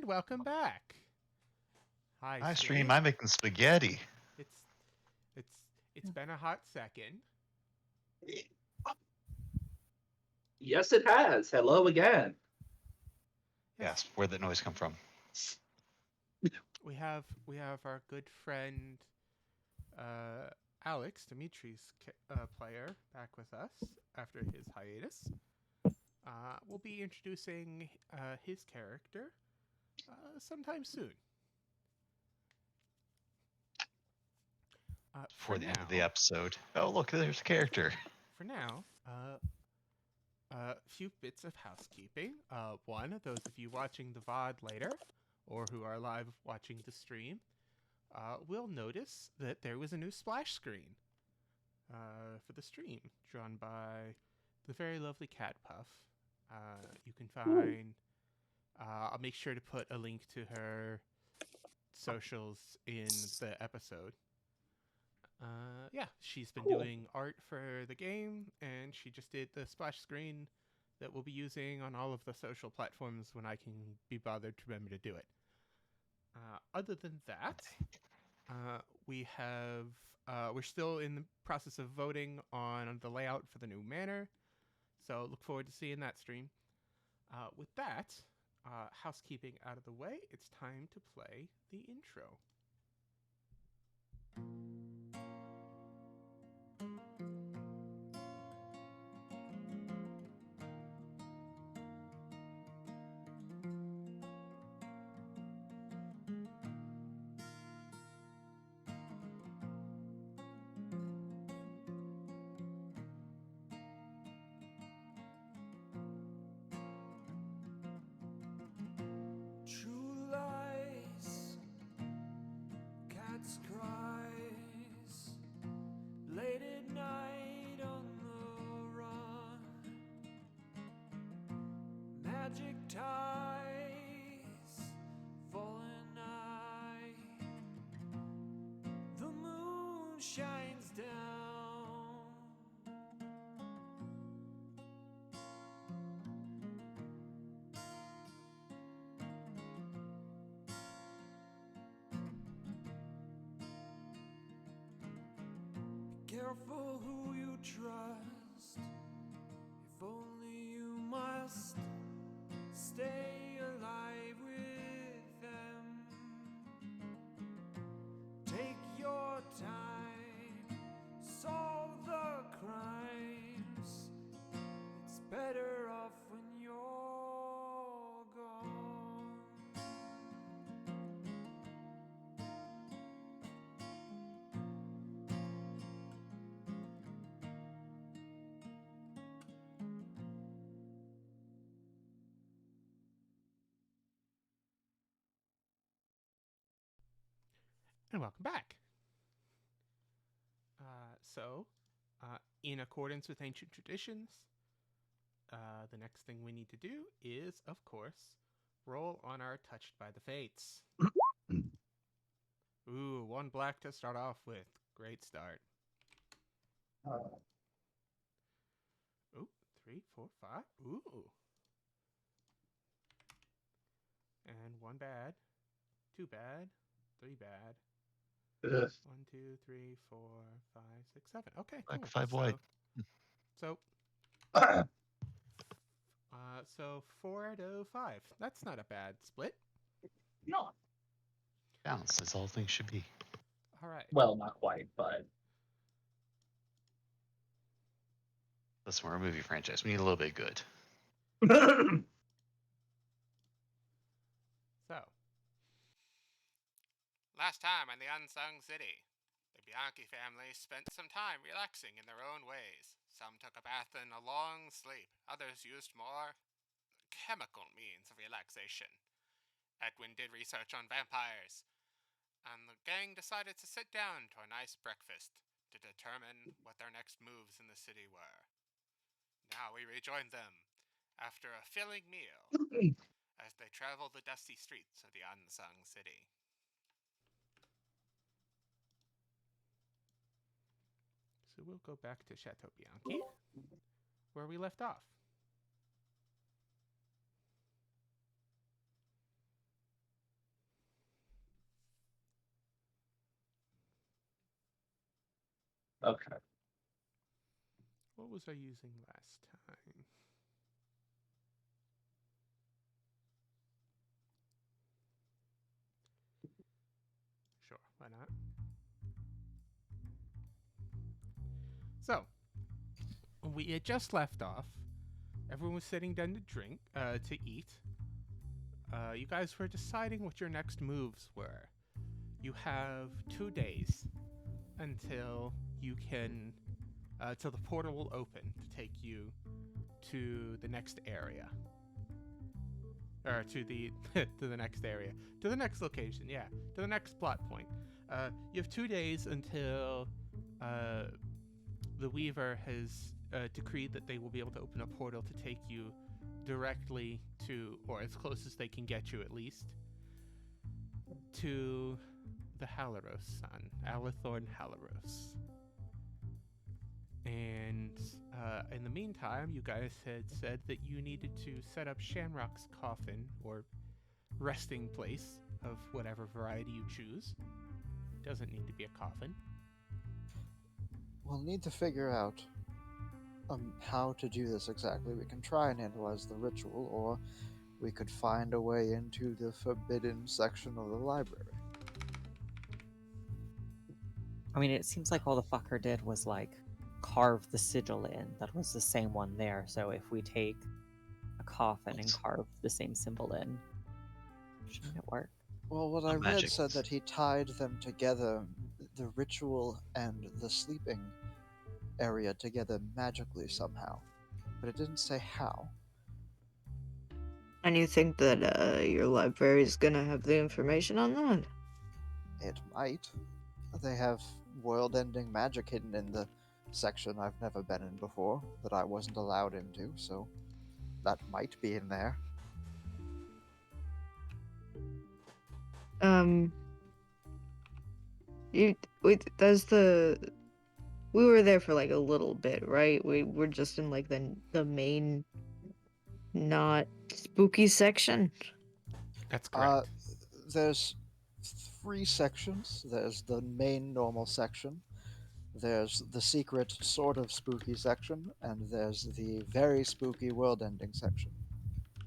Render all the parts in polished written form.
And welcome back. Hi, Hi, stream. stream. I'm making spaghetti. It's it's it's been a hot second. Yes, it has. Hello again. Yes, Yes, where'd that noise come from? we have our good friend Alex, Dimitri's player, back with us after his hiatus. We'll be introducing his character sometime soon. For the end of the episode. Oh, look, there's a character. For now, a few bits of housekeeping. One, those of you watching the VOD later, or who are live watching the stream, will notice that there was a new splash screen for the stream, drawn by the very lovely Catpuff. You can find. I'll make sure to put a link to her socials in the episode. Yeah, she's been doing art for the game, and she just did the splash screen that we'll be using on all of the social platforms when I can be bothered to remember to do it. Other than that, we're still in the process of voting on the layout for the new manor, so look forward to seeing that stream. With that, housekeeping out of the way, it's time to play the intro. True lies, cat's cries, late at night on the run, magic ties, fallen eye, the moon shines down. Careful who you trust, if only you must stay alive with them. Take your time, solve the crimes. It's better off when you're gone. And welcome back. In accordance with ancient traditions, the next thing we need to do is, of course, roll on our Touched by the Fates. Ooh, one black to start off with. Great start. Ooh, 3, 4, 5. Ooh. And one bad, two bad, three bad. Ugh. 1, 2, 3, 4, 5, 6, 7. Okay, Like cool. 5 white. So 4 out of 5. That's not a bad split. No. Balance, as all things should be. All right. Well, not quite, but Listen, we're a movie franchise. We need a little bit good. So, last time on the Unsung City, the Bianchi family spent some time relaxing in their own ways. Some took a bath and a long sleep. Others used more chemical means of relaxation. Edwin did research on vampires, and the gang decided to sit down to a nice breakfast to determine what their next moves in the city were. Now we rejoin them after a filling meal as they travel the dusty streets of the Unsung City. So we'll go back to Chateau Bianchi, where we left off. Okay. What was I using last time? Sure, why not? So, when we had just left off, everyone was sitting down to eat. You guys were deciding what your next moves were. You have 2 days until you can, till the portal will open to take you to the next area. Or to the to the next area, to the next location, yeah, to the next plot point. You have 2 days until the Weaver has decreed that they will be able to open a portal to take you directly to, or as close as they can get you at least, to the Halaros son, Alethorn Halaros. And in the meantime, you guys had said that you needed to set up Shamrock's coffin, or resting place of whatever variety you choose. Doesn't need to be a coffin. We'll need to figure out how to do this exactly. We can try and analyze the ritual, or we could find a way into the forbidden section of the library. I mean, it seems like all the fucker did was, like, carve the sigil in. That was the same one there. So if we take a coffin and carve the same symbol in, shouldn't it work? Well, what I read magic. said that he tied them together, the ritual and the sleeping area together magically somehow. But it didn't say how. And you think that your library is gonna have the information on that? It might. They have world-ending magic hidden in the section I've never been in before, that I wasn't allowed into, so that might be in there. We were there for like a little bit, right? We were just in like the main, not spooky section. That's correct. There's 3 sections. There's the main normal section. There's the secret sort of spooky section, and there's the very spooky world-ending section.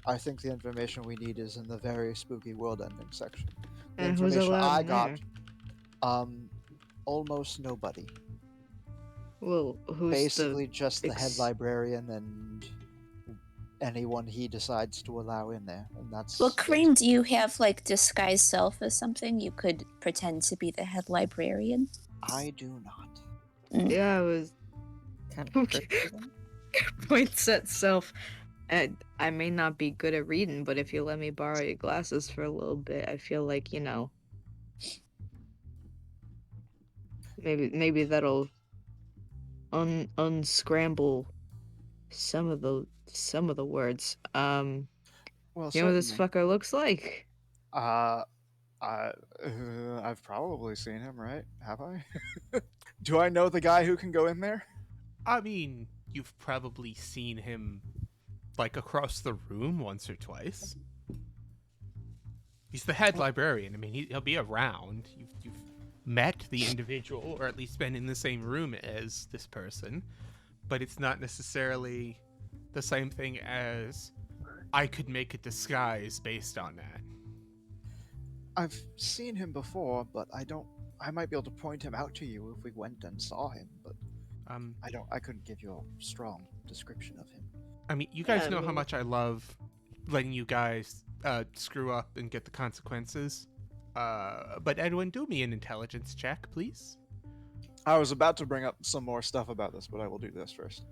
I think the information we need is in the very spooky world-ending section. The And who's information allowed I in got, there? almost nobody. Well, who's Basically just the head ex- librarian and anyone he decides to allow in there, and that's Well, it. Cream, do you have like disguise self or something? You could pretend to be the head librarian. I do not. Yeah, I was Kind of Okay. criticism? point set self. And I may not be good at reading, but if you let me borrow your glasses for a little bit, I feel like, maybe that'll unscramble some of the words. Well, You know what this certainly. fucker looks like? I've probably seen him, right? Have I? Do I know the guy who can go in there? I mean, you've probably seen him, like, across the room once or twice. He's the head librarian. I mean, he'll be around. You've met the individual, or at least been in the same room as this person, but it's not necessarily the same thing as I could make a disguise based on that. I've seen him before, but I might be able to point him out to you if we went and saw him, but I couldn't give you a strong description of him. I mean, you guys Yeah, I know how mean- much I love letting you guys screw up and get the consequences. But Edwin, do me an intelligence check, please. I was about to bring up some more stuff about this, but I will do this first.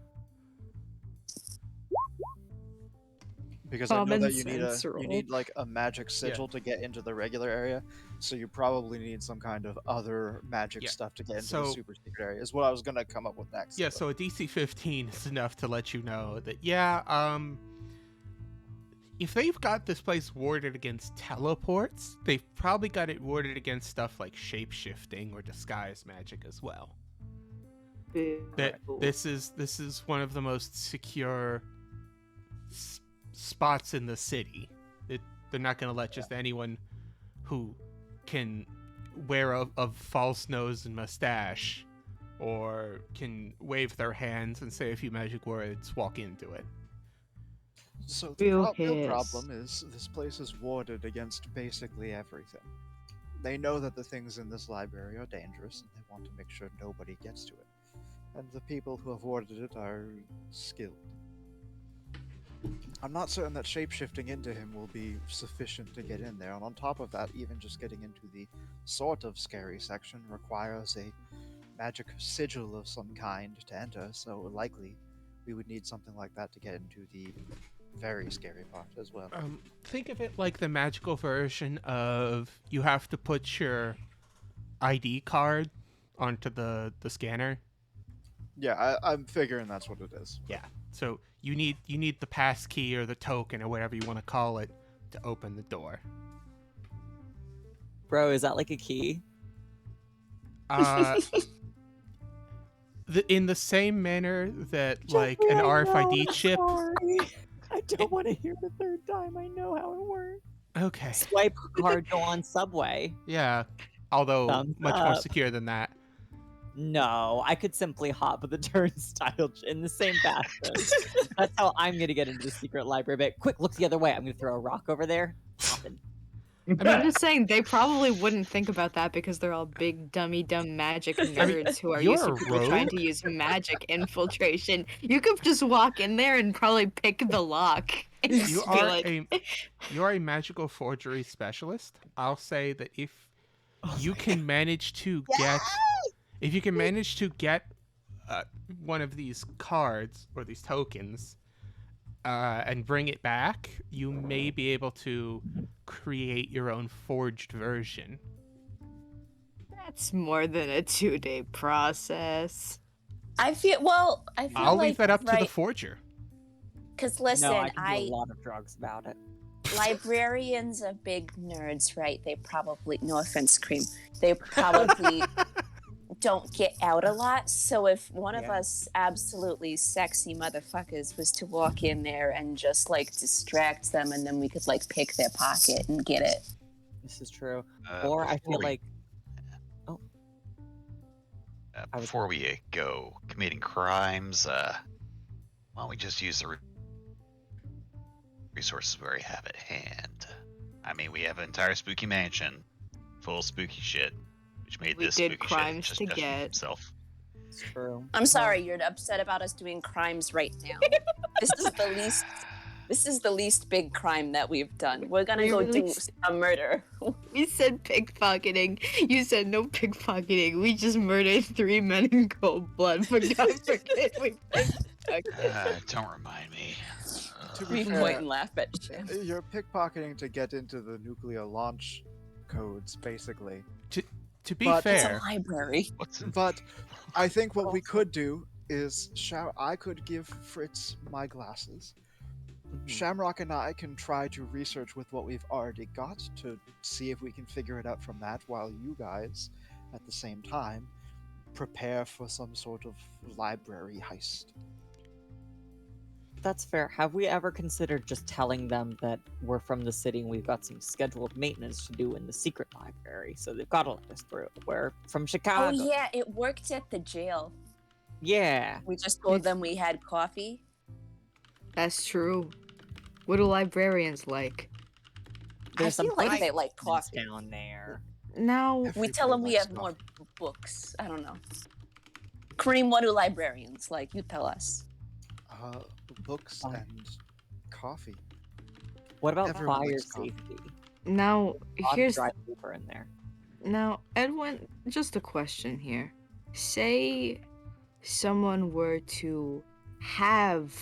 Because I know Common that sense you roll. need like a magic sigil to get into the regular area, so you probably need some kind of other magic Yeah, stuff to get into so- the super secret area. Is what I was gonna come up with next. Yeah, but- so a DC 15 is enough to let you know that, if they've got this place warded against teleports, they've probably got it warded against stuff like shape-shifting or disguise magic as well. That this is one of the most secure spots in the city. They're not going to let just anyone who can wear a false nose and mustache or can wave their hands and say a few magic words, walk into it. So Real the real hiss. problem is this place is warded against basically everything. They know that the things in this library are dangerous, and they want to make sure nobody gets to it. And the people who have warded it are skilled. I'm not certain that shapeshifting into him will be sufficient to get in there, and on top of that, even just getting into the sort of scary section requires a magic sigil of some kind to enter, so likely we would need something like that to get into the very scary part as well. Think of it like the magical version of you have to put your ID card onto the scanner. Yeah, I'm figuring that's what it is. Yeah. So you need the pass key or the token or whatever you want to call it to open the door. Bro, is that like a key? In the same manner that like Jeffrey, an I know, RFID I'm chip. sorry. I don't want to hear the third time. I know how it works. Okay. Swipe card, go on Subway. Yeah. Although Thumbs much more up. secure than that. No, I could simply hop the turnstile in the same fashion. That's how I'm gonna get into the secret library. But quick, look the other way. I'm gonna throw a rock over there. Hopping. I'm just saying they probably wouldn't think about that because they're all big dumb magic nerds who are used to you're a people trying to rogue? use magic infiltration. You could just walk in there and probably pick the lock. And You just be are like, you are a magical forgery specialist. I'll say that if you can manage to get one of these cards or these tokens and bring it back, you may be able to create your own forged version. that's more than a 2-day process. I feel I'll like leave that up to the right, forger. because listen, No, I can do a lot of drugs about it. librarians are big nerds, right? They probably, no offense, Cream, they probably don't get out a lot. So if one of us absolutely sexy motherfuckers was to walk in there and just like distract them, and then we could like pick their pocket and get it. This is true. Or I feel like Before we go committing crimes, why don't we just use the resources we already have at hand? I mean, we have an entire spooky mansion full of spooky shit, which made We this did spooky crimes shit to just get. himself. it's true. I'm sorry, you're upset about us doing crimes right now. This is the least big crime that we've done. We're gonna go do a murder. We said pickpocketing. You said no pickpocketing. We just murdered 3 men in cold blood. For God forbid we pickpocketed. Don't remind me. To We be point fair, and laugh at shit. you're pickpocketing to get into the nuclear launch codes, basically. To be But- It's a fair, library. What's in But I think what we could do is I could give Fritz my glasses. Shamrock and I can try to research with what we've already got to see if we can figure it out from that, while you guys, at the same time, prepare for some sort of library heist. That's fair. Have we ever considered just telling them that we're from the city and we've got some scheduled maintenance to do in the secret library? So they've got to let us through. We're from Chicago. Oh yeah, it worked at the jail. Yeah. We just told them we had coffee. That's true. What do librarians like? There's I feel some like they prices like coffee. down there. Now, We tell them we Everybody have likes more books. I don't know. Kareem, what do librarians like? You tell us. Books Fine. and coffee. What about Everyone fire likes coffee. safety? now here's dry paper in there. now Edwin. Just a question here. Say someone were to have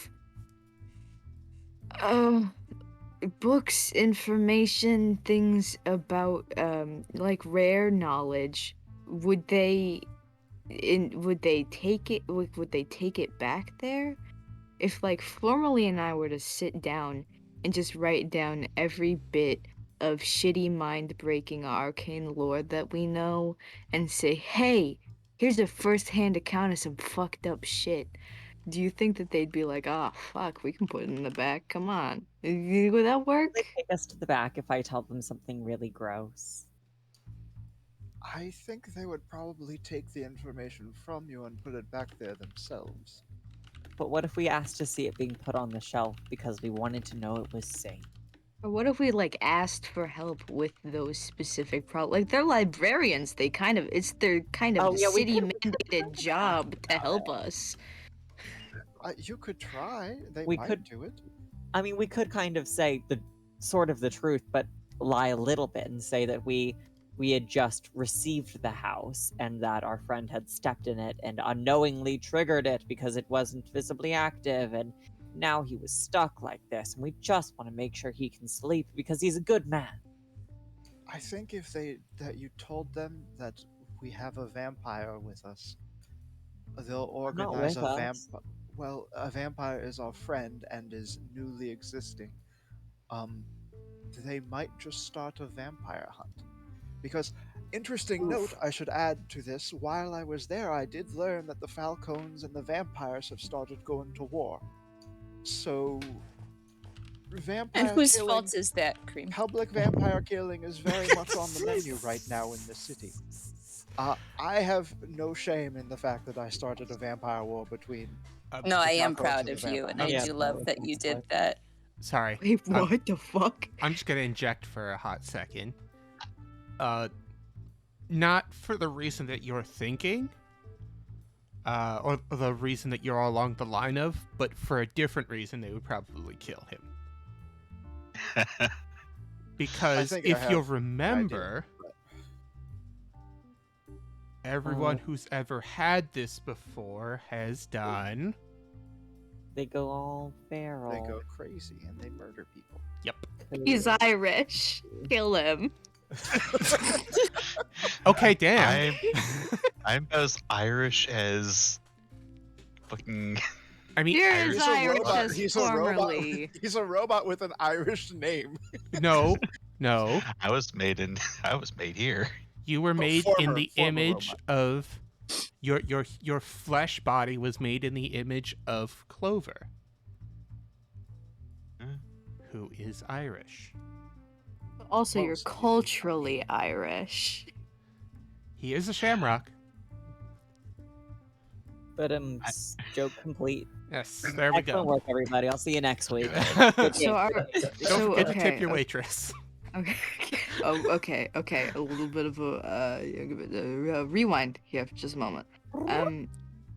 books, information, things about like rare knowledge. Would they take it? Would they take it back there? If like Flormally and I were to sit down and just write down every bit of shitty mind-breaking arcane lore that we know and say, hey, here's a first-hand account of some fucked up shit. Do you think that they'd be like, oh, fuck, we can put it in the back, come on. Would that work? They take us to the back if I tell them something really gross. I think they would probably take the information from you and put it back there themselves. But what if we asked to see it being put on the shelf because we wanted to know it was safe? Or what if we like asked for help with those specific problems? Like they're librarians. It's their kind of Oh, yeah, we city could mandated job to help us. You could try. They We might could- do it. I mean, we could kind of say the sort of the truth, but lie a little bit and say that we had just received the house and that our friend had stepped in it and unknowingly triggered it because it wasn't visibly active, and now he was stuck like this, and we just want to make sure he can sleep because he's a good man. I think if that you told them that we have a vampire with us, they'll organize with a us. vampire. Well, a vampire is our friend and is newly existing. They might just start a vampire hunt. Because, interesting note, I should add to this, while I was there, I did learn that the Falcons and the vampires have started going to war. So, vampire And whose killing, fault is that, Cream? public vampire killing is very much on the menu right now in the city. I have no shame in the fact that I started a vampire war between... No, I the am Falcons proud and of the you, and vampires. I Yeah, do love that you did that. Sorry. Wait, what the fuck? I'm just gonna inject for a hot second. Not for the reason that you're thinking, or the reason that you're along the line of, but for a different reason, they would probably kill him. Because think I if have you'll an idea, remember, but- everyone who's ever had this before has done. They go all feral. They go crazy and they murder people. Yep. He's Irish. Kill him. Okay, damn. I'm as Irish as fucking. I mean, You're Irish- as Irish as He's a robot. formerly. He's a robot with an Irish name. no. I was made here. You were made in the former image robot. of your flesh body was made in the image of Clover, who is Irish. Also, you're Mostly. culturally Irish. He is a shamrock. But joke complete. Yes, there we Excellent go. work, everybody. I'll see you next week. So, Don't forget to tip your okay. waitress. Okay. Oh, okay. A little bit of a rewind here for just a moment.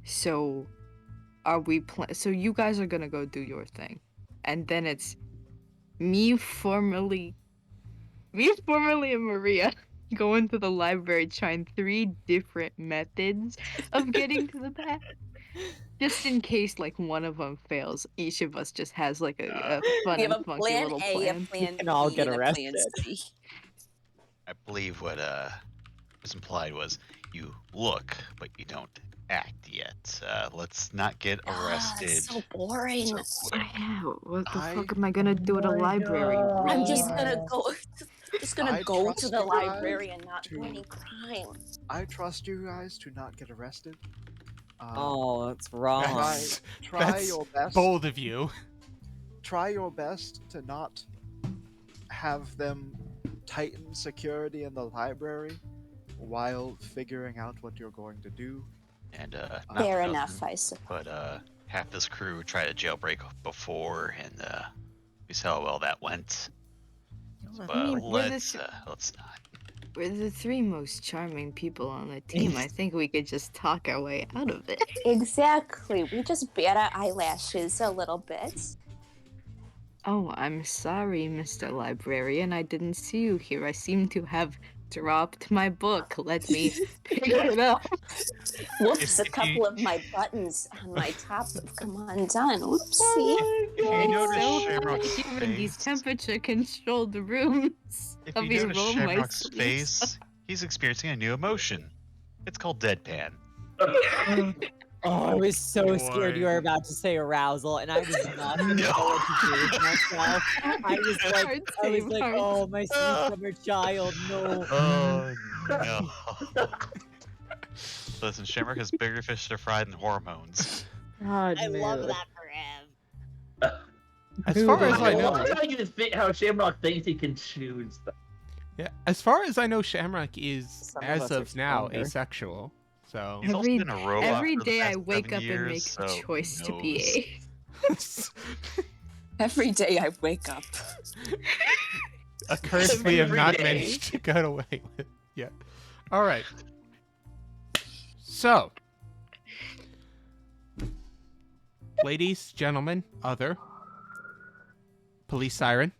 So, are we? So you guys are gonna go do your thing, and then it's me formerly and Maria going to the library trying 3 different methods of getting to the back. Just in case, like, one of them fails, each of us just has, like, a fun We have and a funky plan little A, plan. a plan can all B, get and a plan arrested. C. I believe what was implied was you look, but you don't act yet. Let's not get arrested. It's so boring. Yeah, what the I- fuck am I gonna do at a library? I'm Read? just gonna go. Just gonna I go trust to the you guys library and not do to- any crimes. I trust you guys to not get arrested. Oh, that's wrong. Try That's your best. Bold of you. Try your best to not have them tighten security in the library while figuring out what you're going to do. And not Fair for enough, nothing, I suppose. but half this crew tried to jailbreak before, and we saw how well that went. But mean, we're let's the let's not. We're the 3 most charming people on the team. I think we could just talk our way out of it. Exactly. We just bat our eyelashes a little bit. Oh, I'm sorry, Mr. Librarian. I didn't see you here. I seem to have dropped my book. Let me pick it up. Whoops, a If couple you- of my buttons on my top have come undone. Whoopsie. If you notice so Shamrock's hard in these face, temperature-controlled rooms. if Let you me notice roll my Shamrock's sleeves face, he's experiencing a new emotion. It's called deadpan. Oh, I was so scared you were Boy. about to say arousal, and I was not No. know what to do with myself. I was like, Same heart. oh, my sweet summer child, no. Oh no. Listen, Shamrock has bigger fish to fry than hormones. God, I love no. that for him. As far as I I know, love how you fit how Shamrock thinks he can choose them. Yeah, as far as I know, Shamrock is, Some of as us are of now, stronger. asexual. So He's also been a robot every for the day I past wake 7 up years, and make so the who choice to knows? be Every day I wake up. a curse we have Every not day. managed to get away with yet. All right. So, ladies, gentlemen, other police siren.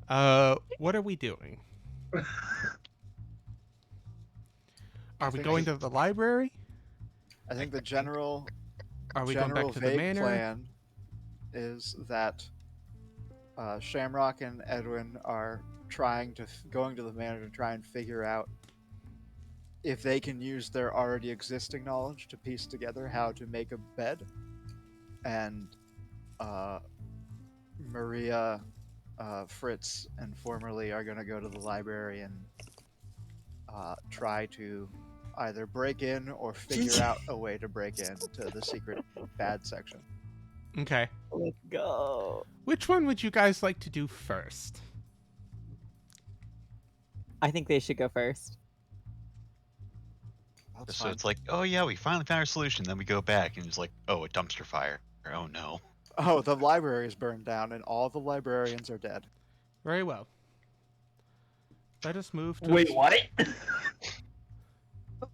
What are we doing? Are we think going the- to the library? I think the general Are we going general back to the vague manor? plan is that Shamrock and Edwin are going to the manor to try and figure out if they can use their already existing knowledge to piece together how to make a bed, and Maria, Fritz, and formerly are going to go to the library and try to either break in or figure out a way to break in to the secret bad section. Okay. Let's go. Which one would you guys like to do first? I think they should go first. That's So fine. it's like, oh yeah, we finally found our solution. Then we go back and it's like, oh, a dumpster fire. Or, oh no. Oh, the library is burned down and all the librarians are dead. Very well. Let us move to Wait, what?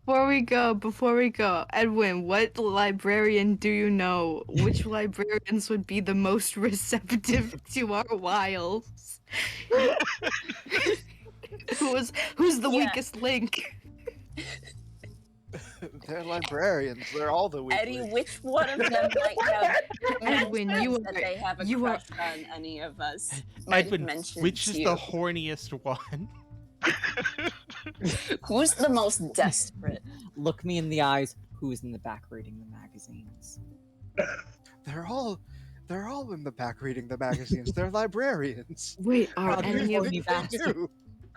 Before we go, Edwin, what librarian do you know? Which librarians would be the most receptive to our wiles? Who's the Yeah. weakest link? They're librarians. They're all the weak Eddie, links. which one of them might have Edwin, mentioned you that are- they have a you are- crush on any of us? Might have Edwin, mentioned which is you. the horniest one? Who's the most desperate? Look me in the eyes. Who's in the back reading the magazines? They're all in the back reading the magazines. They're librarians. Wait, are God, any you of horny They bastard. do.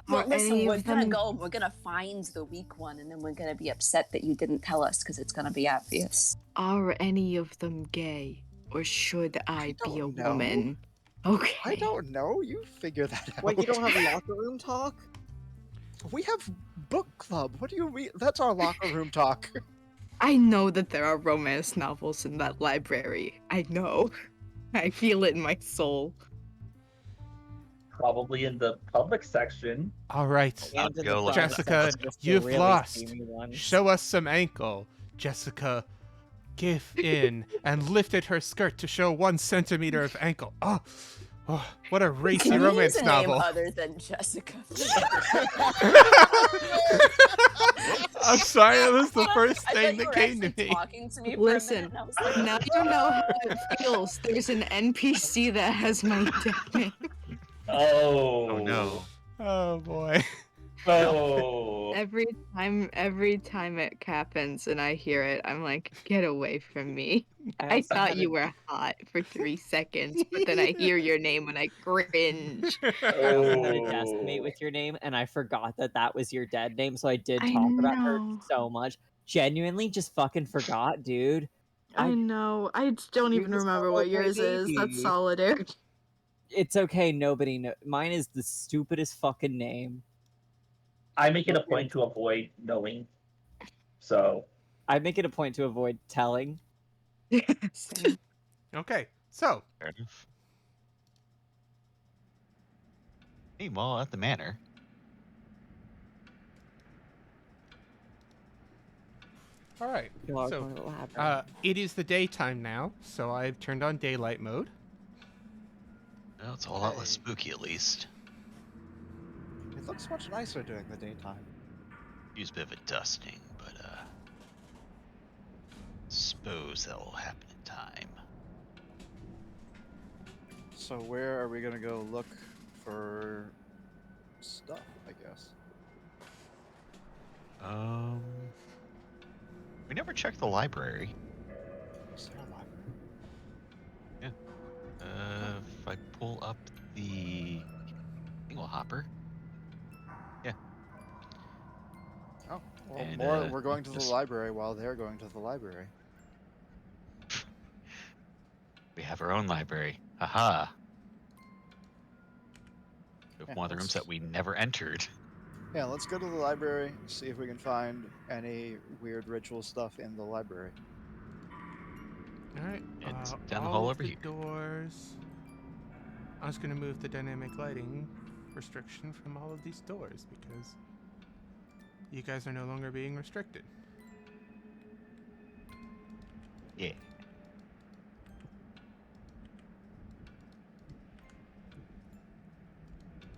Well, Are listen, any we're of gonna them- go. We're gonna find the weak one, and then we're gonna be upset that you didn't tell us because it's gonna be obvious. Are any of them gay, or should I be a don't know. woman? Okay. I don't know. You figure that out. Wait, you don't have locker room talk? We have book club. What do you mean? That's our locker room talk. I know that there are romance novels in that library. I know. I feel it in my soul. Probably in the public section. All right. I'll And in go the look. front Jessica, section, just the you've really lost. steamy ones. Show us some ankle. Jessica give in and lifted her skirt to show 1 centimeter of ankle. Oh, what a racy Can you romance use a novel. name other than Jessica? I'm sorry, that was the first I thing thought you that were came to actually me. talking to me. Listen, for a minute, and I was like, now you know how it feels. There's an NPC that has my dead name. Oh. Oh no. Oh boy. Oh. Every time it happens and I hear it, I'm like, get away from me. I also thought had you a- were hot for 3 seconds, but then I hear your name and I cringe. I also had a Oh. deskmate with your name, and I forgot that that was your dead name, so I did I talk about her know. so much. Genuinely, just fucking forgot, dude. I know. I don't You even just remember don't what like my yours is. That's baby. solidarity. It's okay, nobody knows. Mine is the stupidest fucking name. I make it a point to avoid knowing. So, I make it a point to avoid telling. Same. Okay, so Fair enough. Meanwhile, at the manor, all right. You are So, going to the lab. it is the daytime now, so I've turned on daylight mode. well, it's a lot less spooky at least. It looks much nicer during the daytime. Use a bit of a dusting, but suppose that will happen in time. So where are we gonna go look for stuff? I guess. We never checked the library. Is there a library? If I pull up the Dingle Hopper, Oh, well, And, we're going to the just- library while they're going to the library. we have our own library. Haha. We have Yeah, one of the rooms let's- that we never entered. Yeah, let's go to the library, see if we can find any weird ritual stuff in the library. All right. It's down the all hall of over the here. doors. I was gonna move the dynamic lighting restriction from all of these doors because you guys are no longer being restricted. Yeah.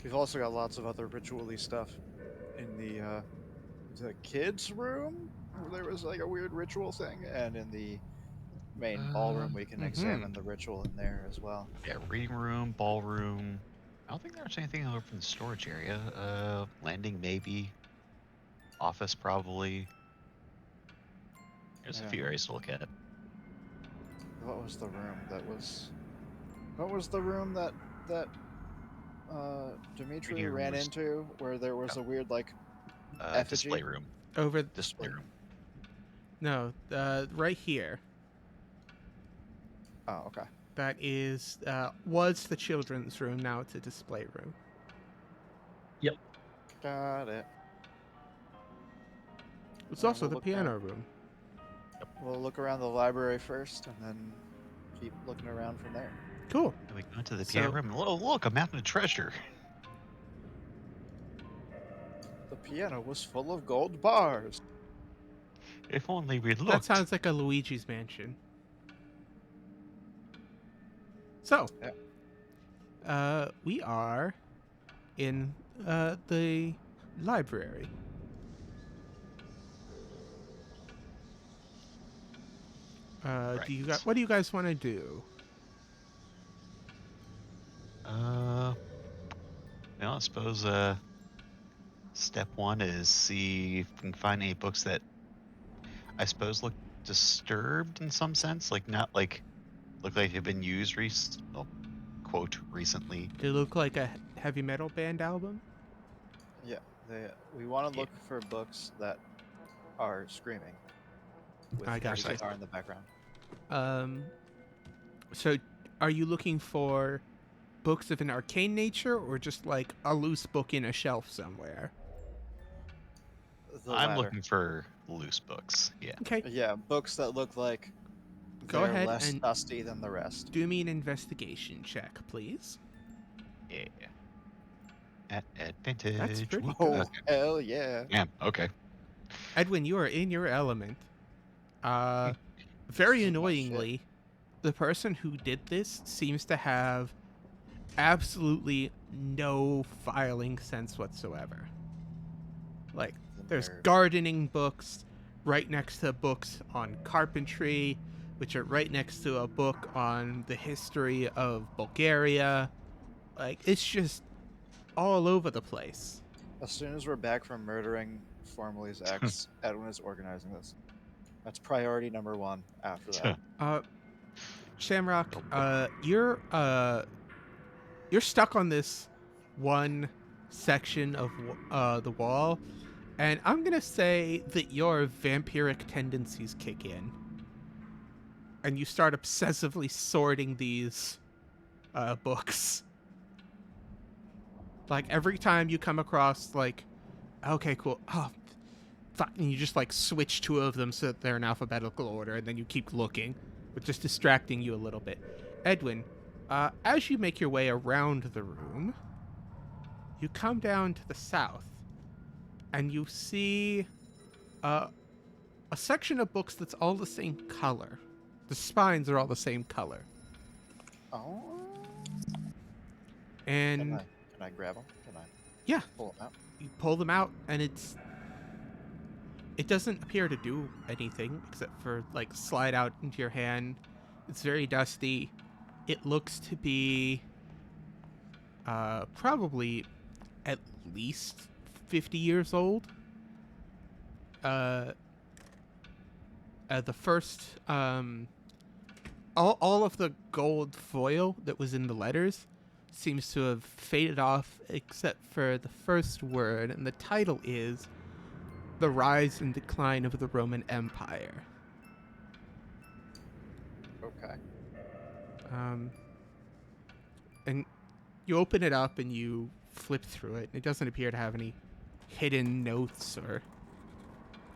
We've also got lots of other ritual-y stuff in the kids' room, where there was like a weird ritual thing, and in the main ballroom we can examine the ritual in there as well. Yeah, reading room, ballroom. I don't think there's anything over in the storage area. Landing maybe. Office probably. There's a Yeah. few areas to look at. What was the room that was? What was the room that Dimitri Reading room ran was- into, where there was a weird like effigy? Display room. Over Display room. no, right here. Oh, okay. That is was the children's room. Now it's a display room. Got it. It's Yeah, also we'll the look piano room. We'll look around the library first, and then keep looking around from there. Cool. And we go into the piano So- room. Oh, look, a map and a treasure. The piano was full of gold bars. If only we looked. That sounds like a Luigi's Mansion. So, we are in the library. Do you Right. what do you guys want to do? Well, I suppose step one is see if we can find any books that I suppose look disturbed in some sense, like not like look like they've been used quote recently. They look like a heavy metal band album. Yeah, we want to Yeah. look for books that are screaming. With I got a you. guitar in the background. So are you looking for books of an arcane nature or just like a loose book in a shelf somewhere? The I'm latter. looking for loose books. Yeah. Okay, Yeah, books that look like Go they're ahead less and- dusty than the rest. do me an investigation check, please. Yeah. At advantage. That's pretty Oh, good. hell yeah. Yeah. Okay. Edwin, you are in your element. Very This is my shit. annoyingly, the person who did this seems to have absolutely no filing sense whatsoever. Like, there's Nerd. gardening books right next to books on carpentry, which are right next to a book on the history of Bulgaria. Like, it's just all over the place. As soon as we're back from murdering Formerly's ex, Edwin is organizing this. That's priority number one after that. Shamrock, you're stuck on this one section of the wall, and I'm gonna say that your vampiric tendencies kick in, and you start obsessively sorting these books. Like every time you come across like, okay, cool, oh, fuck, and you just like switch two of them so that they're in alphabetical order, and then you keep looking, but just distracting you a little bit. Edwin, as you make your way around the room, you come down to the south, and you see a section of books that's all the same color. The spines are all the same color. Oh. And Can I grab them? Can I yeah, pull them out? you pull them out, and it doesn't appear to do anything except for like slide out into your hand. It's very dusty. It looks to be probably at least 50 years old. The first all of the gold foil that was in the letters seems to have faded off except for the first word, and the title is The Rise and Decline of the Roman Empire. Okay. And you open it up and you flip through it. It doesn't appear to have any hidden notes or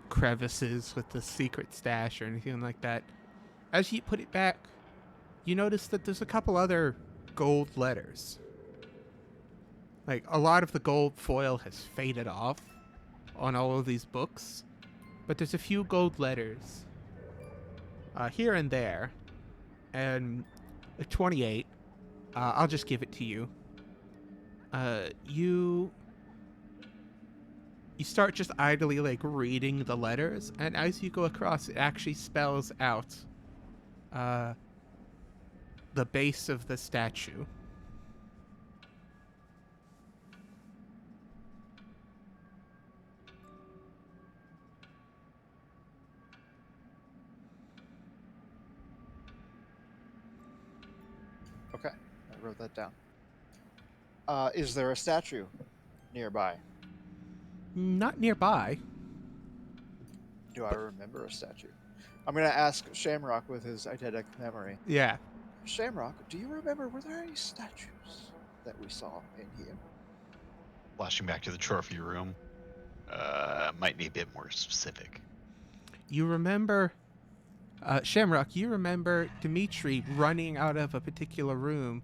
crevices with the secret stash or anything like that. As you put it back, you notice that there's a couple other gold letters. Like, a lot of the gold foil has faded off on all of these books, but there's a few gold letters here and there. And 28, I'll just give it to you. You start just idly, like, reading the letters, and as you go across, it actually spells out the base of the statue. Okay, I wrote that down. Is there a statue nearby? Not nearby. Do I remember a statue? I'm going to ask Shamrock with his eidetic memory. Yeah. Shamrock, do you remember, were there any statues that we saw in here? Flashing back to the trophy room. Might need a bit more specific. You remember, Shamrock, you remember Dimitri running out of a particular room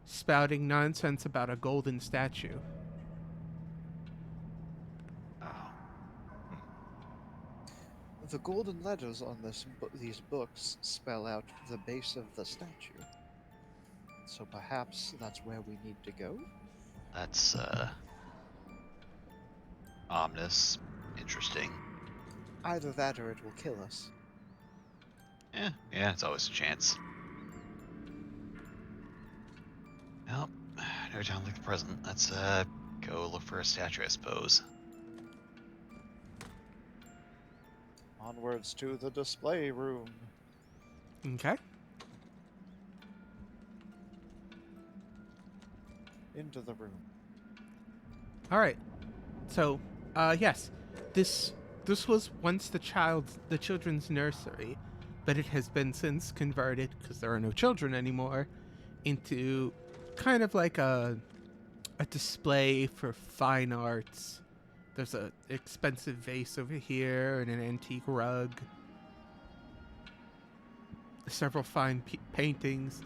spouting nonsense about a golden statue. The golden letters on these books spell out the base of the statue. So perhaps that's where we need to go? That's, ominous. Interesting. Either that or it will kill us. Yeah, it's always a chance. Well, no time like the present. Let's, go look for a statue, I suppose. Onwards to the display room. Okay. Into the room. All right. So, yes, this was once the children's nursery, but it has been since converted, because there are no children anymore, into kind of like a display for fine arts. There's an expensive vase over here and an antique rug. Several fine paintings.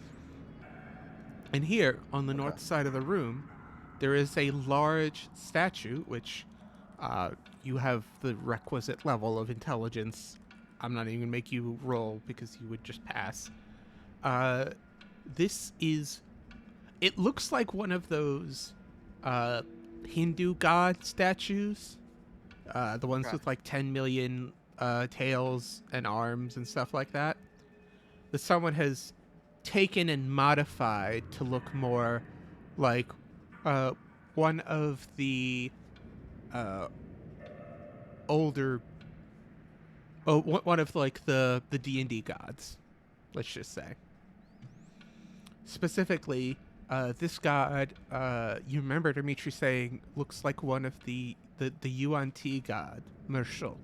And here, on the north side of the room, there is a large statue, which you have the requisite level of intelligence. I'm not even going to make you roll because you would just pass. This is... It looks like one of those Hindu god statues. The ones with like 10 million tails and arms and stuff like that. That someone has taken and modified to look more like one of the older... one of like the D&D gods, let's just say. Specifically, this god, you remember Dimitri saying, looks like one of the UNT god, Mershulk.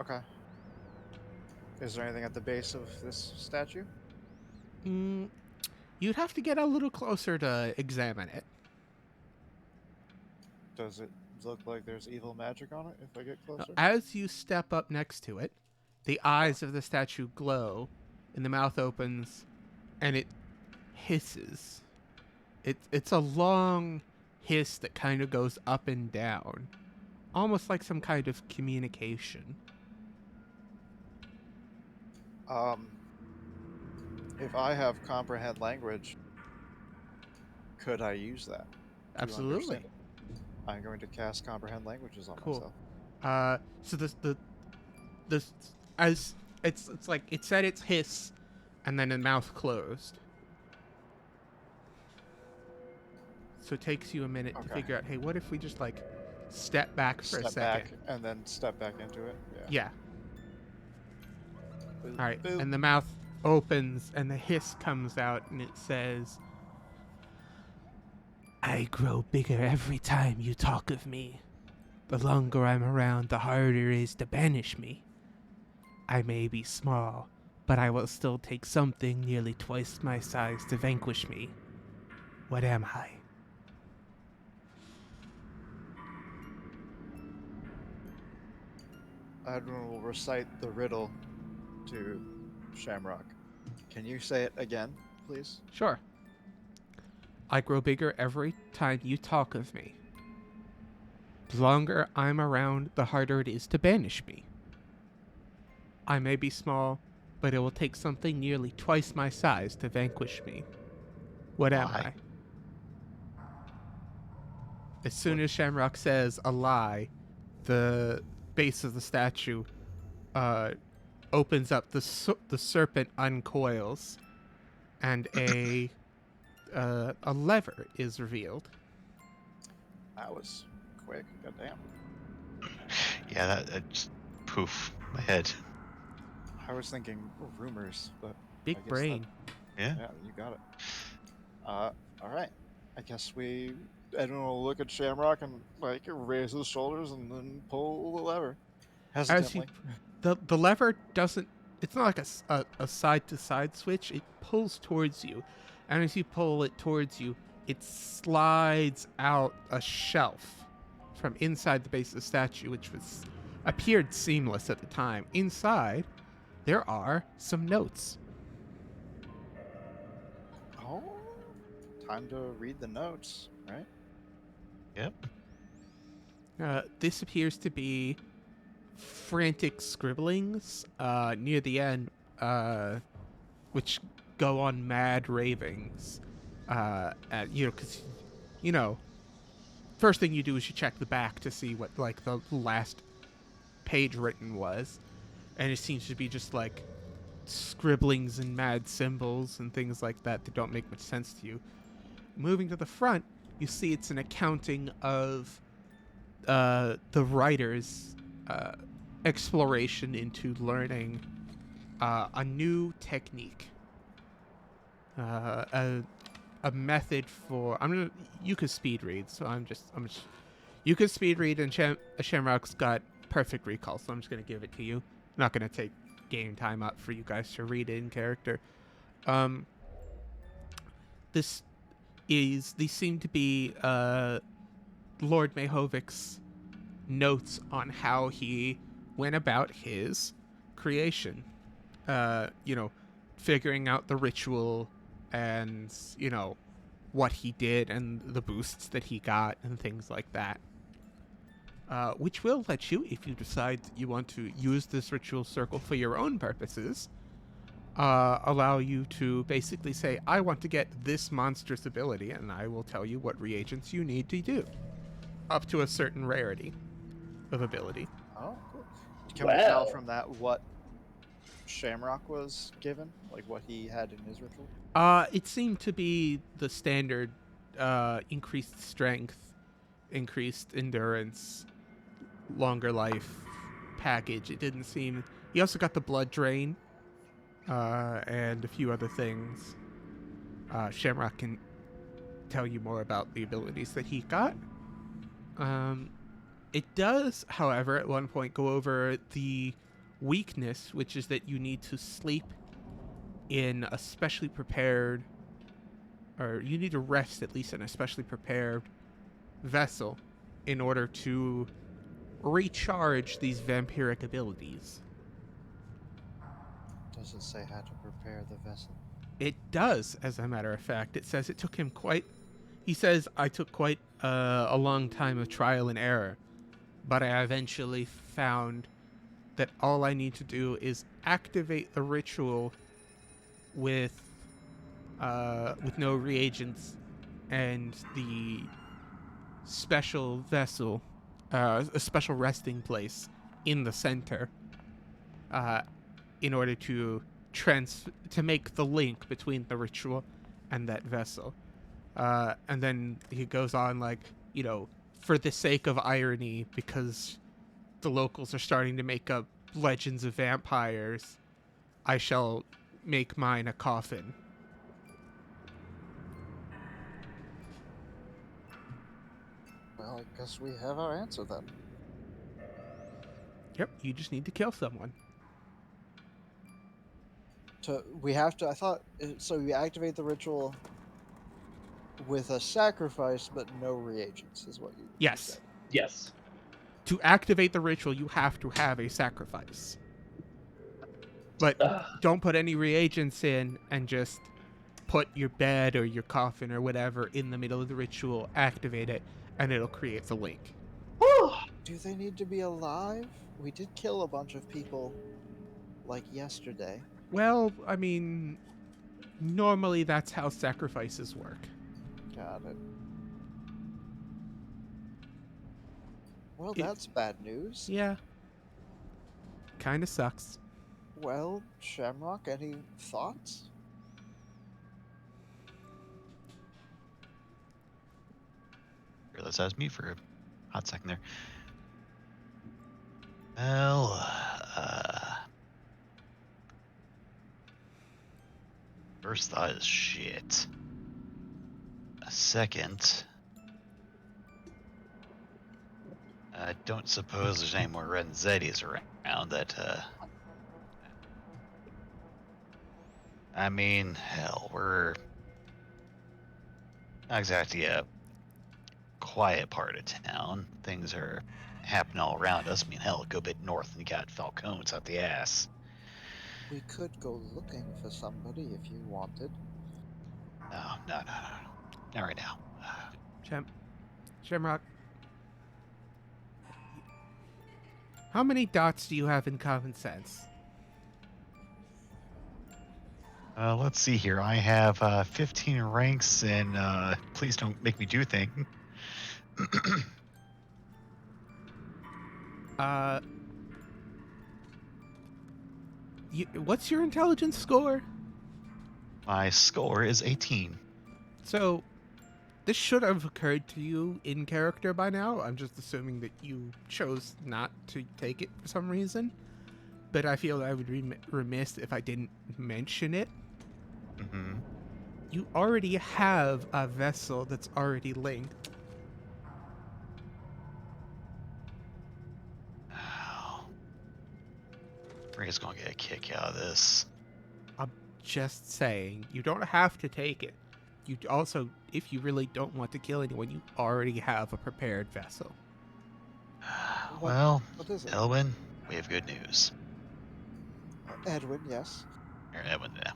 Okay. Is there anything at the base of this statue? You'd have to get a little closer to examine it. Does it look like there's evil magic on it if I get closer? As you step up next to it, the eyes of the statue glow, and the mouth opens, and it hisses. It's a long hiss that kind of goes up and down, almost like some kind of communication. If I have comprehend language, could I use that? to Absolutely. understand? I'm going to cast comprehend languages on Cool. myself. So the as it's like it said its hiss, and then the mouth closed. So it takes you a minute to Okay. figure out, hey, what if we just like step back for a Step second? back and then step back into it. Yeah. Boop, All right. boop. And the mouth opens and the hiss comes out and it says, I grow bigger every time you talk of me. The longer I'm around, the harder it is to banish me. I may be small, but I will still take something nearly twice my size to vanquish me. What am I? Admiral will recite the riddle to Shamrock. Can you say it again, please? Sure. I grow bigger every time you talk of me. The longer I'm around, the harder it is to banish me. I may be small, but it will take something nearly twice my size to vanquish me. What am Lie. I? As soon as Shamrock says a lie, the base of the statue opens up, the serpent uncoils, and a lever is revealed. That was quick. Goddamn. Yeah, that just poof my head. I was thinking rumors, but Big I guess brain. Yeah. yeah, you got it. All right. I guess Edwin will look at Shamrock and like raise his shoulders and then pull the lever hesitantly. The lever doesn't. It's not like a side to side switch. It pulls towards you, and as you pull it towards you, it slides out a shelf from inside the base of the statue, which appeared seamless at the time. Inside, there are some notes. Oh, time to read the notes, right? Yep. This appears to be frantic scribblings near the end, which go on mad ravings. Because first thing you do is you check the back to see what like the last page written was, and it seems to be just like scribblings and mad symbols and things like that don't make much sense to you. Moving to the front, you see it's an accounting of the writer's exploration into learning a new technique, a method for. You could speed read, so you could speed read, and Shamrock's got perfect recall, so I'm just gonna give it to you. I'm not gonna take game time up for you guys to read it in character. These seem to be Lord Mayhovic's notes on how he went about his creation. Figuring out the ritual and, what he did and the boosts that he got and things like that. Which will let you, if you decide you want to use this ritual circle for your own purposes, allow you to basically say, I want to get this monstrous ability, and I will tell you what reagents you need to do, up to a certain rarity of ability. Oh, cool. Can we tell from that what Shamrock was given? Like what he had in his ritual? It seemed to be the standard increased strength, increased endurance, longer life package. It didn't seem... He also got the blood drain, and a few other things. Shamrock can tell you more about the abilities that he got. It does, however, at one point go over the weakness, which is that you need to sleep in a specially prepared, or you need to rest at least in a specially prepared vessel in order to recharge these vampiric abilities. Does it say how to prepare the vessel? It does, as a matter of fact. It says it took him he says, I took quite a long time of trial and error, but I eventually found that all I need to do is activate the ritual with no reagents and the special vessel, a special resting place in the center, in order to make the link between the ritual and that vessel. And then he goes on for the sake of irony, because the locals are starting to make up legends of vampires, I shall make mine a coffin. Well, I guess we have our answer then. Yep, you just need to kill someone. We have to. I thought so. We activate the ritual with a sacrifice, but no reagents, is what you Yes. said. Yes. To activate the ritual, you have to have a sacrifice. But Ugh. don't put any reagents in and just put your bed or your coffin or whatever in the middle of the ritual, activate it, and it'll create the link. Do they need to be alive? We did kill a bunch of people, like yesterday. Well, I mean, normally that's how sacrifices work. Got it. Well, It- that's bad news. Yeah. Kinda sucks. Well, Shamrock, any thoughts? Realized I was mute for a hot second there. Well, first thought is shit. A second, I don't suppose there's any more Renzettis around that, I mean, hell, we're not exactly a quiet part of town. Things are happening all around us. I mean, hell, go a bit north and you got Falcones out the ass. We could go looking for somebody if you wanted. No. Not right now. Shamrock. How many dots do you have in common sense? Let's see here. I have 15 ranks, and please don't make me do things. What's your intelligence score? My score is 18. So, this should have occurred to you in character by now. I'm just assuming that you chose not to take it for some reason. But I feel I would be remiss if I didn't mention it. Mm-hmm. You already have a vessel that's already linked. Oh. Rita's gonna get a kick out of this. I'm just saying, you don't have to take it. You also, if you really don't want to kill anyone, you already have a prepared vessel. Well, What is it? Elwin, we have good news. Edwin, yes. Or Edwin, yeah.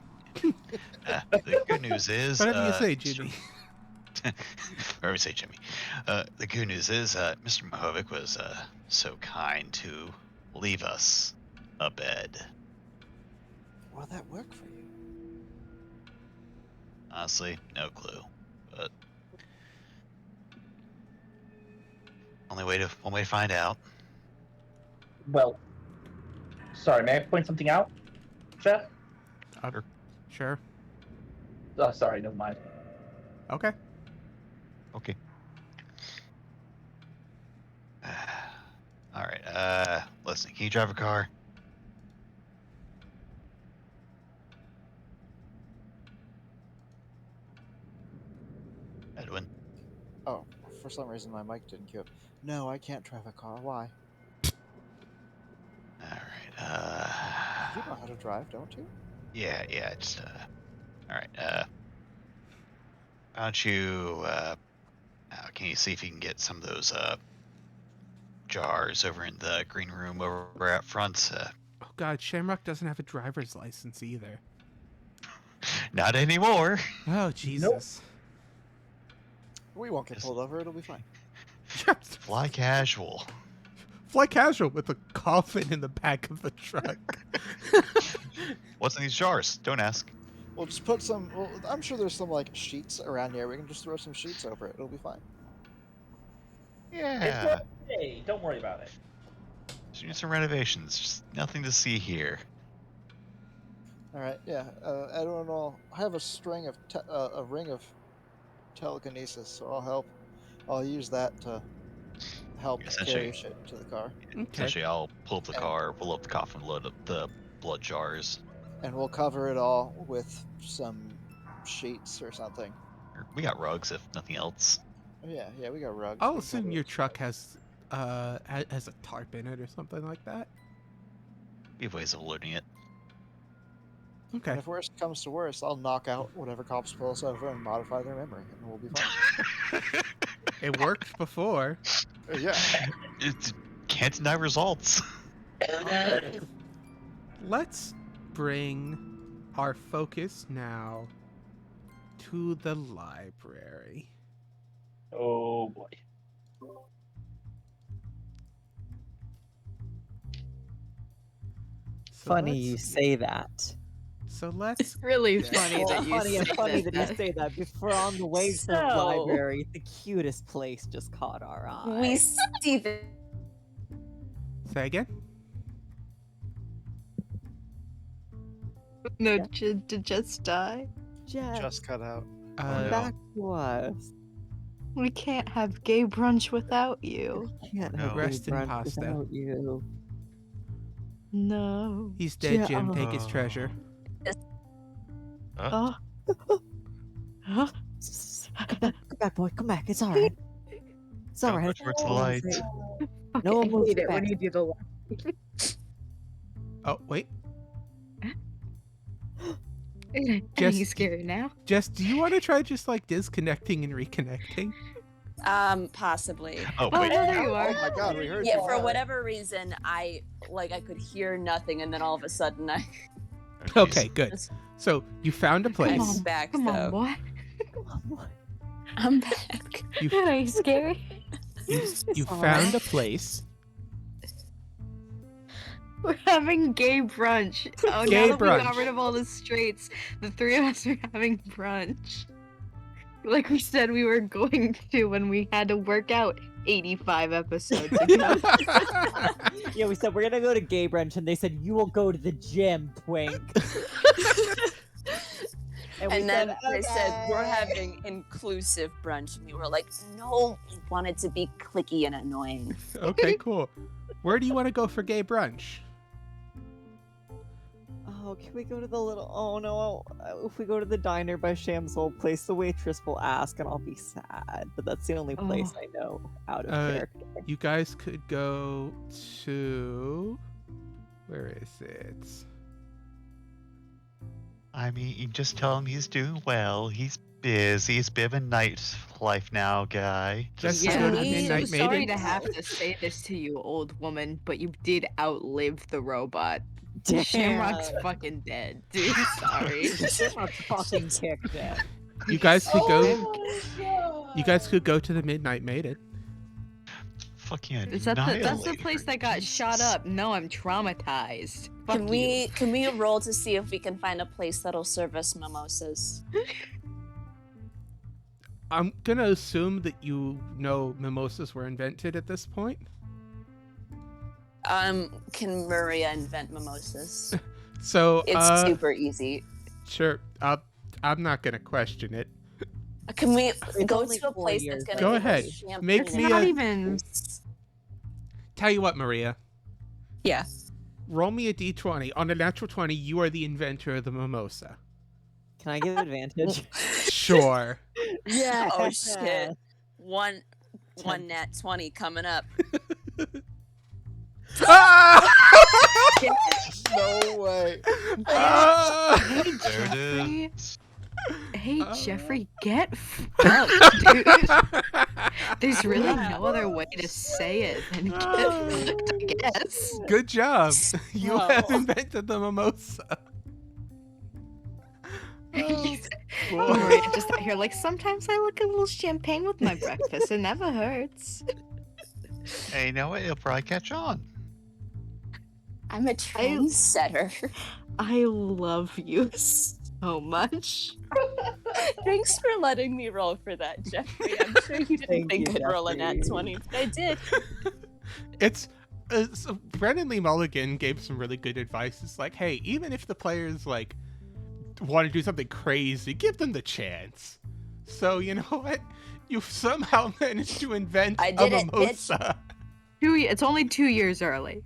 The good news is... Whatever you say, Jimmy. Whatever you say, Jimmy. The good news is Mr. Mahovic was so kind to leave us a bed. Will that work for you? Honestly, no clue. But one way to find out. Well, sorry, may I point something out, Chef? Sure. Oh, sorry, never mind. Okay. Okay. All right. Listen, can you drive a car? Edwin. Oh, for some reason my mic didn't queue up. No, I can't drive a car. Why? All right. You know how to drive, don't you? Yeah. Just all right. Why don't you? Can you see if you can get some of those jars over in the green room over out front? Oh God, Shamrock doesn't have a driver's license either. Not anymore. Oh Jesus. We won't get Yes. pulled over. It'll be fine. Fly casual. Fly casual with a coffin in the back of the truck. What's in these jars? Don't ask. We'll just put some. Well, I'm sure there's some like sheets around here. We can just throw some sheets over it. It'll be fine. Yeah. Hey, don't worry about it. Just need some renovations. Just nothing to see here. All right. Yeah. Edwin will have a string of a ring of telekinesis, so I'll help. I'll use that to help Essentially- carry shit to the car, Okay. Essentially, I'll pull up the car, pull up the coffin, load up the blood jars. and we'll cover it all with some sheets or something. We got rugs, if nothing else. Yeah, we got rugs. I'll we can assume cover your it. truck has a tarp in it or something like that. We have ways of loading it. Okay. And if worst comes to worst, I'll knock out whatever cops pull us over and modify their memory, and we'll be fine. It worked before. Yeah. It can't deny results. Let's bring our focus now to the library. Oh boy. So Funny let's- you say that. So let's Really Yeah. funny that you funny and say funny that. that you say that. Before on the way to the So- library, the cutest place just caught our eye. We see the say again. No, did just die. Jeff, Just cut out. come no. back to us. We can't have gay brunch without you. Can't No. have Rest Big in Brunch pasta. without you. No. He's dead, Yeah. Jim. Take his treasure. Oh. Huh? Come back, boy. Come back. It's alright. It's Go alright. towards the light. No one Okay, moves hate it back. when you do the Oh, wait. Getting scary now. Jess, do you want to try just like disconnecting and reconnecting? possibly. Oh, Oh, wait. no, there you are. Oh my god, we heard Yeah, you. for Wow. whatever reason, I could hear nothing, and then all of a sudden, Oh, Okay, jeez. good. So you found a place. I'm back. Come on, though. boy. Come on, boy. I'm back. Are you scary? You It's all found a right. place. We're having gay brunch. Oh, Gay now that we got brunch. rid of all the straights, the three of us are having brunch. Like we said we were going to when we had to work out 85 episodes ago. Yeah, we said we're gonna go to gay brunch, and they said you will go to the gym, twink. we And then they said we're "Okay." having inclusive brunch, and we were like, no, we want it to be clicky and annoying. Okay, cool. Where do you want to go for gay brunch? Oh, can we go to the little? Oh no! If we go to the diner by Sham's old place, the waitress will ask, and I'll be sad. But that's the only place I know out of character. You guys could go to. Where is it? I mean, you just tell him he's doing well. He's busy. He's a bit of a nightlife now guy. Just Yeah, go to we- Midnight I'm sorry Maiden. to have to say this to you, old woman, but you did outlive the robot. Shamrock's fucking dead, dude. Sorry. Shamrock's fucking kicked it. You guys could go. Oh You guys could go to the Midnight Maiden. Fucking Is that that's the annihilator. place that got shot up? No, I'm traumatized. Fuck Can we roll to see if we can find a place that'll serve us mimosas? I'm gonna assume that you know mimosas were invented at this point. Can Maria invent mimosas? So It's super easy. sure. I'm not gonna question it. Can we go only to a 4 place years that's gonna Go give us ahead. champagne Make It's me and not a- even. juice? Tell you what, Maria. Yeah. Roll me a d20. On a natural 20, you are the inventor of the mimosa. Can I give advantage? Sure. Yeah. Oh shit. One nat 20 coming up. Ah! No way. Ah! Hey, There it Jeffrey. is. Hey, Oh. Jeffrey, get fucked, dude. There's really no other way to say it than get fucked, I guess. Good job. You have Oh. invented the mimosa. Maria just out here like, sometimes I look a little champagne with my breakfast. It never hurts. Hey, you know what? It'll probably catch on. I'm a trendsetter. I love you so much. Thanks for letting me roll for that, Jeffrey. I'm sure you didn't Thank think you, I'd roll a nat Jeffrey. 20, but I did. It's so Brennan Lee Mulligan gave some really good advice. It's like, hey, even if the players like want to do something crazy, give them the chance. So you know what? You somehow managed to invent I a did it, bitch. mimosa. It's only 2 years early.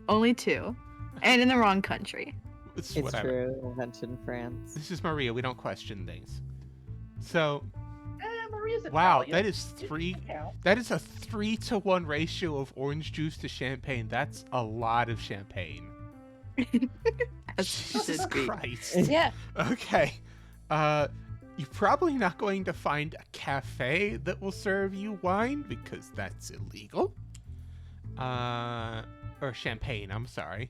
Only 2. And in the wrong country. It's It's whatever. true. Invented in France. This is Maria. We don't question things. So Maria's wow, Italian. that is It 3. counts. That is a 3-to-1 ratio of orange juice to champagne. That's a lot of champagne. As it Jesus should be. Christ. Yeah. Okay. You're probably not going to find a cafe that will serve you wine because that's illegal. Or champagne, I'm sorry.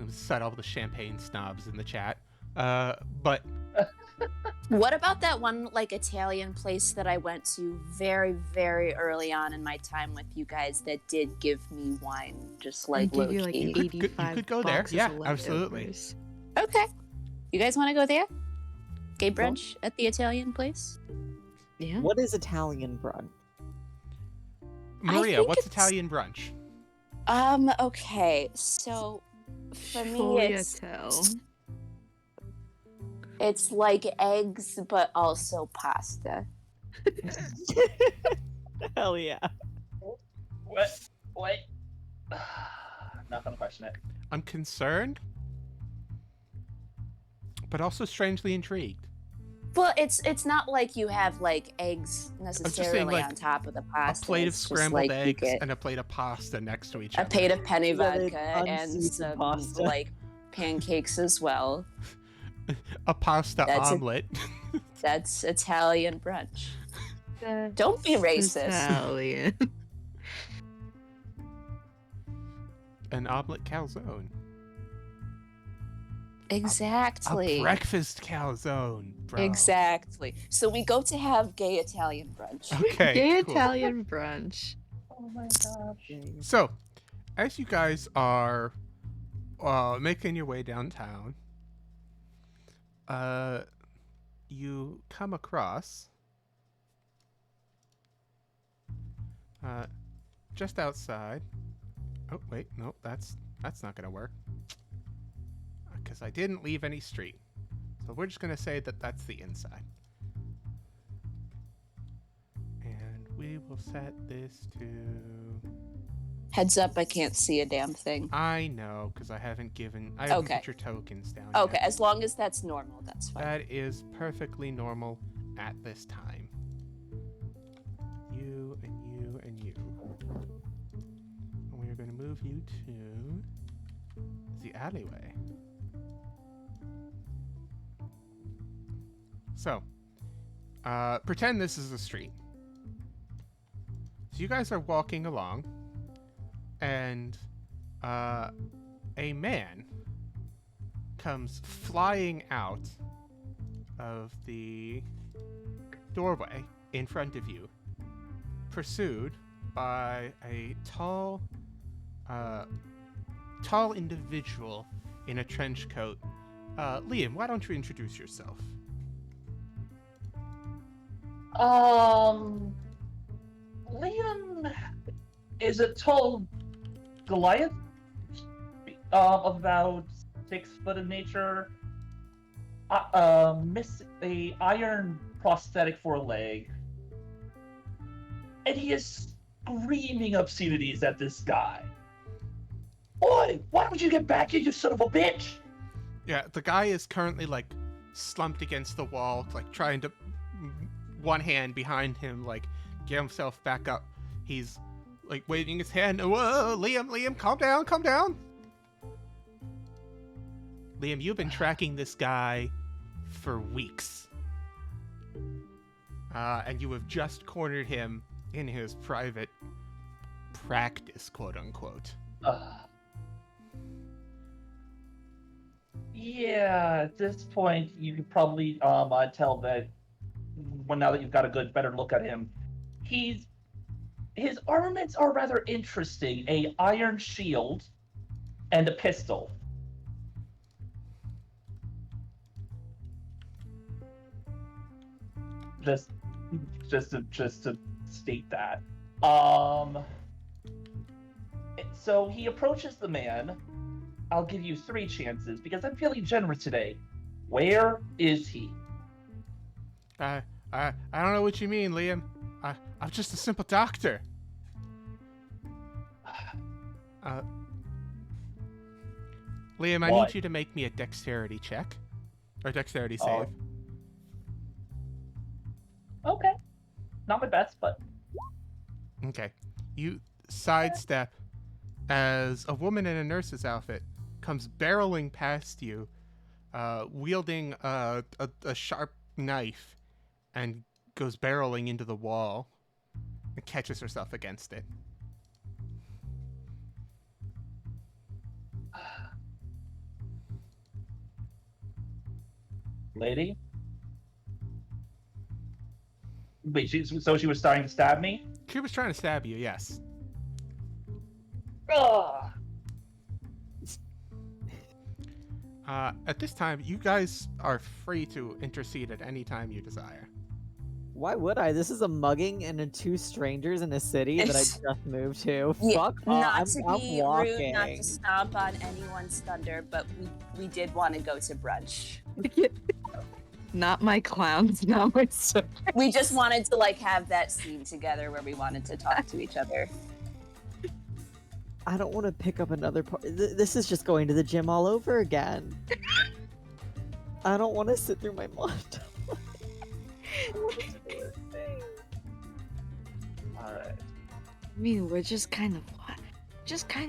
Settle the champagne snobs in the chat. But What about that one like Italian place that I went to very, very early on in my time with you guys that did give me wine, just like give you like low-key? 85 you could go there. boxes Yeah, of absolutely. leftovers. Okay. You guys want to go there? Gay brunch at the Italian place? Yeah. What is Italian brunch? Maria, think what's it's- Italian brunch? Okay. So for me Fogliatelle. it's like eggs but also pasta. Hell yeah. What? Not gonna question it. I'm concerned, but also strangely intrigued. Well, it's not like you have like eggs necessarily like, on top of the pasta. A plate of It's just scrambled like you eggs get and a plate of pasta next to each a other. plate of penny Yeah, like vodka and unseasoned some pasta. like pancakes as well. A pasta That's a- omelet. That's Italian brunch. Don't be racist. Italian. An omelet calzone. Exactly. A breakfast calzone, bro. Exactly. So we go to have gay Italian brunch. Okay. Gay cool. Italian brunch. Oh my gosh. So, as you guys are making your way downtown, you come across just outside. Oh wait, no, that's not gonna work because I didn't leave any street. So we're just gonna say that that's the inside, and we will set this to. Heads up, I can't see a damn thing. I know, because I haven't Okay. put your tokens down Okay, yet. as long as that's normal, that's fine. That is perfectly normal at this time. You and you and you. And we're going to move you to the alleyway. So, pretend this is a street. So you guys are walking along, and a man comes flying out of the doorway in front of you, pursued by a tall individual in a trench coat. Liam, why don't you introduce yourself? Liam is a tall Goliath of about 6 foot in nature. Miss a iron prosthetic for a leg, and he is screaming obscenities at this guy. Oi! Why don't you get back here, you son of a bitch? Yeah, the guy is currently like slumped against the wall, like trying to one hand behind him, like get himself back up. He's like waving his hand. Whoa, Liam, calm down. Liam, you've been tracking this guy for weeks. And you have just cornered him in his private practice, quote unquote. Yeah, at this point, you could probably tell that now that you've got a better look at him, his armaments are rather interesting. A iron shield and a pistol. Just to state that. So he approaches the man. I'll give you 3 chances because I'm feeling generous today. Where is he? I don't know what you mean, Liam. I'm just a simple doctor. Liam, I What? need you to make me a dexterity check. Or dexterity Oh. save. Okay. Not my best, but Okay. You sidestep as a woman in a nurse's outfit comes barreling past you, wielding a sharp knife, and goes barreling into the wall and catches herself against it. Lady? Wait, so she was starting to stab me? She was trying to stab you, yes. Ugh. At this time, you guys are free to intercede at any time you desire. Why would I? This is a mugging and two strangers in a city that I just moved to. Yeah, Fuck off. not I'm to be walking. rude, not to stomp on anyone's thunder, but we did want to go to brunch. Not my clowns, not my circus. We just wanted to like have that scene together where we wanted to talk to each other. I don't want to pick up another part. This is just going to the gym all over again. I don't want to sit through my montage. Alright. I mean, we're just kind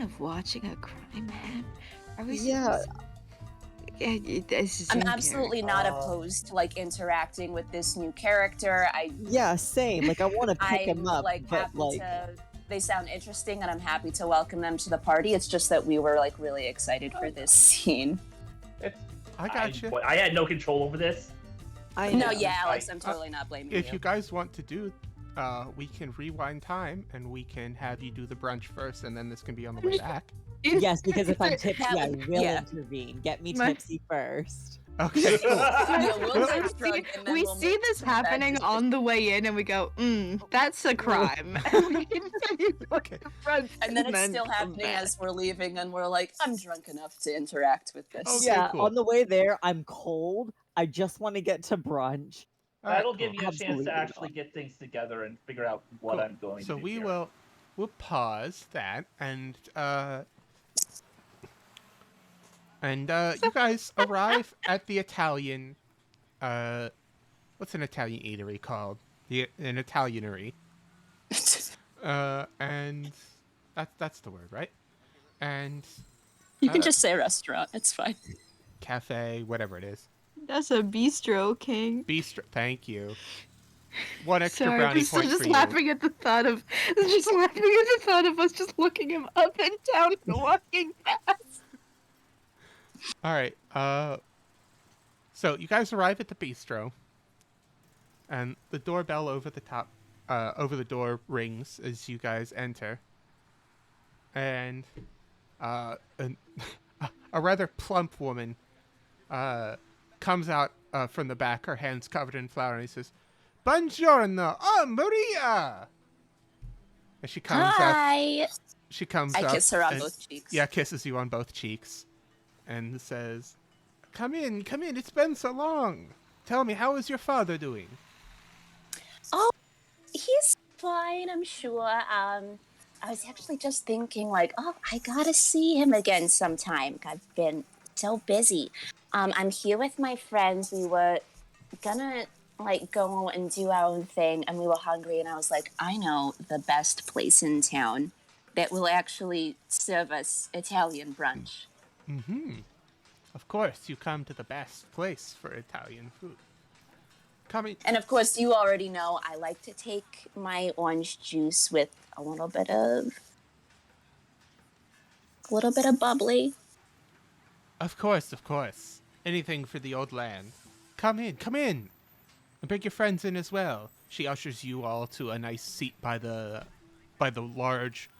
of watching a crime happen. Are we? Yeah. This is I'm in absolutely not opposed to like interacting with this new character. Yeah, same. Like I want to pick I'm him up, like but happy like to. They sound interesting, and I'm happy to welcome them to the party. It's just that we were like really excited for this scene. I got you. I had no control over this. I No, know. yeah, Alex, I'm totally not blaming If you guys want to do, we can rewind time and we can have you do the brunch first, and then this can be on the way back. Yes, because if I'm tipsy, That I would- will yeah. intervene. Get me My- tipsy first. Okay, cool. Yeah, we'll get drunk and then we we'll see move this to the back happening of the- on the way in, and we go, that's a crime. And we continue Okay. to run, And then it's still come happening back. as we're leaving, and we're like, I'm drunk enough to interact with this. Okay, Yeah, cool. on the way there, I'm cold. I just want to get to brunch. All right, That'll cool. give you a chance Absolutely to actually not. get things together and figure out what Cool. I'm going So to do. we here. we'll pause that, and you guys arrive at the Italian, what's an Italian eatery called? An Italianery. And that's the word, right? And You can just say restaurant. It's fine. cafe, whatever it is. That's a bistro, King. Bistro. Thank you. One extra Sorry, brownie I'm still point just for you. laughing at the thought of us just looking him up and down and walking past. All right. So you guys arrive at the bistro, and the doorbell over the door rings as you guys enter, and a rather plump woman comes out from the back, her hands covered in flour, and he says, "Buongiorno, oh Maria!" And she comes out. Hi. She comes I up kiss her on and- both cheeks. Yeah, kisses you on both cheeks, and says, come in, it's been so long. Tell me, how is your father doing?" Oh, he's fine, I'm sure. I was actually just thinking, like, oh, I gotta see him again sometime. I've been so busy. I'm here with my friends. We were gonna, like, go and do our own thing, and we were hungry, and I was like, I know the best place in town that will actually serve us Italian brunch. Mm-hmm. Of course, you come to the best place for Italian food. Coming. And of course, you already know I like to take my orange juice with a little bit of bubbly. Of course. Anything for the old land. Come in. And bring your friends in as well. She ushers you all to a nice seat by the large,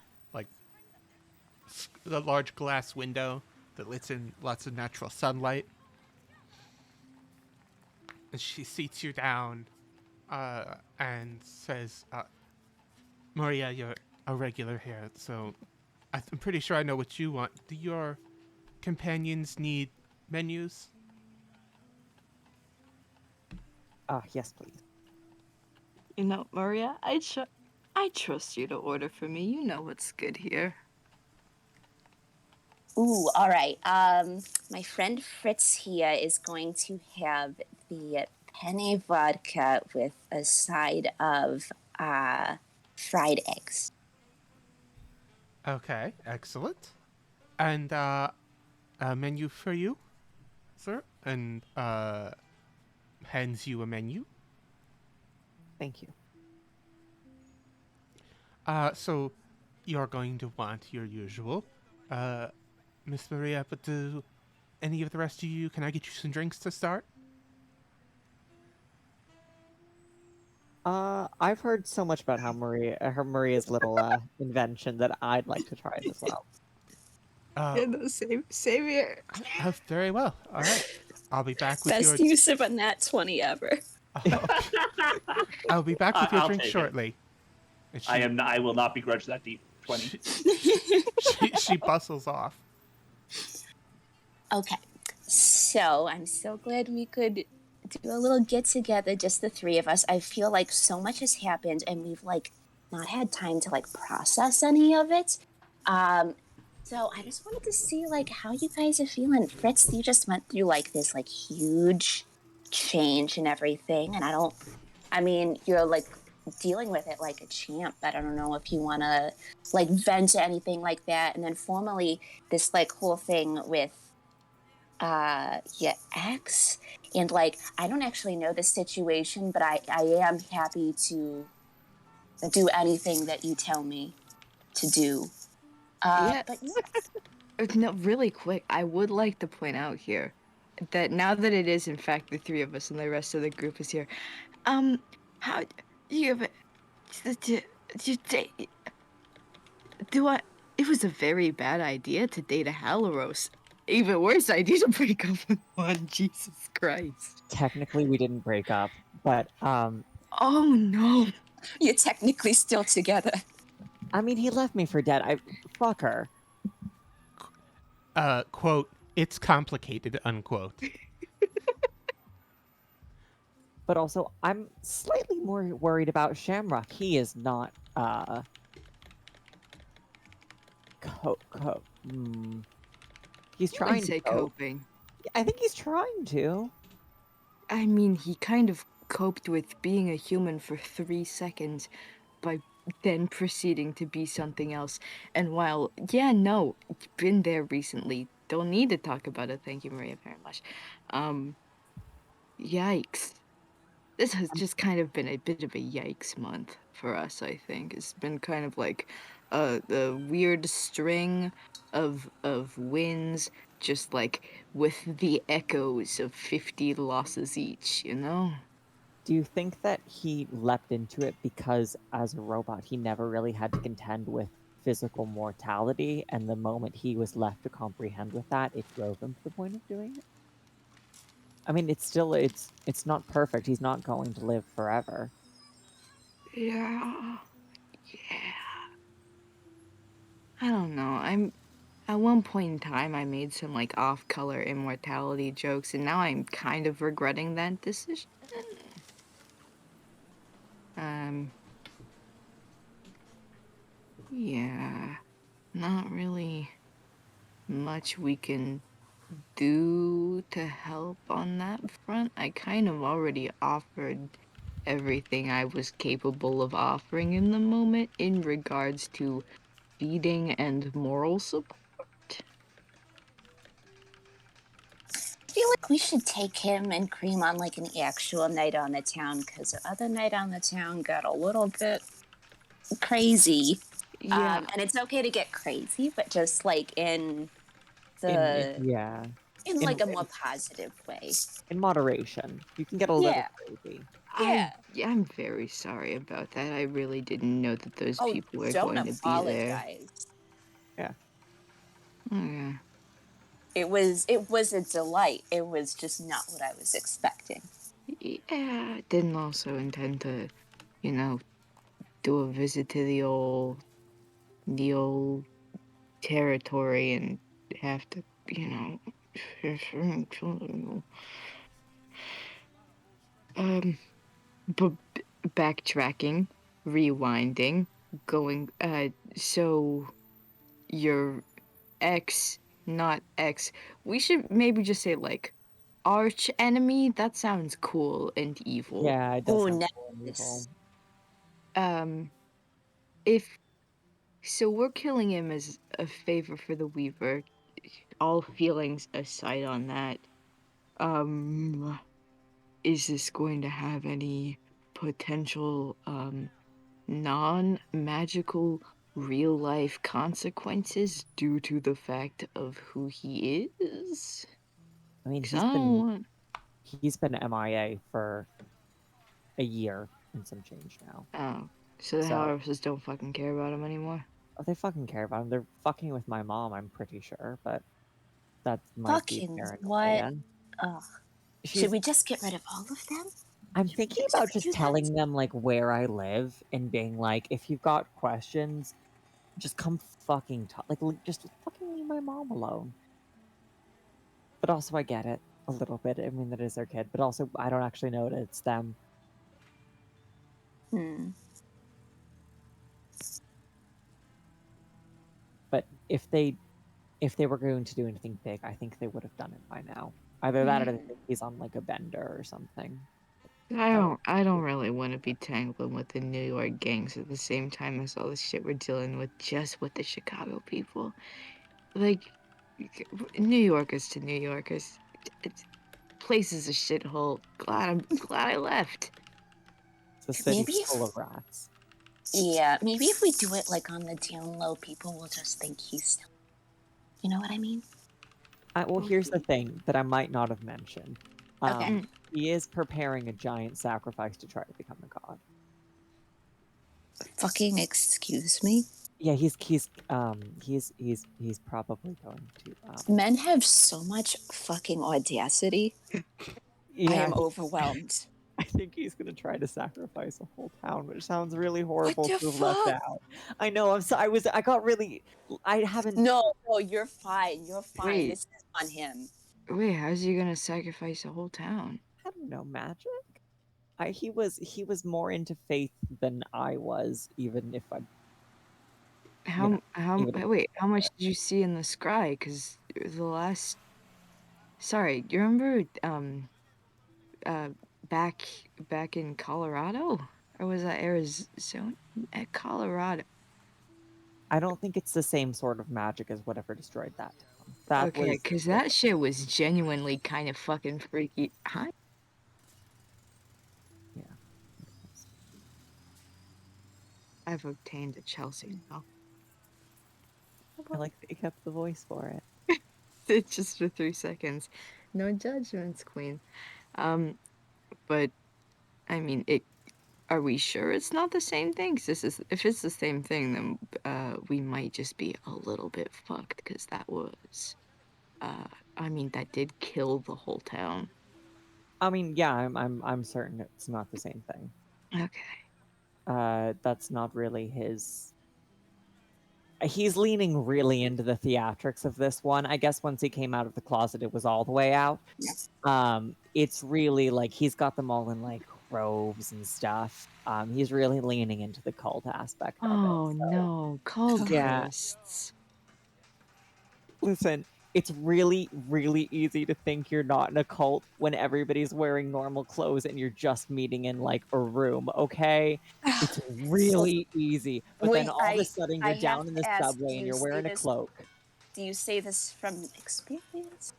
the large glass window that lets in lots of natural sunlight. And she seats you down, and says, "Maria, you're a regular here, so I'm pretty sure I know what you want. Do your companions need menus?" Yes, please. You know, Maria, I trust you to order for me. You know what's good here. Ooh, all right. My friend Fritz here is going to have the penne vodka with a side of fried eggs. Okay, excellent. And a menu for you, sir, and hands you a menu. Thank you. So you're going to want your usual. Miss Maria, but do any of the rest of you, can I get you some drinks to start? I've heard so much about how Maria's little invention that I'd like to try it as well. No, same here. Very well. All right. I'll be back with Best use of a nat 20 ever. I'll be back with your I'll drink take it. shortly. And I will not begrudge that deep 20. she bustles off. Okay, so I'm so glad we could do a little get together, just the three of us. I feel like so much has happened and we've like not had time to like process any of it. So I just wanted to see like how you guys are feeling. Fritz, you just went through like this like huge change and everything, and you're like dealing with it like a champ, but I don't know if you want to like vent to anything like that. And then formally this like whole thing with your ex, and like I don't actually know the situation, but I am happy to do anything that you tell me to do. Yeah. But yeah. No, really quick, I would like to point out here that now that it is in fact the three of us and the rest of the group is here, how you have you date? It was a very bad idea to date a Halaros. Even worse idea to break up with one. Jesus Christ. Technically, we didn't break up, but Oh no. You're technically still together. I mean, he left me for dead. Fuck her. Quote, it's complicated, unquote. But also, I'm slightly more worried about Shamrock. He is not he's trying I'd say to cope. coping. I think he's trying to. I mean, he kind of coped with being a human for 3 seconds by then proceeding to be something else. And while, been there recently. Don't need to talk about it. Thank you, Maria, very much. Yikes. This has just kind of been a bit of a yikes month for us, I think. It's been kind of like the weird string of wins, just like with the echoes of 50 losses each, you know? Do you think that he leapt into it because as a robot he never really had to contend with physical mortality, and the moment he was left to comprehend with that, it drove him to the point of doing it? I mean, it's not perfect. He's not going to live forever. Yeah. I don't know. At one point in time, I made some like off-color immortality jokes, and now I'm kind of regretting that decision. Yeah, not really much we can do to help on that front. I kind of already offered everything I was capable of offering in the moment in regards to feeding and moral support. I feel like we should take him and Cream on like an actual night on the town, because the other night on the town got a little bit crazy. Yeah. And it's okay to get crazy, but just like in like a more positive way. In moderation. You can get a little crazy. Yeah. I'm very sorry about that. I really didn't know that those people were don't going to be there. apologize. Yeah. Yeah. It was a delight. It was just not what I was expecting. Yeah, I didn't also intend to, do a visit to the old territory and have to, but backtracking, rewinding, going, so your not ex, we should maybe just say like arch enemy. That sounds cool and evil. Yeah, it does sound cool and evil. If so, we're killing him as a favor for the Weaver. all feelings aside on that, is this going to have any potential non-magical real life consequences due to the fact of who he is? I mean, 'Cause I don't want... he's been MIA for a year and some change now. Oh, so the So- houses don't fucking care about him anymore? Oh, they fucking care about him. They're fucking with my mom, I'm pretty sure, but that might be Fucking paranoia. Ugh. She's- Should we just get rid of all of them? I'm thinking Should about we just do that? telling them like where I live and being like, if you've got questions, just come fucking talk. Like, just fucking leave my mom alone. But also, I get it a little bit. I mean, that is their kid, but also, I don't actually know that it's them. But if they were going to do anything big, I think they would have done it by now. Either that, or they think he's on like a bender or something. I don't really want to be tangling with the New York gangs at the same time as all the shit we're dealing with just with the Chicago people. Like, New Yorkers to New Yorkers. Place is a shithole. I'm glad I left. The city's Maybe full of rats. Yeah, maybe if we do it like on the down low, people will just think he's. You know what I mean? Well, here's the thing that I might not have mentioned. Okay. He is preparing a giant sacrifice to try to become a god. Fucking excuse me. Yeah, he's probably going to. Men have so much fucking audacity. Yeah, I am overwhelmed. I think he's gonna try to sacrifice a whole town, which sounds really horrible the to have left fuck? out. I know. I'm sorry. I got really. I haven't. No, you're fine. You're fine. Wait. This is on him. Wait, how's he gonna sacrifice a whole town? I don't know, magic. He was more into faith than I was, even if I. Wait, how much did you see in the scry? Because the last... Sorry, you remember, back in Colorado? Or was that Arizona? At Colorado. I don't think it's the same sort of magic as whatever destroyed that town. That Okay, was because that shit was genuinely kind of fucking freaky. Hi. Yeah. I've obtained a Chelsea now. I like that you kept the voice for it. It's just for 3 seconds. No judgments, queen. But I mean, are we sure it's not the same thing? 'Cause if it's the same thing, then we might just be a little bit fucked. Because that was, that did kill the whole town. I mean, yeah, I'm certain it's not the same thing. Okay. That's not really his. He's leaning really into the theatrics of this one. I guess once he came out of the closet, it was all the way out. It's really like he's got them all in like robes and stuff. He's really leaning into the cult aspect of Oh it. So. no, cultists. Listen, it's really, really easy to think you're not in a cult when everybody's wearing normal clothes and you're just meeting in like a room, okay? It's really easy. But then all of a sudden you're down in the subway and you're wearing a cloak. Do you say this from experience?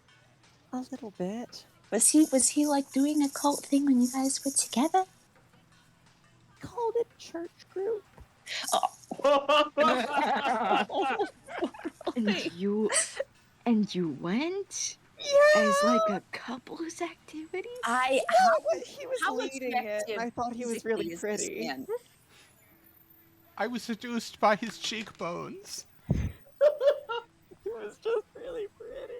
A little bit. Was he like doing a cult thing when you guys were together? Called it church group. And you went? Yeah! As like a couple's activity? He was leading it, and I thought he was really pretty. I was seduced by his cheekbones. He was just really pretty.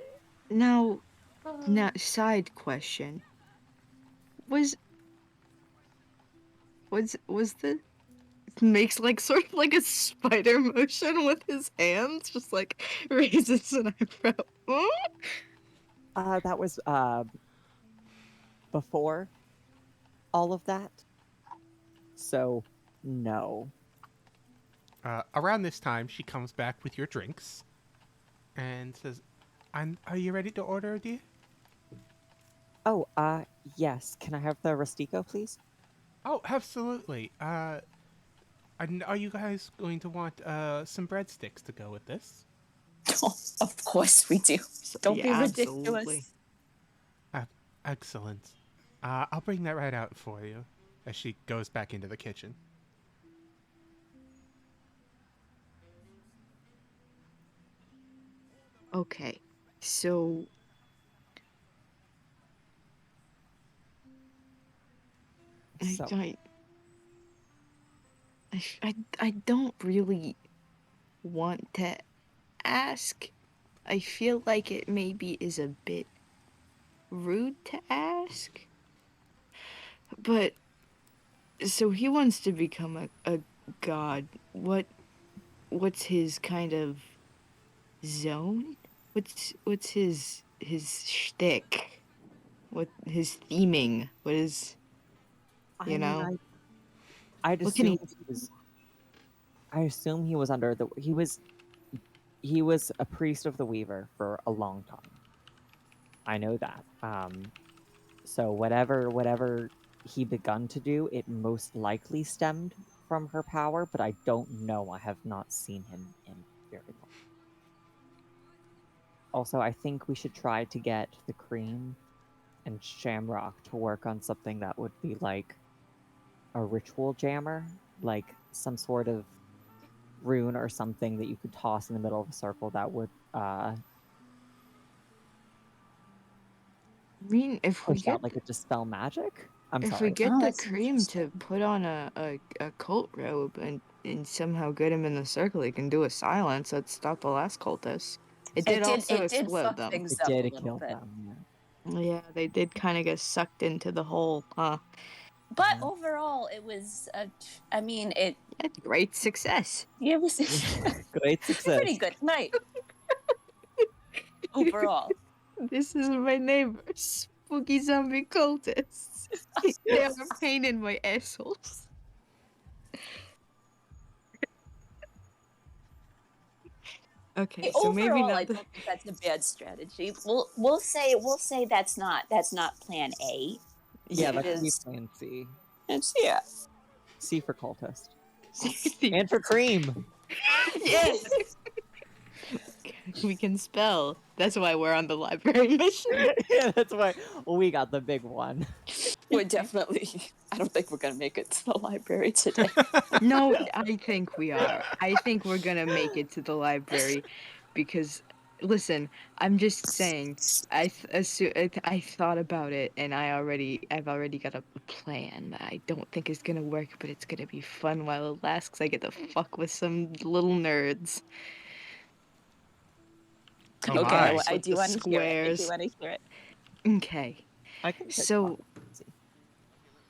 Now, side question. Was the makes like sort of like a spider motion with his hands, just like raises an eyebrow. That was before all of that. So no. Around this time, she comes back with your drinks and says, are you ready to order, dear? Oh, yes. Can I have the Rustico, please? Oh, absolutely. And are you guys going to want some breadsticks to go with this? Oh, of course we do. Don't Yeah, be absolutely. ridiculous. Excellent. I'll bring that right out for you as she goes back into the kitchen. Okay, so So, I don't really want to ask. I feel like it maybe is a bit rude to ask. But so he wants to become a god. What's his kind of zone? What's his shtick? What his theming? What is I mean, know? I'd What can assume he- he was. I assume he was under the. He was a priest of the Weaver for a long time. I know that. So whatever he begun to do, it most likely stemmed from her power, but I don't know. I have not seen him in very long. Also, I think we should try to get the Cream and Shamrock to work on something that would be like a ritual jammer, like some sort of rune or something that you could toss in the middle of a circle that would I mean, if we push get out like a dispel magic. I'm if sorry. we get Oh, the that's cream to put on a cult robe and somehow get him in the circle, he can do a silence that stopped the last cultist. It did also explode fuck them. things It up did a it little killed bit. them. Yeah, they did kind of get sucked into the hole, huh? But Yeah. overall, it was it Yeah, great success. it was Great success. pretty good night overall. This is my neighbor, spooky zombie cultists. They are a pain in my assholes. Okay, so maybe Overall, not. I don't think that's a bad strategy. We'll say that's not plan A. Yeah, It that could be is- plan C. It's yeah. C for cultist. the And for cream. yes. We can spell. That's why we're on the library mission. Yeah, that's why we got the big one. We're definitely. I don't think we're gonna make it to the library today. No, I think we are. I think we're gonna make it to the library because, listen, I'm just saying. I thought about it and I've already got a plan that I don't think is gonna work, but it's gonna be fun while it lasts. 'Cause I get to fuck with some little nerds. Oh Okay, my. Nice I with do the want to hear it. I do squares. want to hear it. Okay, I can take So- Foxy.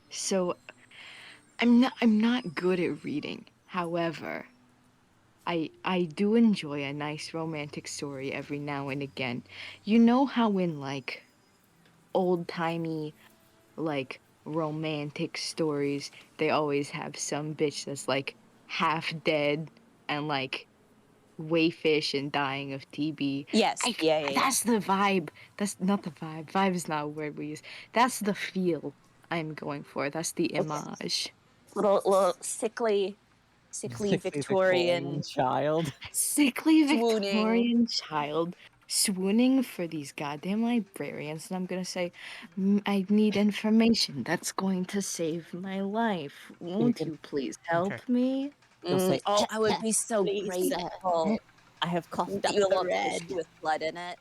so I'm not good at reading. However, I do enjoy a nice romantic story every now and again. You know how in like old-timey like romantic stories they always have some bitch that's like half dead and like wayfish and dying of TB. Yes. Yeah. That's the vibe. That's not the vibe. Vibe is not a word we use. That's the feel I'm going for. That's the image. Little sickly Victorian. child. Sickly Swooning. Victorian child swooning for these goddamn librarians, and I'm gonna say, I need information that's going to save my life. Won't can- you please help Okay. me? You'll say, Oh, I would be so please, grateful. I have coughed up You the love red. with blood in it.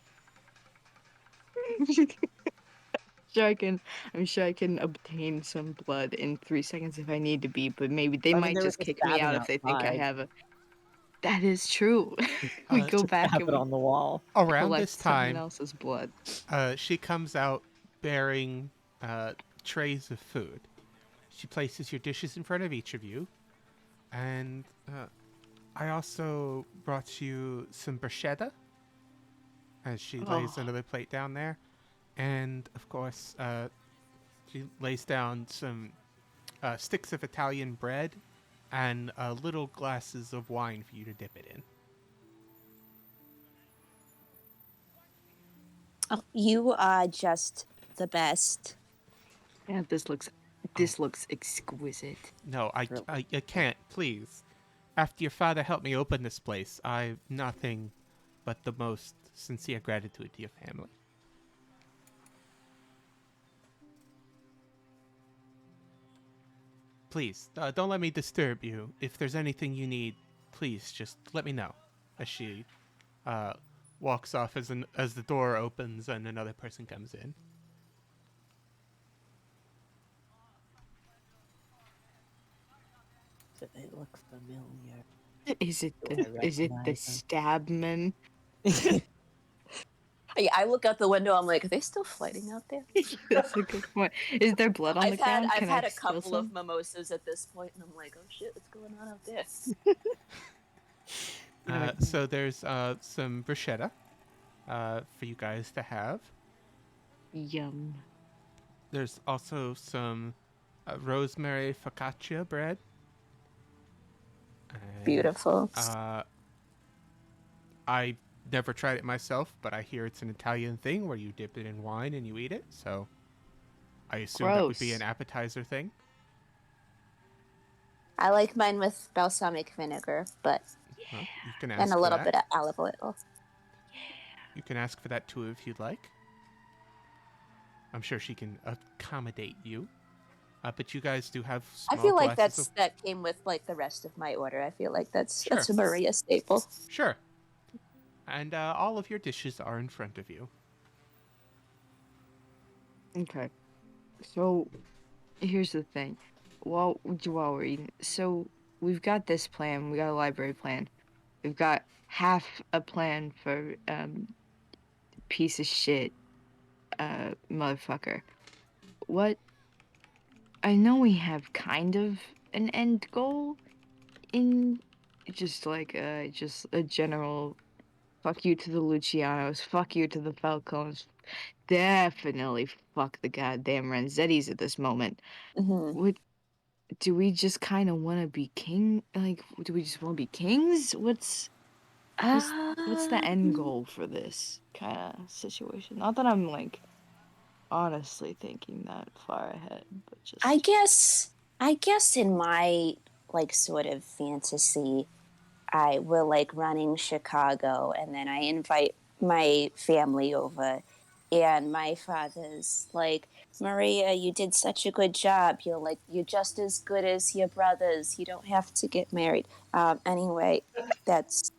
I'm sure I can obtain some blood in 3 seconds if I need to be, but maybe they I mean, might there just was a kick me out stabbing if they think I outside. have a. That is true. We go Just back tap and it we on the wall. Around collect this someone time, else's blood. she comes out bearing trays of food. She places your dishes in front of each of you, and I also brought you some bruschetta. As she lays Oh. another plate down there, and of course, she lays down some sticks of Italian bread and little glasses of wine for you to dip it in. Oh, you are just the best. Yeah, this looks exquisite. No, Really? I can't. Please, after your father helped me open this place, I've nothing but the most sincere gratitude to your family. Please, don't let me disturb you. If there's anything you need, please just let me know. As she walks off as the door opens and another person comes in. Do they look familiar? Is it Do I the recognize them? stabman? I look out the window. I'm like, are they still fighting out there? That's a good point. Is there blood on the ground? I've Can had I a steal couple some? of mimosas at this point, and I'm like, oh shit, what's going on out there? So there's some bruschetta for you guys to have. Yum. There's also some rosemary focaccia bread. And, Beautiful. I never tried it myself, but I hear it's an Italian thing where you dip it in wine and you eat it. So I assume that would be Gross. an appetizer thing. I like mine with balsamic vinegar, but Well, you can ask and a for little that. bit of olive oil. You can ask for that too if you'd like. I'm sure she can accommodate you. But you guys do have I small feel like glasses that came with like the rest of my order. I feel like that's Sure. a Maria staple. Sure. And all of your dishes are in front of you. Okay. So, here's the thing. While we're eating, so we've got this plan. We got a library plan. We've got half a plan for piece of shit motherfucker. What? I know we have kind of an end goal in just like just a general fuck you to the Lucianos, fuck you to the Falcones, definitely fuck the goddamn Renzettis at this moment. Mm-hmm. What do we just kind of want to be king? Like, do we just want to be kings? What's the end goal for this kind of situation? Not that I'm like honestly thinking that far ahead, but just I guess in my like sort of fantasy, we're like running Chicago, and then I invite my family over, and my father's like, Maria, you did such a good job. You're just as good as your brothers. You don't have to get married. Anyway, that's.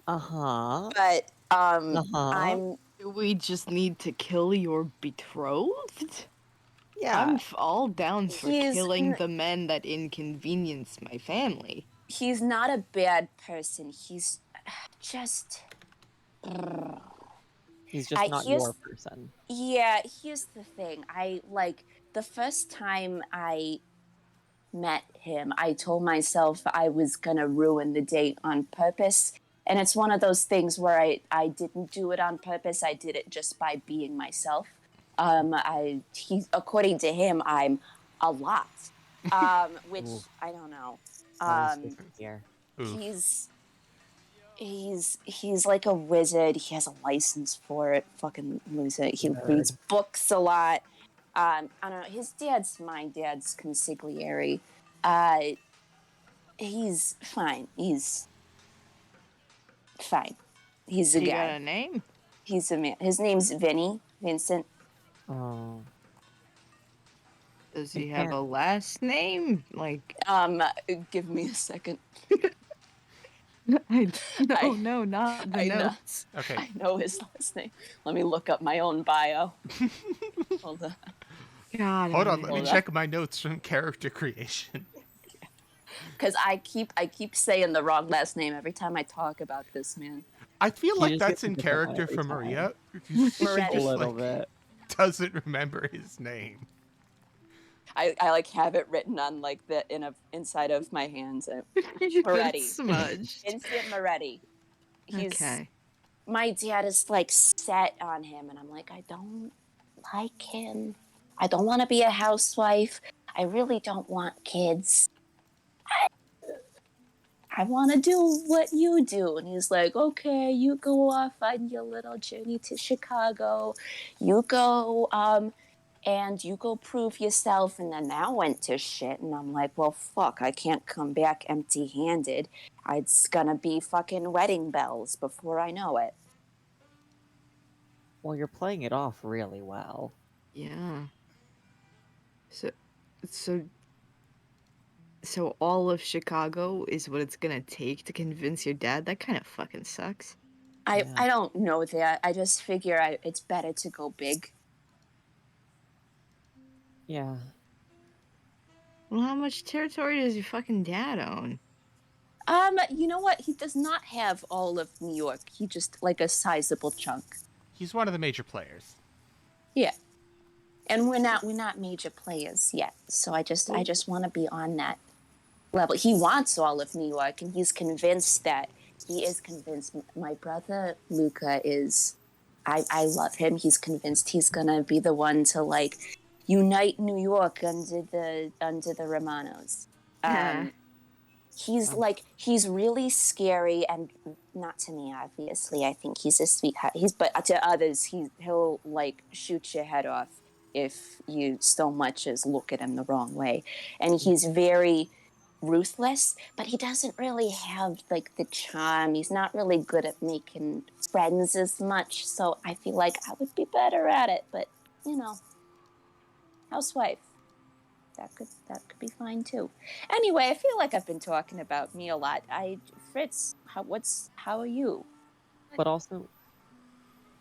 But I'm. Do we just need to kill your betrothed? Yeah. I'm all down for He's killing n- the men that inconvenience my family. He's not a bad person. He's just. He's just not here's- your person. Yeah, here's the thing. I like the first time I met him, I told myself I was gonna ruin the date on purpose. And it's one of those things where I didn't do it on purpose. I did it just by being myself. According to him, I'm a lot. Which Ooh. I don't know. Always good to hear. Oof. He's like a wizard. He has a license for it. Fucking loser. He reads books a lot. I don't know. His dad's my dad's consigliere. He's fine. He's fine. He's a He guy. got a name? He's a man. His name's Vincent. Oh. Does he Big have fan. a last name? Like, Give me a second. no, not the I know. notes. Okay. I know his last name. Let me look up my own bio. Hold on. God. Hold on, let me Hold on. check my notes from character creation. Because I keep saying the wrong last name every time I talk about this man. I feel He like just that's gets in a different one character every for time. Maria. She Moretti. A just, little like, bit. doesn't remember his name. I like have it written on like the inside of my hands. Moretti. Smudged. Instant Moretti. He's Okay. my dad is like set on him, and I'm like, I don't like him. I don't want to be a housewife. I really don't want kids. I want to do what you do. And he's like, okay, you go off on your little journey to Chicago. You go and you go prove yourself, and then that went to shit, and I'm like, well, fuck, I can't come back empty-handed. It's gonna be fucking wedding bells before I know it. Well, you're playing it off really well. Yeah. So all of Chicago is what it's gonna take to convince your dad? That kind of fucking sucks. Yeah. I don't know that. I just figure it's better to go big. Yeah. Well, how much territory does your fucking dad own? You know what? He does not have all of New York. He just like a sizable chunk. He's one of the major players. Yeah. And we're not major players yet. So I just want to be on that level. He wants all of New York, and he's convinced that he is convinced. My brother Luca is. I love him. He's convinced he's gonna be the one to like unite New York under the Romanos. Yeah. He's really scary, and not to me, obviously. I think he's a sweetheart. But to others, he'll like shoot your head off if you so much as look at him the wrong way. And he's very ruthless, but he doesn't really have like the charm. He's not really good at making friends as much. So I feel like I would be better at it. But housewife. That could be fine too. Anyway, I feel like I've been talking about me a lot. Fritz, how are you? But also,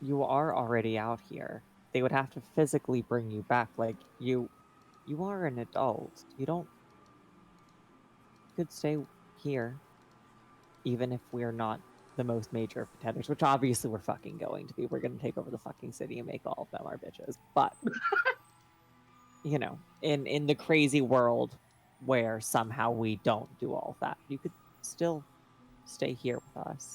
you are already out here. They would have to physically bring you back. Like, you are an adult. You could stay here, even if we're not the most major of pretenders, which obviously we're fucking going to be. We're going to take over the fucking city and make all of them our bitches. But... in the crazy world where somehow we don't do all of that, you could still stay here with us.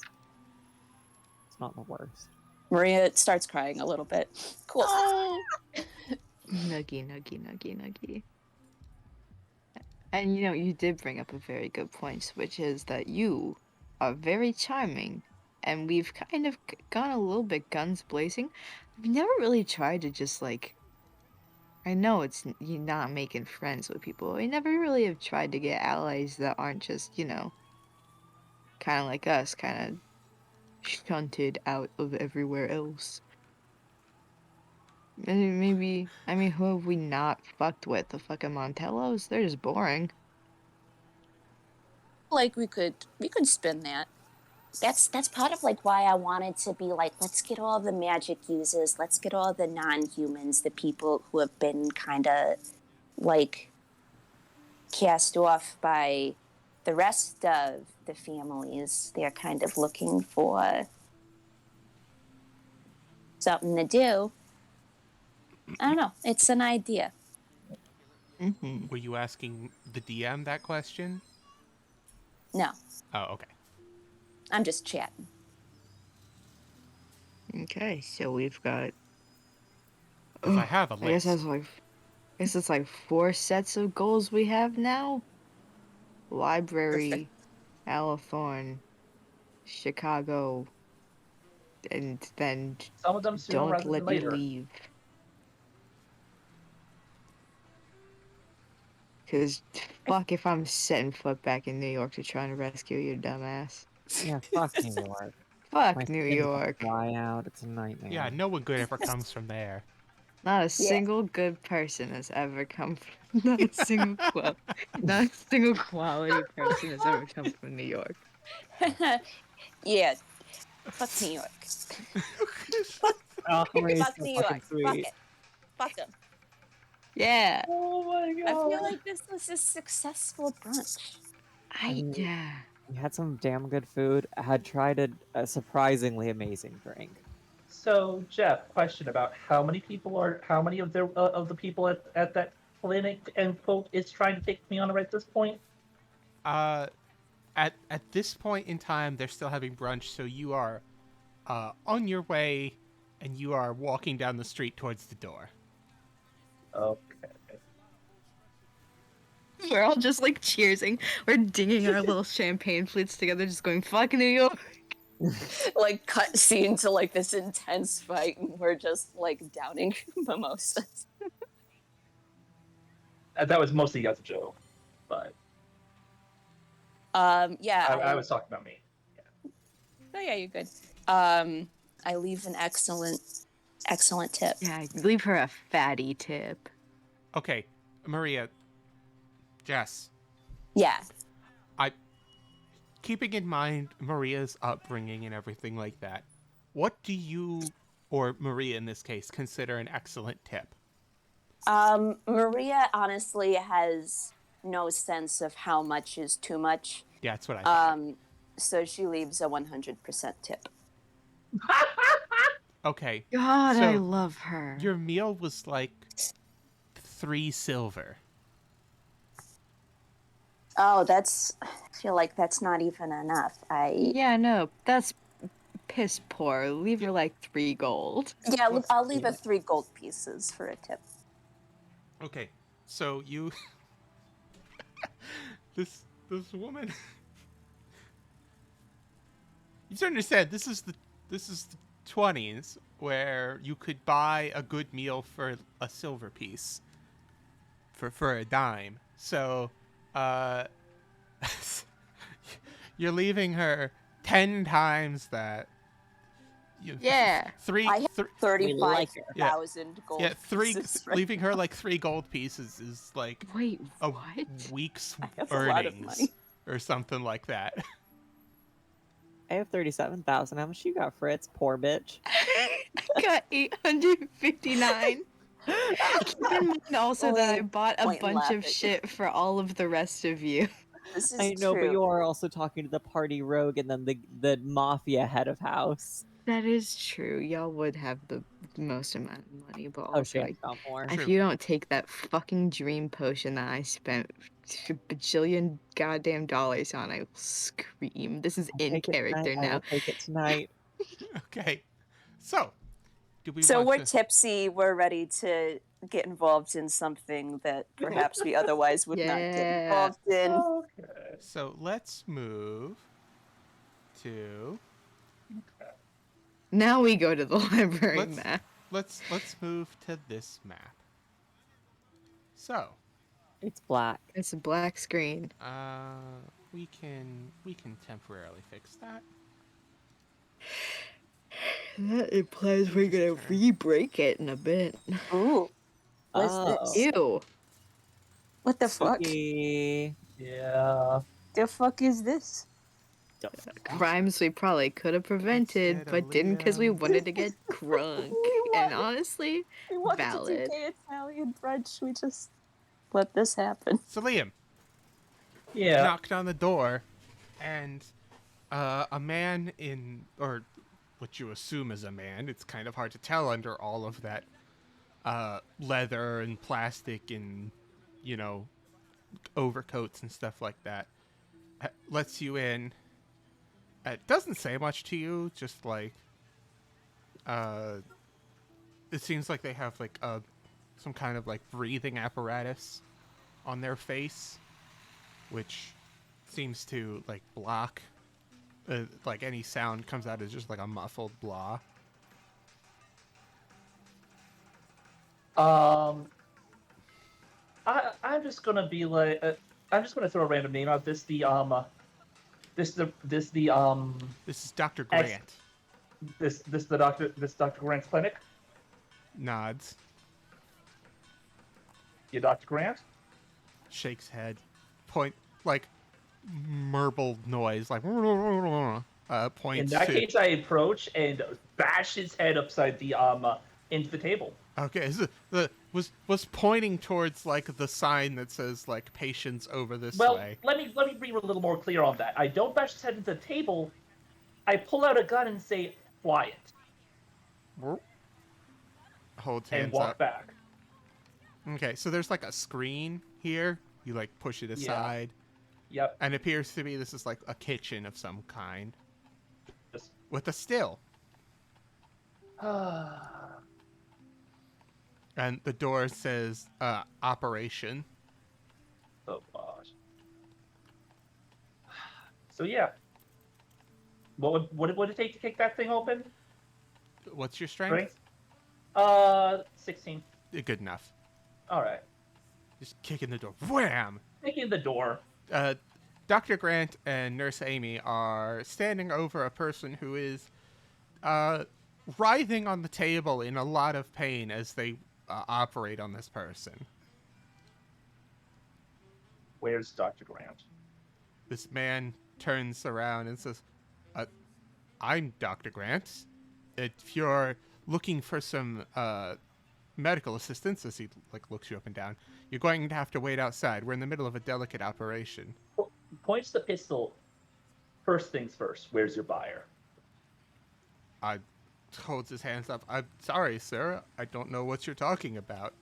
It's not the worst. Maria starts crying a little bit. Cool. Nuggy. And you did bring up a very good point, which is that you are very charming, and we've kind of gone a little bit guns blazing. We've never really tried to just like. I know you're not making friends with people. We never really have tried to get allies that aren't just, kind of like us, kind of shunted out of everywhere else. Maybe, who have we not fucked with? The fucking Montellos? They're just boring. Like we could spin that. That's part of like why I wanted to be like, let's get all the magic users, let's get all the non-humans, the people who have been kind of like cast off by the rest of the families. They're kind of looking for something to do. I don't know. It's an idea. Mm-hmm. Were you asking the DM that question? No, Oh, okay. I'm just chatting. Okay, so we've got. 'Cause I have a I guess list. it's like 4 sets of goals we have now. Library, Alethorn, Chicago, and then Some of them sooner don't rather than let you later. leave. Because fuck if I'm setting foot back in New York to try and rescue your dumbass. Yeah, fuck New York. Fuck My New skin will York. Fly out. It's a nightmare. Yeah, no one good ever comes from there. Not a single good person has ever come from. Not a single quality person has ever come from New York. Yeah, fuck New York. Oh, Maria's Fuck so New fucking York. sweet. Fuck it. Fuck them. Yeah. Oh my I god. feel like this was a successful brunch. Yeah. We had some damn good food. I had tried a surprisingly amazing drink. So, Jeff, question about how many of the people at that clinic and quote is trying to take me on at this point? At this point in time, they're still having brunch, so you are on your way, and you are walking down the street towards the door. Okay. We're all just like cheersing. We're dinging our little champagne flutes together, just going, fuck New York. Like cut scene to like this intense fight, and we're just like downing mimosas. That was mostly as a joke, but Yeah. I was talking about me. Oh yeah, you're good. I leave an excellent tip. Yeah, leave her a fatty tip. Okay, Maria, Jess, Yeah. keeping in mind Maria's upbringing and everything like that, what do you, or Maria in this case, consider an excellent tip? Maria honestly has no sense of how much is too much. Yeah, that's what I thought. So she leaves a 100% tip. Okay. God, So, I love her. Your meal was like 3 silver. Oh, I feel like that's not even enough. Yeah, no, that's piss poor. Leave her like 3 gold. Yeah, I'll leave her 3 gold pieces for a tip. Okay, so you, this woman, you have to understand, this is the 20s where you could buy a good meal for a silver piece, for a dime. So, you're leaving her 10 times that. Yeah. I have 35,000 gold Yeah, pieces. Right leaving her like 3 gold pieces is like Wait, a what? week's I have a lot of earnings money. or something like that. I have 37,000. How much you got, Fritz? Poor bitch. I got 859. Keep in mind also that I bought a Point bunch of laughing. shit for all of the rest of you. This is I know, true. but you are also talking to the party rogue and then the mafia head of house. That is true. Y'all would have the most amount of money, but Oh, also, shit, got more. if you don't take that fucking dream potion that I spent a bajillion goddamn dollars on, I will scream. This is in Take it character tonight, I now. will take it tonight. Okay, so do we? So want we're to... tipsy. We're ready to get involved in something that perhaps we otherwise would not get Yeah. involved in. Okay. So let's move to. Now we go to the library Let's- map. Let's move to this map. So, It's black. It's a black screen. we can temporarily fix that. That implies we're gonna re-break it in a bit. Ooh. What's Oh. this? Ew. What the fuck? Spooky. Yeah. The fuck is this? Crimes we probably could have prevented, get a but didn't because we Leo. wanted to get crunk. And honestly, We wanted valid. to do gay Italian brunch. We just let this happen. So Liam Yeah. knocked on the door, and a man in, or what you assume is a man. It's kind of hard to tell under all of that leather and plastic and overcoats and stuff like that. Lets you in. It doesn't say much to you, just like it seems like they have like some kind of like breathing apparatus on their face, which seems to like block like any sound comes out as just like a muffled blah. I'm just gonna be like, I'm just gonna throw a random name out. This is Dr. Grant. This Dr. Grant's clinic. Nods, You Dr. Grant? shakes head, point like murbled noise, like In points that to. case, I approach and bash his head upside the into the table. Okay, so was pointing towards like the sign that says like patients over this Well, way. let me be a little more clear on that. I don't bash his head into the table. I pull out a gun and say, "Quiet," Holds and hands walk up. back. Okay, so there's like a screen here. You like push it aside, Yep. and it appears to be this is like a kitchen of some kind Just- with a still, and the door says operation. Oh gosh. So yeah. What would it take to kick that thing open? What's your strength? Strength? 16. Good enough. All right. Just kicking the door. Wham! Kicking the door. Dr. Grant and Nurse Amy are standing over a person who is writhing on the table in a lot of pain as they operate on this person. Where's Dr. Grant? This man turns around and says, I'm Dr. Grant. If you're looking for some medical assistance, as he looks you up and down, you're going to have to wait outside. We're in the middle of a delicate operation. Points the pistol. First things first, where's your buyer? Holds his hands up. I'm sorry, sir. I don't know what you're talking about.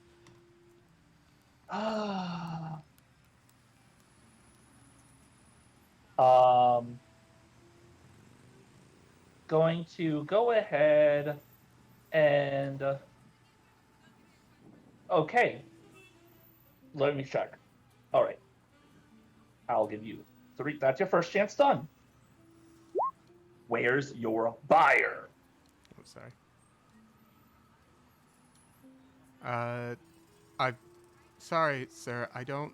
Going to go ahead and okay. Let me check. All right. I'll give you 3. That's your first chance done. Where's your buyer? Oh, sorry. I'm sorry, sir. I don't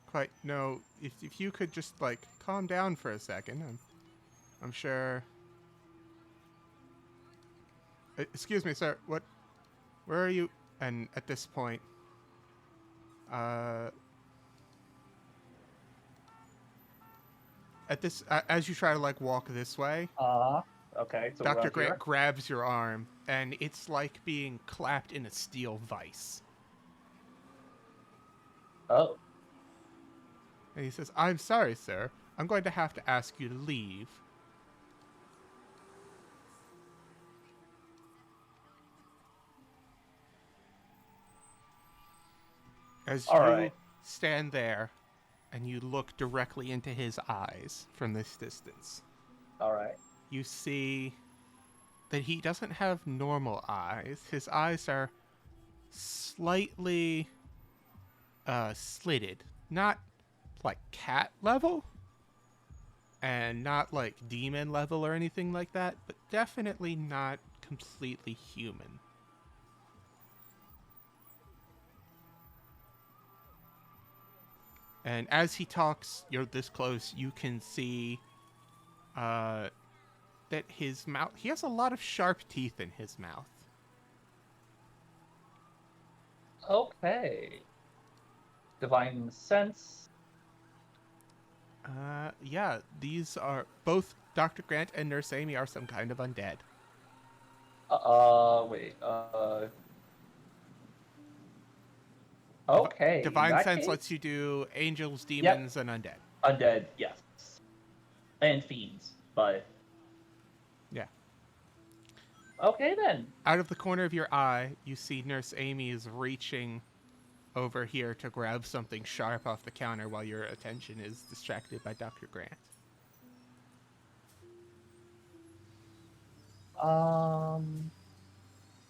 quite know. If you could just calm down for a second. I'm sure. Excuse me, sir. Where are you? And at this point, as you try to walk this way, okay. So Dr. Grant grabs your arm, and it's like being clapped in a steel vise. Oh. And he says, I'm sorry, sir. I'm going to have to ask you to leave. As you stand there and you look directly into his eyes from this distance. All right. You see that he doesn't have normal eyes. His eyes are slightly slitted. Not like cat level and not like demon level or anything like that, but definitely not completely human. And as he talks, you're this close, you can see that his mouth, he has a lot of sharp teeth in his mouth. Okay. Divine sense. Yeah, these are both Dr. Grant and Nurse Amy are some kind of undead. Wait. Okay. Divine sense lets you do angels, demons, and undead. Undead, yes. And fiends, but yeah. Okay then. Out of the corner of your eye, you see Nurse Amy is reaching over here to grab something sharp off the counter while your attention is distracted by Dr. Grant.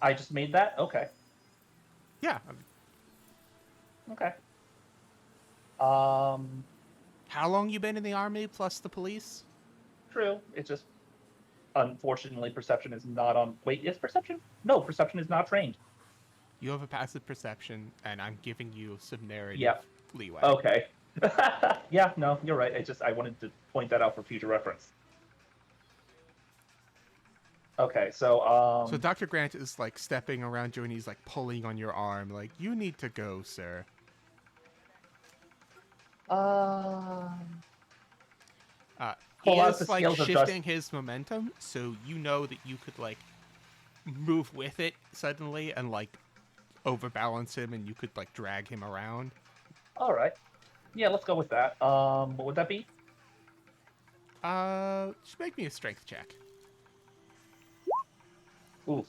I just made that? Okay. Yeah. Okay. How long you been in the army plus the police? True. It's just, unfortunately, perception is not on... Wait, is perception? No, perception is not trained. You have a passive perception, and I'm giving you some narrative leeway. Okay. Yeah, no, you're right. I wanted to point that out for future reference. Okay, so So Dr. Grant is stepping around you, and he's pulling on your arm, you need to go, sir. He is shifting his momentum, so you know that you could move with it suddenly and overbalance him, and you could drag him around. All right. Yeah, let's go with that. What would that be? Just make me a strength check. Ooh.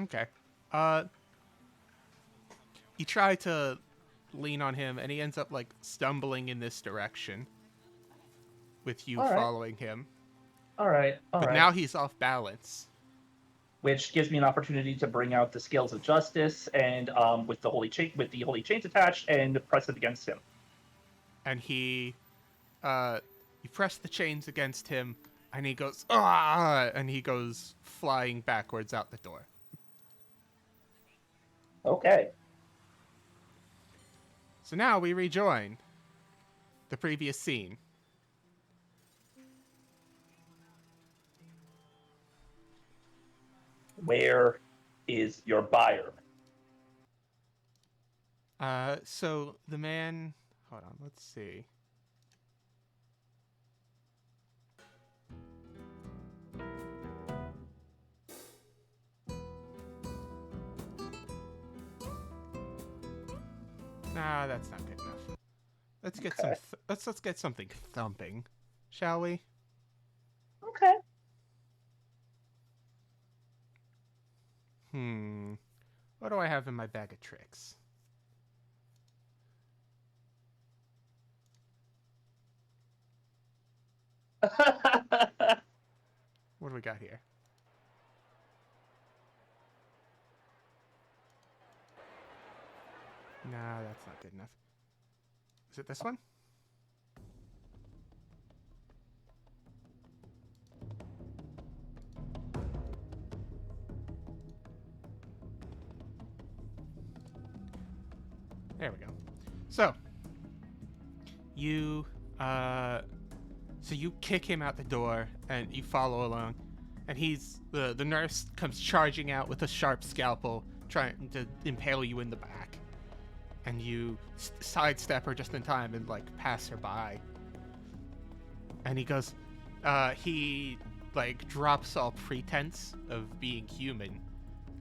Okay. You try to lean on him, and he ends up like this direction with you following him. All right. But now he's off balance. Which gives me an opportunity to bring out the scales of justice and with the holy chains attached and press it against him. And you press the chains against him, and he goes and he goes flying backwards out the door. Okay. So now we rejoin the previous scene. Where is your buyer? So the man... Hold on, let's see. Nah, that's not good enough. Let's get Okay. let's get something thumping, shall we? Okay. What do I have in my bag of tricks? What do we got here? Nah, that's not good enough. Is it this one? There we go. So you kick him out the door and you follow along, and the nurse comes charging out with a sharp scalpel trying to impale you in the back, and you sidestep her just in time and like pass her by. And he goes, he like drops all pretense of being human,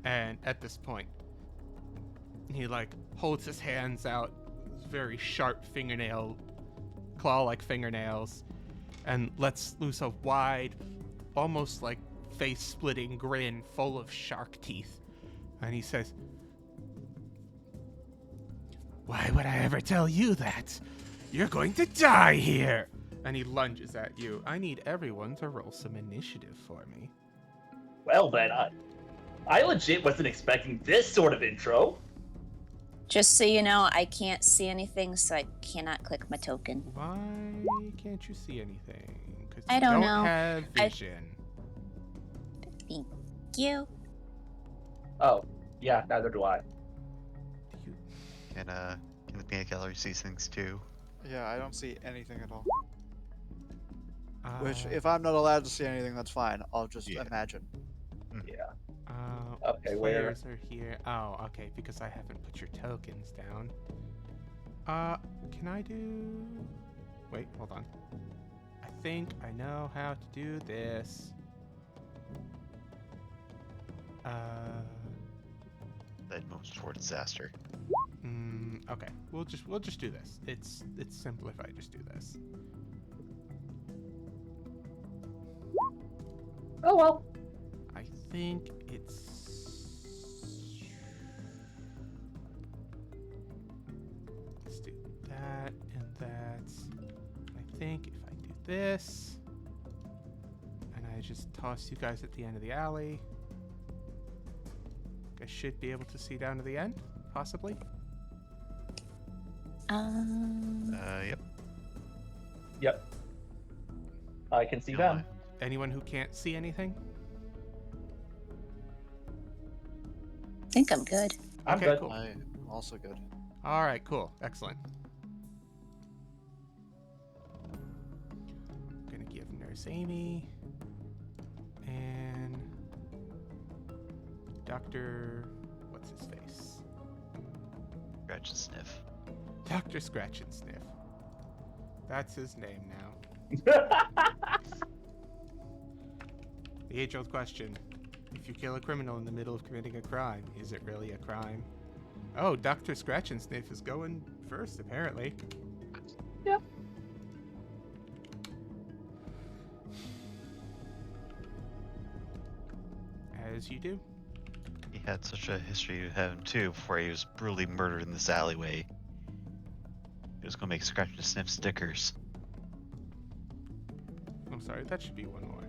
and at this point he like holds his hands out, very sharp claw-like fingernails, and lets loose a wide, almost like face-splitting grin full of shark teeth. And he says, "Why would I ever tell you that? You're going to die here!" And he lunges at you. I need everyone to roll some initiative for me. Well then, I legit wasn't expecting this sort of intro. Just so you know, I can't see anything, so I cannot click my token. Why can't you see anything? 'Cause I you don't don't know. have vision. Thank you. Oh, yeah, neither do I. Can the peanut gallery see things too? Yeah, I don't see anything at all. Uh, Which, if I'm not allowed to see anything, that's fine. I'll just Yeah. imagine. Yeah. players Okay, where? are here. Oh, okay, because I haven't put your tokens down. Can I do... Wait, hold on. I think I know how to do this. That moves toward disaster. Okay, we'll just do this. It's simple if I just do this. Oh well. I think it's... Let's do that and that. I think if I do this, and I just toss you guys at the end of the alley, I should be able to see down to the end, possibly. Yep. Yep. I can see No, them. Anyone who can't see anything? I think I'm good. I'm Okay, good. cool. I'm also good. All right, cool. Excellent. I'm going to give Nurse Amy and Dr. What's his face? Scratch and sniff. Dr. Scratch and Sniff. That's his name now. The age-old question. If you kill a criminal in the middle of committing a crime, is it really a crime? Oh, Dr. Scratch and Sniff is going first, apparently. Yep. As you do. He had such a history of him too before he was brutally murdered in this alleyway. He was gonna make scratch and sniff stickers. I'm sorry, that should be one more.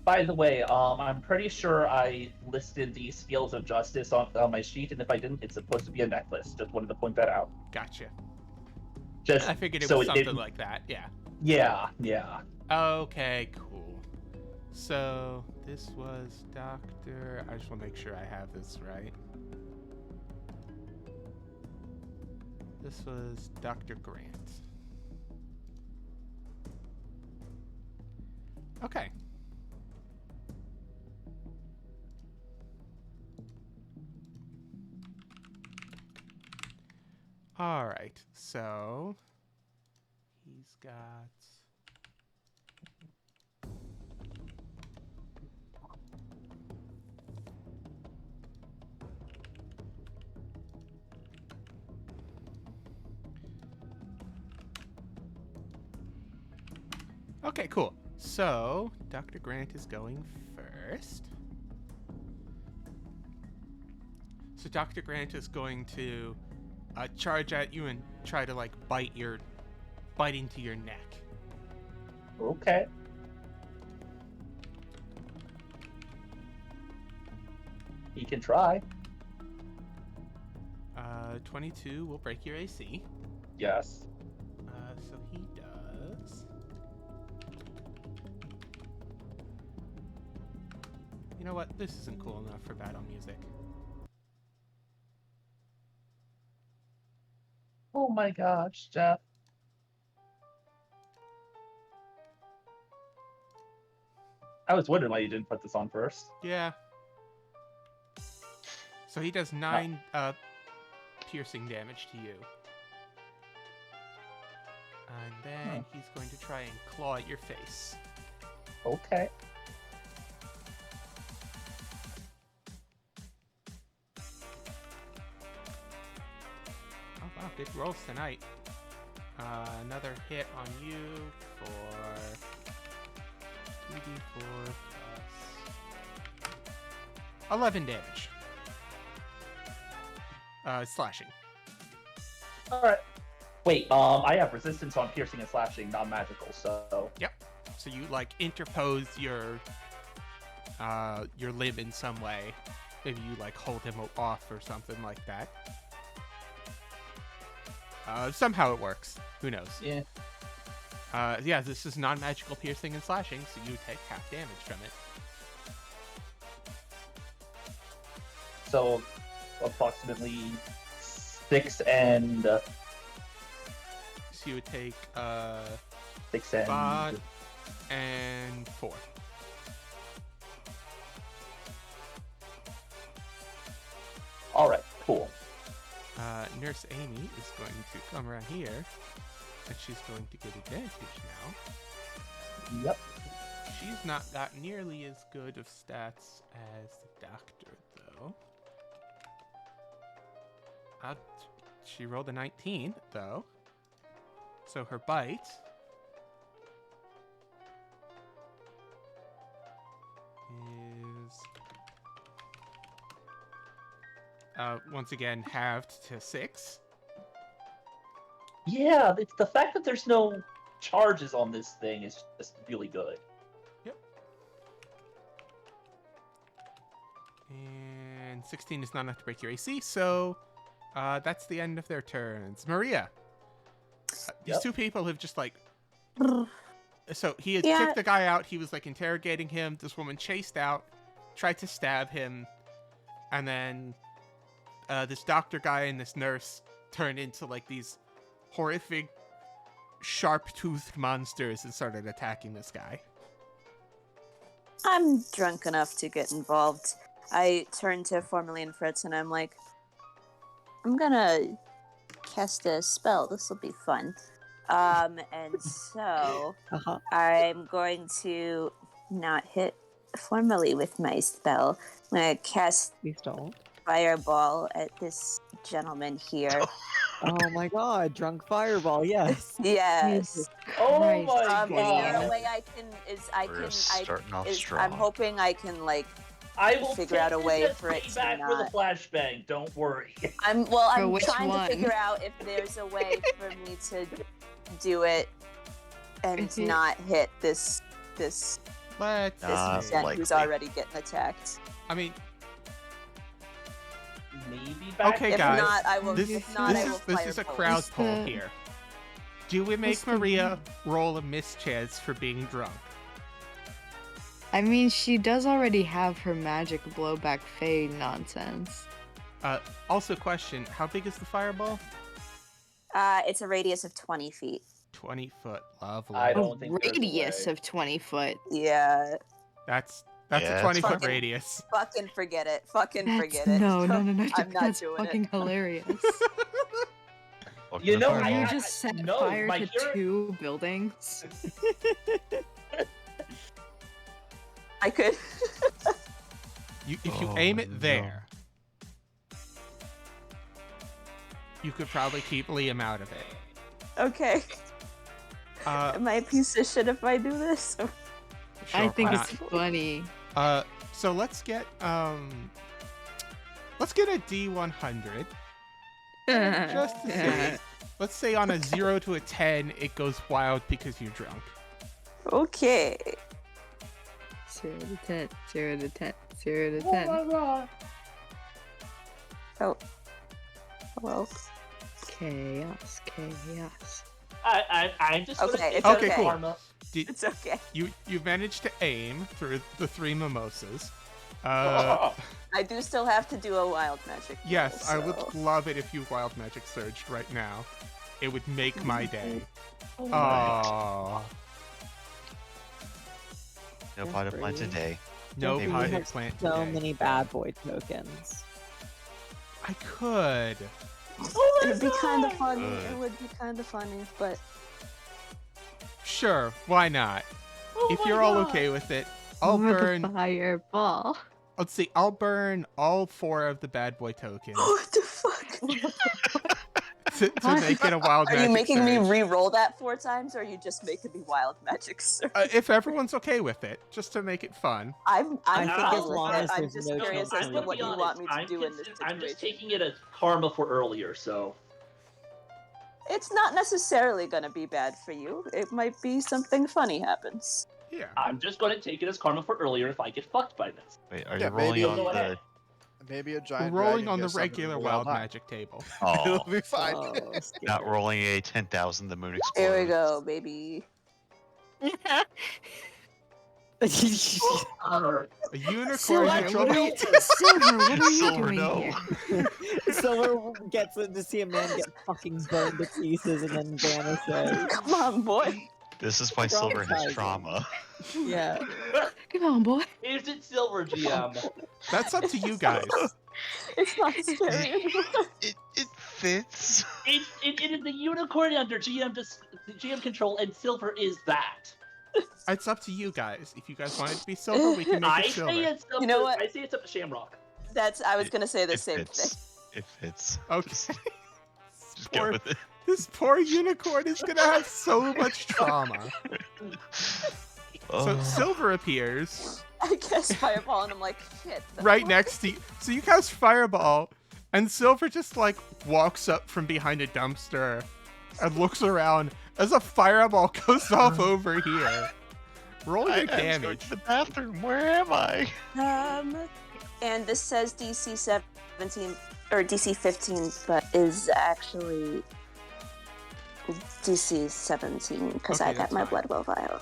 By the way, I'm pretty sure I listed the scales of justice on my sheet, and if I didn't, it's supposed to be a necklace. Just wanted to point that out. Gotcha. Just I figured it so was something like that, yeah. Yeah, yeah. Okay, cool. So this was Dr. I just want to make sure I have this right. This was Dr. Grant. Okay. All right. So he's got Okay, cool. So, Dr. Grant is going first. So, Dr. Grant is going to charge at you and try to, like, bite into your neck. Okay. He can try. 22 will break your AC. Yes. So he does. You know what? This isn't cool enough for battle music. Oh my gosh, Jeff. I was wondering why you didn't put this on first. Yeah. So he does 9 piercing damage to you. And then he's going to try and claw at your face. Okay. Oh wow, big rolls tonight. Another hit on you for 2d4 plus 11 damage. Slashing. Alright. Wait, I have resistance on piercing and slashing, non-magical, so... Yep. So you, like, interpose your limb in some way. Maybe you, like, hold him off or something like that. Somehow it works. Who knows? Yeah. Yeah, this is non-magical piercing and slashing, so you take half damage from it. So, approximately 6 and... So you would take 6 and... 5 and 4. Alright, cool. Nurse Amy is going to come around here, and she's going to get advantage now. Yep. She's not got nearly as good of stats as the doctor, though. She rolled a 19, though. So her bite is once again halved to 6. Yeah, it's the fact that there's no charges on this thing is just really good. Yep. And 16 is not enough to break your AC, so that's the end of their turns. Maria, these Yep. two people have just like... So he had Yeah. kicked the guy out. He was like interrogating him. This woman chased out, tried to stab him, and then this doctor guy and this nurse turned into like these horrific, sharp-toothed monsters and started attacking this guy. I'm drunk enough to get involved. I turn to Formerly and Fritz and I'm like, I'm gonna cast a spell. This will be fun. And so Uh-huh. I'm going to not hit Formerly with my spell. I'm gonna cast Please don't. Fireball at this gentleman here. Oh my god, drunk fireball, yes. Yes. Jesus Oh Christ. my Any other god! way I can We're starting off strong. I'm hoping I can like I will figure out a way take for it this to back for the not- flashbang, don't worry. I'm For which trying one? to figure out if there's a way for me to do it and Mhm. not hit this Let's... gent likely. who's already getting attacked. I mean, Maybe back Okay, If guys, not, I will. this, if not, this I will is this is a firebolt. crowd What's poll the- here. Do we make what's the- Maria roll a mischance for being drunk? I mean, she does already have her magic blowback fade nonsense. Also, question: how big is the fireball? It's a radius of 20 feet. 20 foot. Lovely. I A don't think there's a radius way. of 20 foot. Yeah. That's Yeah, a 20 foot fucking- radius. Fucking forget it. Fucking That's, forget it. no, I'm not that's doing fucking it. hilarious. Welcome You to know, Fireball. You just set no, fire my to hero- 2 buildings. I could. If you Oh, aim it no. there, you could probably keep Liam out of it. Okay. Uh, Am I a piece of shit if I do this? I sure, think why it's not? funny. So let's get a D100 just to see. Let's say on a 0 to a 10, it goes wild because you're drunk. Okay. 0 to 10, 0 to 10, 0 to Oh 10. my god. Oh. Well. Chaos, chaos. I'm just gonna Okay, take it's that okay. as Cool. karma. It's okay. You managed to aim through the 3 mimosas. Oh, I do still have to do a wild magic. roll, Yes, I would so- love it if you wild magic surged right now. It would make my day. oh, Oh, No That's pot of plant pretty. today. no Maybe we potted have plant So today. many bad boy tokens. I could. Oh my It'd be kind of God. funny. Good. It would be kind of funny, but Sure, why not? Oh If my you're all God. okay with it, I'll With burn. the fireball. Let's see. I'll burn all 4 of the bad boy tokens what the fuck? to make it a wild Are magic you making me surge. re-roll that 4 times, or are you just making me wild magic surge? If everyone's okay with it, just to make it fun. I'm I think fine as with long it. as I'm there's just no curious chance as of to it what you being want me to do in this I'm just situation. taking it as karma for earlier, so. It's not necessarily gonna be bad for you. It might be something funny happens. Yeah. I'm just going to take it as karma for earlier if I get fucked by this. Wait, are Yeah, you rolling maybe on Go the? ahead. Maybe a We're giant rolling dragon on the gets something regular really wild high. magic table. It'll Oh, be fine. Oh, not scary. rolling a 10,000 the moon explodes. Here we go, baby. A Silver, unicorn what control. are you, Silver, what are you Silver, doing no. here? Silver gets to see a man get fucking burned to pieces and then vanishes. Come on, boy. This is why Silver has Traumatizing. trauma. Yeah. Come on, boy. Is it silver, GM? That's up to you guys. It's not scary anymore. It fits. It is the unicorn under GM control, and silver is that. It's up to you guys. If you guys want it to be silver, we can make I it say silver. it's up You know to, what? I say it's up to Shamrock. I was gonna say the It same fits. thing. It fits. Okay. Just go Poor- with it. This poor unicorn is gonna have so much trauma. So Oh. silver appears I guess fireball, and I'm like, shit. right next to you. So you cast fireball, and silver just like walks up from behind a dumpster and looks around as a fireball goes off over here. Roll your I'm going damage. to the bathroom. Where am I? And this says DC 17 or DC 15, but is actually DC 17 because Okay, I got that's my fine. blood well vial.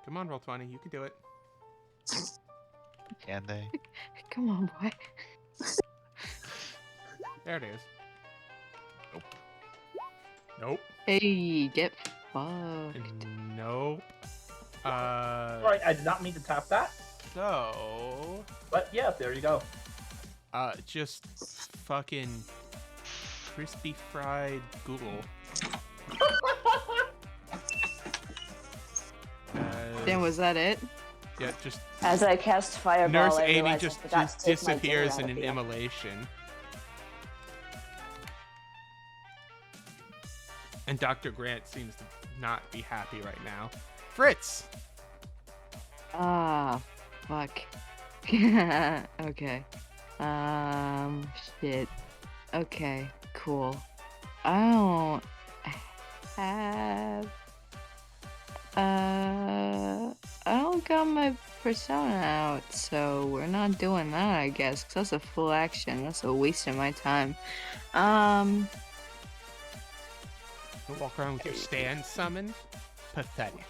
Come on, roll 20. You can do it. Can they? Come on, boy. There it is. Nope. Nope. Hey, get fucked. Nope. Sorry, I did not mean to tap that. So, But yeah, there you go. just fucking crispy fried Google. Then was that it? Yeah, just As I cast fireball, Nurse I Amy realized I just forgot to take my dinner disappears out in of an the oven. immolation. And Dr. Grant seems to not be happy right now. Fritz! Ah, fuck. Okay. Shit. Okay, cool. I don't have. I don't got my persona out, so we're not doing that, I guess, 'cause that's a full action. That's a waste of my time. You walk around with your stand summoned? Pathetic.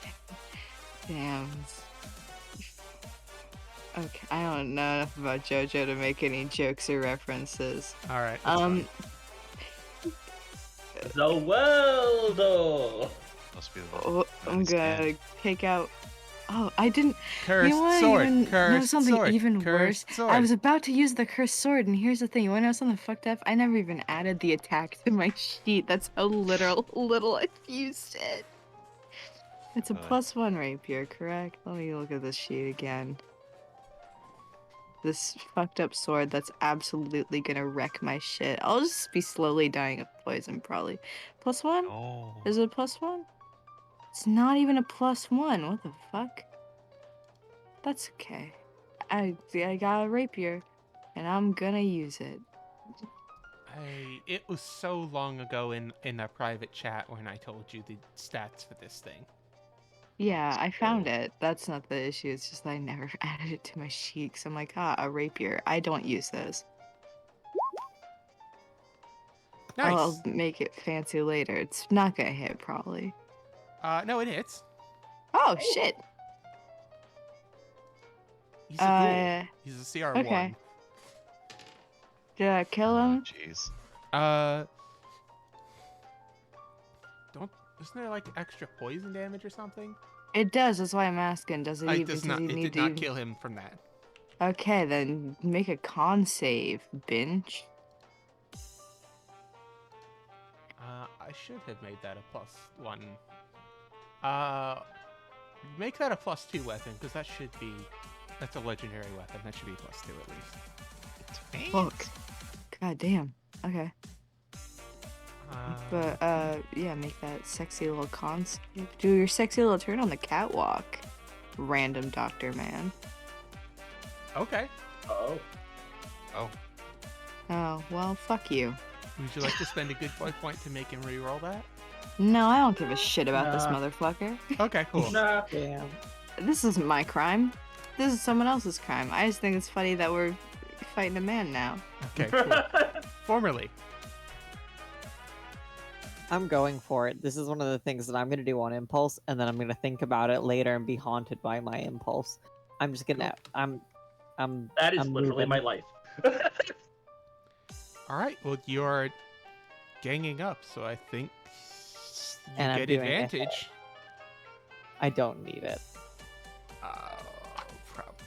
Damn. Okay, I don't know enough about JoJo to make any jokes or references. Alright. The world! Must be the Oh, I'm gonna take out. Oh, I didn't. Cursed you wanna sword. even know Cursed something sword. even Cursed worse? sword. I was about to use the cursed sword, and here's the thing. You wanna know something fucked up? I never even added the attack to my sheet. That's how little I used it. It's a +1 rapier, correct? Let me look at this sheet again. This fucked up sword that's absolutely gonna wreck my shit. I'll just be slowly dying of poison, probably. +1? Oh. Is it a +1? It's not even a +1. What the fuck? That's okay. I got a rapier, and I'm gonna use it. It was so long ago in a private chat when I told you the stats for this thing. Yeah, I found it. That's not the issue. It's just I never added it to my sheet. 'Cause I'm like, a rapier. I don't use those. Nice. I'll make it fancy later. It's not gonna hit, probably. No, it hits. Oh, shit. He's a ghoul. He's a CR1. Okay. Did I kill him? Jeez. Isn't there like extra poison damage or something? It does. That's why I'm asking. Does it It even? does not. It did not kill him from that. Okay, then make a con save, binge. I should have made that a +1. Make that a +2 weapon because that's a legendary weapon. That should be +2 at least. Fuck. God damn. Okay. But yeah, make that sexy little con save. Do your sexy little turn on the catwalk, random doctor man. Okay. Oh. Oh, well, fuck you. Would you like to spend a good boy point to make him re-roll that? No, I don't give a shit about this Nah. motherfucker. Okay, cool. Nah. Damn. This isn't my crime. This is someone else's crime. I just think it's funny that we're fighting a man now. Okay, cool. Formerly. I'm going for it. This is one of the things that I'm gonna do on impulse, and then I'm gonna think about it later and be haunted by my impulse. I'm just gonna. I'm. That is I'm literally moving. my life. All right. Well, you're ganging up, so I think you And I'm get doing it. advantage. I don't need it. Probably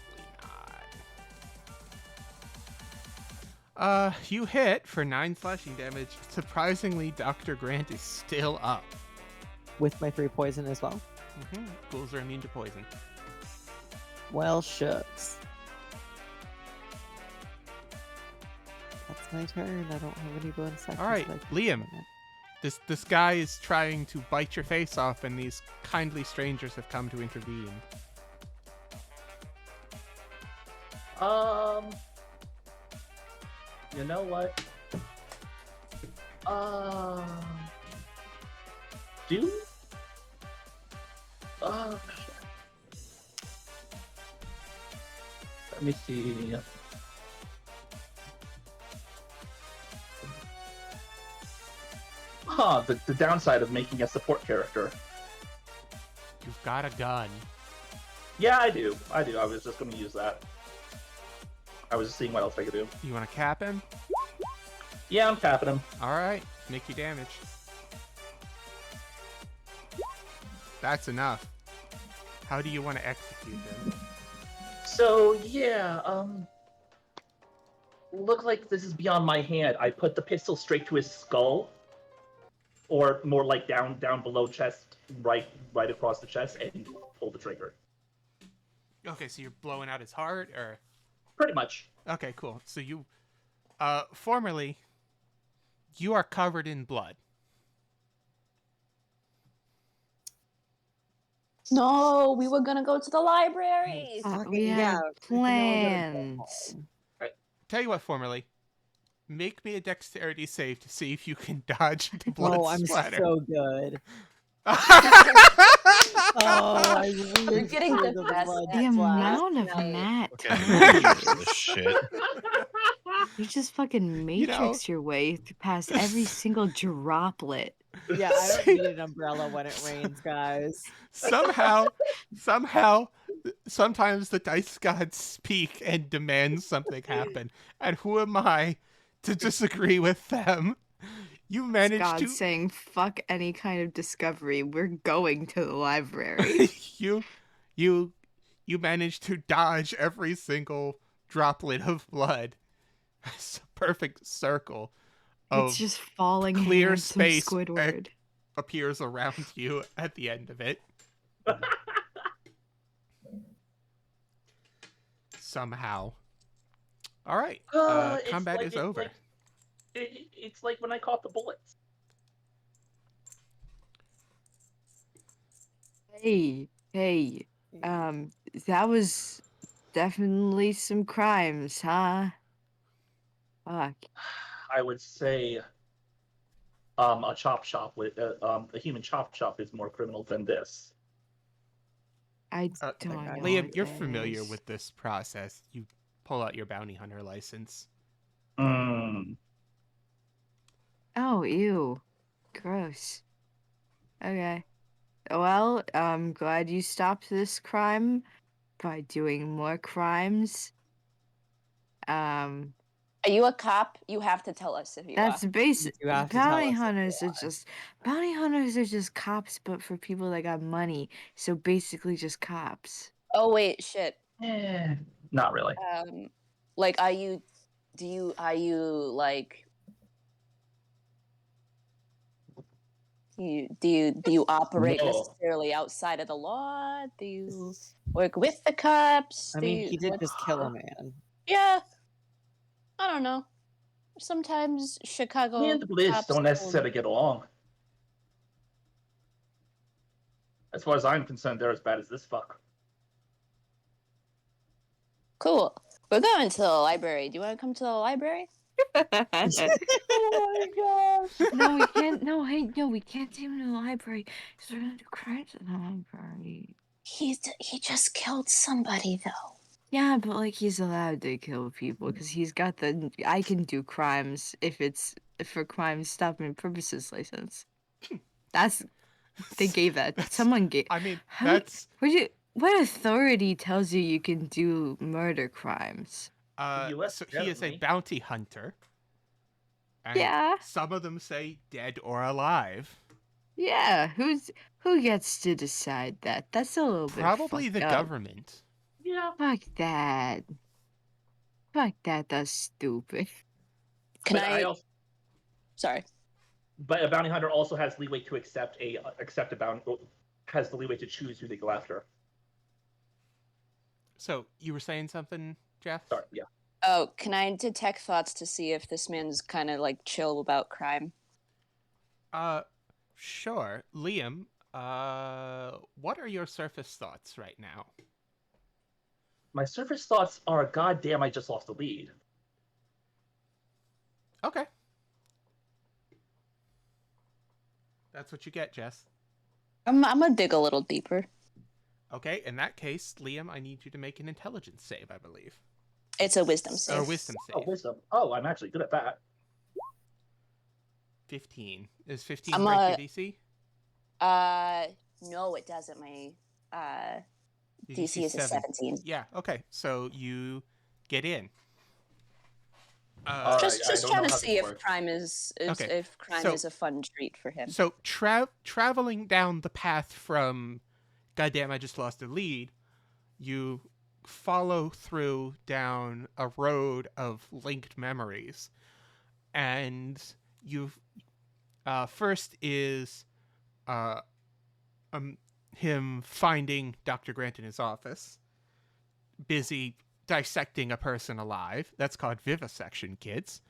not. You hit for 9 slashing damage. Surprisingly, Dr. Grant is still up. With my 3 poison as well. Ghouls are immune to poison. Well, shucks. That's my turn. I don't have any bonus actions. All right, that I can Liam. spend it. This guy is trying to bite your face off, and these kindly strangers have come to intervene. You know what? Do? Let me see. The downside of making a support character. You've got a gun. Yeah, I do. I was just going to use that. I was just seeing what else I could do. You want to cap him? Yeah, I'm capping him. All right, make your damage. That's enough. How do you want to execute them? So, yeah, look like this is beyond my hand. I put the pistol straight to his skull. Or more like down below chest, right across the chest, and pull the trigger. Okay, so you're blowing out his heart, or? Pretty much. Okay, cool. So you, formerly, you are covered in blood. No, we were gonna go to the library. We have plans. Tell you what, formerly, make me a dexterity save to see if you can dodge the blood Oh, I'm splatter. so good. Oh, I You're getting the best The That's why. amount of Right. Matt Okay, touches. this shit. You just fucking You know- matrix your way past every single droplet. Yeah, I don't need an umbrella when it rains, guys. somehow, sometimes the dice gods speak and demand something happen, and who am I to disagree with them? You It's managed God to saying, fuck any kind of discovery. We're going to the library. you managed to dodge every single droplet of blood. It's a perfect circle of It's just falling clear handsome space Squidward. appears around you at the end of it. Somehow. All right. It's Combat like- is it's over. like- it's like when I caught the bullets. Hey, that was definitely some crimes, huh? Fuck. I would say a chop shop with a human chop shop is more criminal than this. I Uh, don't know. Liam, what you're that familiar is. with this process. You pull out your bounty hunter license. Mm. Oh, ew. Gross. Okay. Well, I'm glad you stopped this crime by doing more crimes. Are you a cop? You have to tell us if you That's are. basic. You have to tell Bounty us if hunters you are just cops, but for people that got money. So basically, just cops. Oh wait, shit. Not really. Like, are you like? Do you operate No. necessarily outside of the law? Do you work with the cops? I Do mean, you, he did what- just kill a man. Yeah. I don't know. Sometimes Chicago. Me and the police cops don't necessarily get along. As far as I'm concerned, they're as bad as this fuck. Cool. We're going to the library. Do you want to come to the library? Oh my gosh! No, we can't. No, hey, no, we can't take him to the library because we're gonna do crimes in the library. He just killed somebody though. Yeah, but like he's allowed to kill people because he's got the I can do crimes if it's for crime stopping purposes license. That's they gave that. That's- Someone gave. I mean, How- that's What authority tells you can do murder crimes? US so he is a generally. bounty hunter. And Yeah. some of them say dead or alive. Yeah, who gets to decide that? That's a little bit Probably the fucked up. government. Yeah. Fuck that. Fuck that. That's stupid. Can But I? also, Sorry. but a bounty hunter also has leeway to accept a bounty. Has the leeway to choose who they go after. So you were saying something, Jeff? Sorry. Yeah. Oh, can I detect thoughts to see if this man's kind of like chill about crime? Sure. Liam, what are your surface thoughts right now? My surface thoughts are, God damn, I just lost the lead. Okay. That's what you get, Jess. I'm gonna dig a little deeper. Okay, in that case, Liam, I need you to make an intelligence save, I believe. It's a wisdom save. Or wisdom Oh, save. wisdom. Oh, I'm actually good at that. 15. Is 15 I'm break a- your DC? No, it doesn't. My Your DC DC is a 17. Yeah, okay. So you get in. Alright, Just I don't trying know to how see this if works. crime is Okay, if crime so- is a fun treat for him. So traveling down the path from goddamn I just lost a lead, you follow through down a road of linked memories. And you first is him finding Dr. Grant in his office, busy dissecting a person alive. That's called vivisection, kids.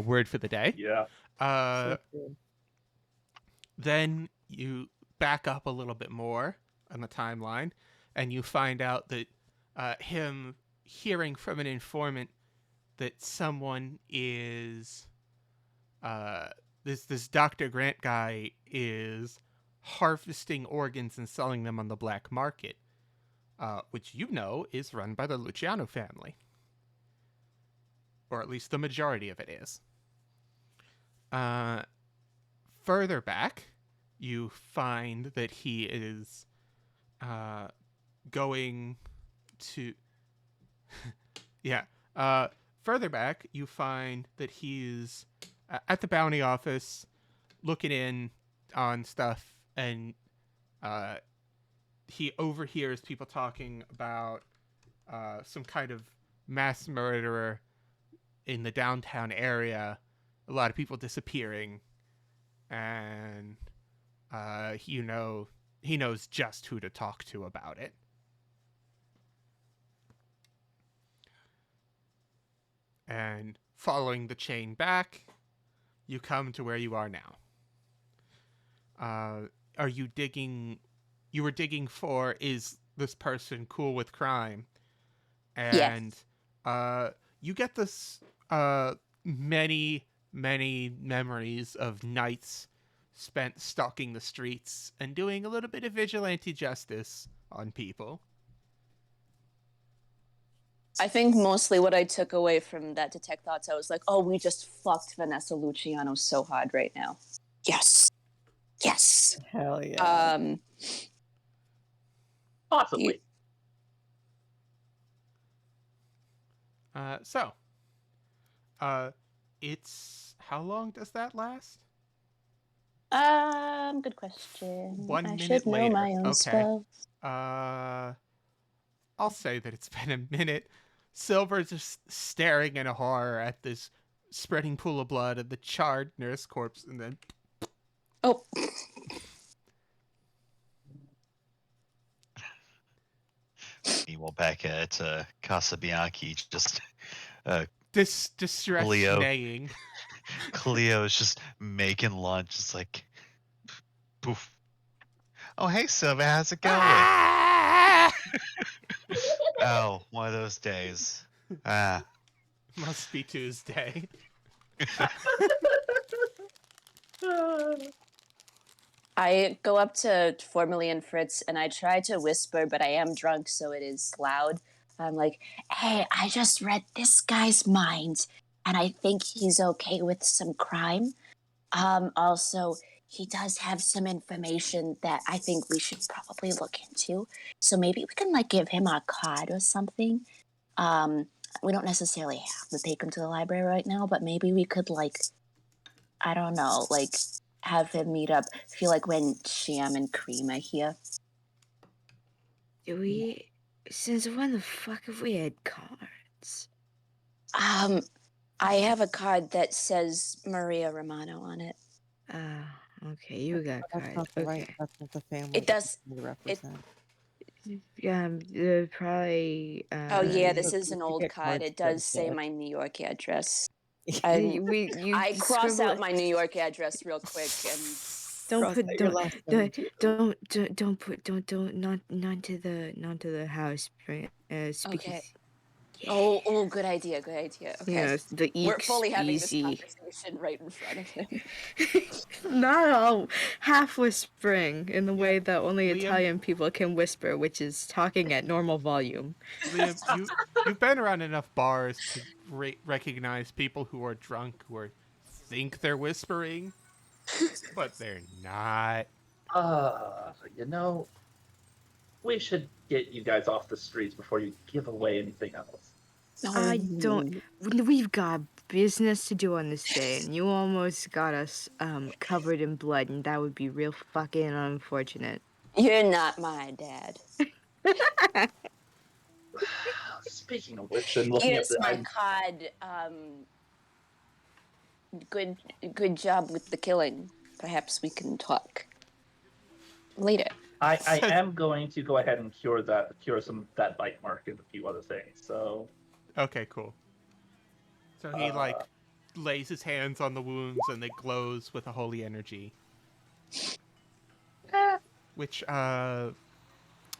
Word for the day. Yeah. Then you back up a little bit more on the timeline, and you find out that him hearing from an informant that someone is this Dr. Grant guy is harvesting organs and selling them on the black market, which you know is run by the Luciano family. Or at least the majority of it is. Further back, you find that he is going to... yeah. Further back, you find that he's at the bounty office looking in on stuff, and he overhears people talking about some kind of mass murderer in the downtown area, a lot of people disappearing, and he knows just who to talk to about it. And following the chain back, you come to where you are now. Are you digging? You were digging for, is this person cool with crime? And Yes. You get this many memories of nights spent stalking the streets and doing a little bit of vigilante justice on people. I think mostly what I took away from that detect thoughts, I was like, oh, we just fucked Vanessa Luciano so hard right now. Yes. Yes. Hell yeah. Possibly. It's, how long does that last? Good question. 1 I minute should know later. my own Okay. spell. I'll say that it's been a minute. Silver's just staring in horror at this spreading pool of blood and the charred nurse corpse, and then... Oh. Meanwhile, back at Casabianchi, just distressed Leo. neighing. Cleo is just making lunch. It's like, poof. Oh, hey, Silva, how's it going? Oh, one of those days. Must be Tuesday. I go up to Formerly and Fritz and I try to whisper, but I am drunk, so it is loud. I'm like, hey, I just read this guy's mind, and I think he's okay with some crime. Also, he does have some information that I think we should probably look into. So maybe we can, give him our card or something. We don't necessarily have to take him to the library right now, but maybe we could, I don't know, have him meet up. I feel like when Sham and Cream are here. Since when the fuck have we had cards? I have a card that says Maria Romano on it. Okay, you got That's cards. not the Okay. right. That's not the family. It does. Represent. Probably. Oh yeah, this look, is you an could old get card. cards It does say printed. my New York address. You I cross scribble out my New York address real quick and Don't Cross put out your last name, too. not to the house. Right? okay. Oh, good idea. Okay. Yeah, the We're fully having this easy. conversation right in front of him. Not all half whispering in the way that only Liam? Italian people can whisper, which is talking at normal volume. Liam, you've been around enough bars to recognize people who are drunk who think they're whispering, but they're not. We should get you guys off the streets before you give away anything else. I don't. We've got business to do on this day, and you almost got us covered in blood, and that would be real fucking unfortunate. You're not my dad. Speaking of which, and looking Here's at my card. Good job with the killing. Perhaps we can talk later. I am going to go ahead and cure that bite mark and a few other things. So. Okay, cool. So he lays his hands on the wounds and they glows with a holy energy. Which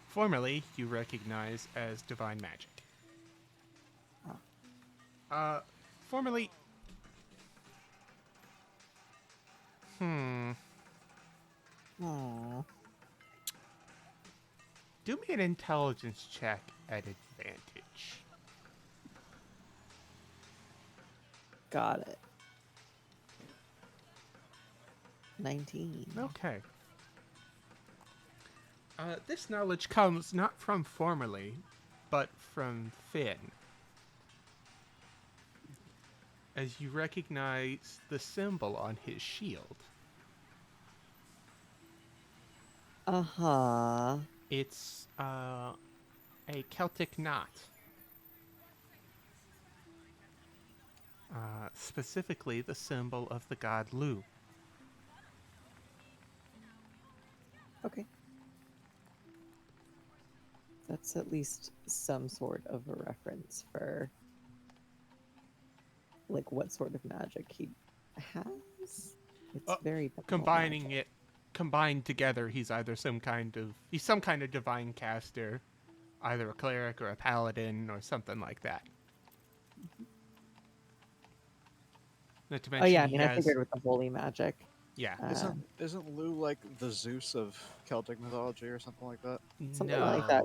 formerly you recognize as divine magic. Formerly Aww. Do me an intelligence check at advantage. Got it. 19. Okay. This knowledge comes not from formerly, but from Finn. As you recognize the symbol on his shield. Uh-huh. It's a Celtic knot. Specifically the symbol of the god Lu. Okay. That's at least some sort of a reference for like what sort of magic he has. It's very difficult Combining magic. it combined together, he's either some kind of divine caster, either a cleric or a paladin or something like that. Not to mention, Oh yeah, I he mean I has, figured with the holy magic. yeah, Isn't Lou like the Zeus of Celtic mythology or something like that? Something no. like that.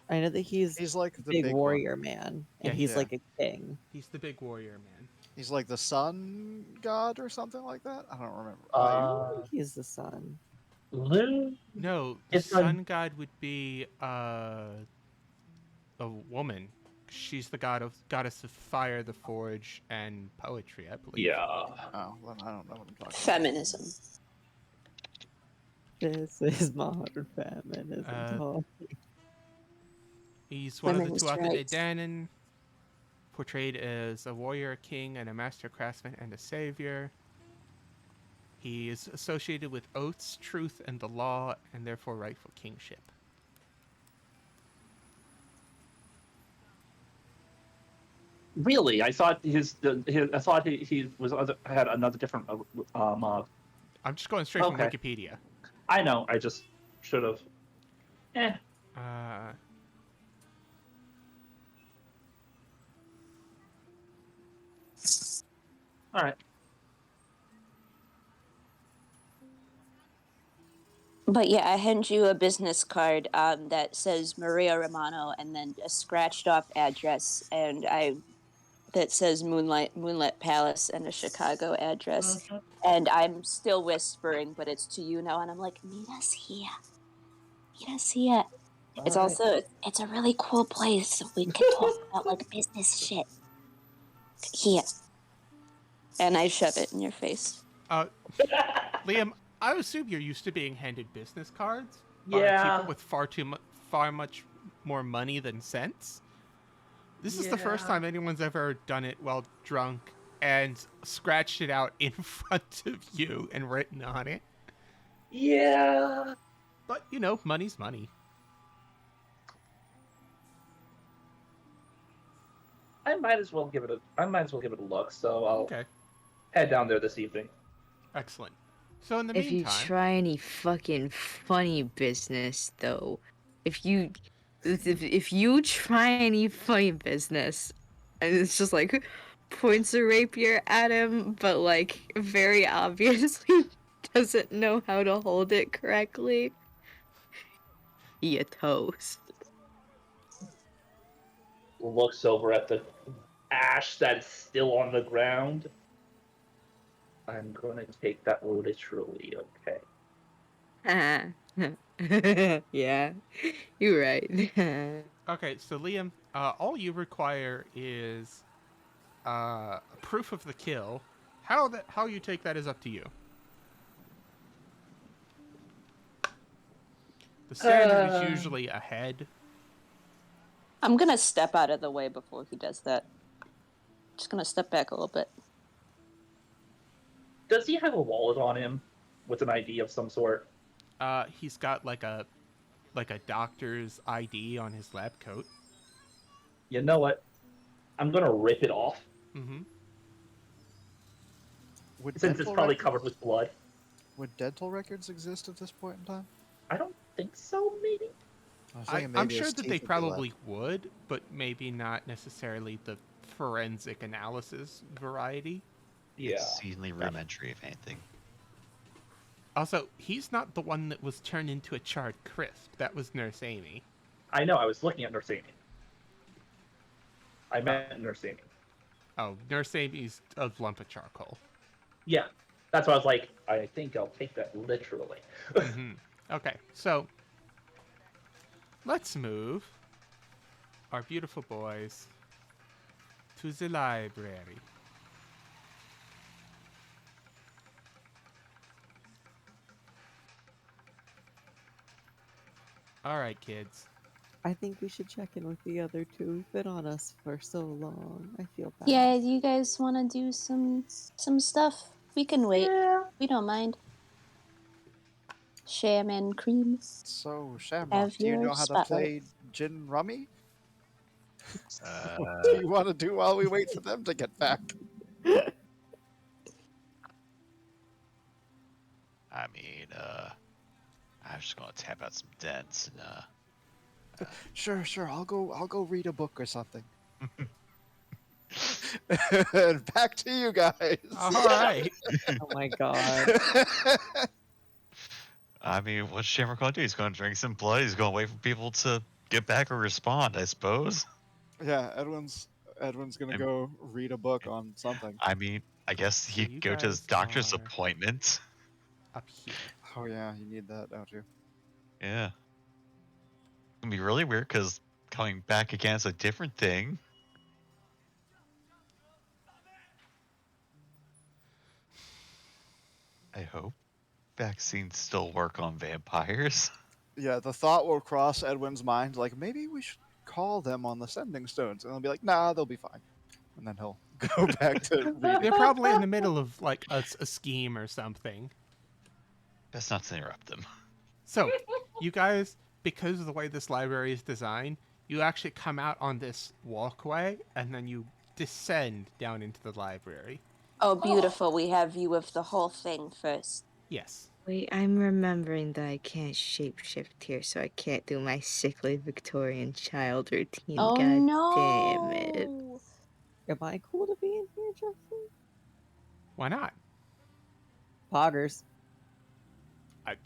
I know that he's He's like the big big warrior man, Yeah, and he's yeah. like a king. He's the big warrior man. He's like the sun god or something like that. I don't remember. I think he's the sun. Lou? No, the It's sun god would be a woman. She's the goddess of fire, the forge, and poetry, I believe. Yeah. Oh, then I don't know what I'm talking Feminism. This is modern feminism. He's one of Women's the Tuatha De rights. Danann, portrayed as a warrior, a king, and a master craftsman and a savior. He is associated with oaths, truth, and the law, and therefore rightful kingship. Really? I thought he was had another different. I'm just going straight from Okay. Wikipedia. I know. I just should have. All right. But yeah, I hand you a business card that says Maria Romano and then a scratched off address, and that says Moonlit Palace and a Chicago address. And I'm still whispering, but it's to you now, and I'm like, meet us here. Meet us here. It's also it's a really cool place, so we can talk about like business shit. Here. And I shove it in your face. Liam, I assume you're used to being handed business cards Yeah. by people with far much more money than sense. This is the first time anyone's ever done it while drunk and scratched it out in front of you and written on it. Yeah. But, money's money. I might as well give it a look. So I'll Okay, head down there this evening. excellent. So in the If you meantime, try any fucking funny business, though, if you try any funny business, and it's just like points a rapier at him, but like very obviously doesn't know how to hold it correctly, you toast. Looks over at the ash that's still on the ground. I'm going to take that literally, okay? Yeah, you're right. okay, so Liam, all you require is proof of the kill. How you take that is up to you. The standard is usually a head. I'm gonna step out of the way before he does that. Just gonna step back a little bit. Does he have a wallet on him with an ID of some sort? He's got like a doctor's ID on his lab coat. You know what? I'm going to rip it off, Mm-hmm. since it's probably covered with blood. Would dental records exist at this point in time? I don't think so, maybe? I was thinking I'm maybe sure his that teeth they would be probably would, but maybe not necessarily the forensic analysis variety. Yeah. Exceedingly rudimentary, if anything. Also, he's not the one that was turned into a charred crisp. That was Nurse Amy. I know, I was looking at Nurse Amy. I meant Nurse Amy. Oh, Nurse Amy's a lump of charcoal. Yeah, that's why I was like, I think I'll take that literally. Mm-hmm. Okay, so let's move our beautiful boys to the library. All right, kids. I think we should check in with the other two. We've been on us for so long. I feel bad. Yeah, you guys want to do some stuff? We can wait. Yeah. We don't mind. Sham and cream. So, Shamrock, Have do you know your how to spotlight. play gin rummy? Uh, What do you want to do while we wait for them to get back? I mean, I'm just gonna tap out some dents and Sure. I'll go read a book or something. And back to you guys. All right. Oh my god. I mean, what's Shamrock gonna do? He's gonna drink some blood. He's gonna wait for people to get back or respond, I suppose. Yeah, Edwin's gonna And- go read a book on something. I mean, I guess So he'd you go to his guys doctor's are- appointment. Up here. Oh yeah, you need that, don't you? Yeah. It's gonna be really weird because coming back again is a different thing. I hope vaccines still work on vampires. Yeah, the thought will cross Edwin's mind, like maybe we should call them on the sending stones, and he'll be like, nah, they'll be fine, and then he'll go back to reading. They're probably in the middle of like a scheme or something. Best not to interrupt them. So, you guys, because of the way this library is designed, you actually come out on this walkway and then you descend down into the library. Oh, beautiful. We have view of the whole thing first. Yes. Wait, I'm remembering that I can't shapeshift here, so I can't do my sickly Victorian child routine. Oh, God no. damn it. Am I cool to be in here, Jeffrey? Why not? Poggers.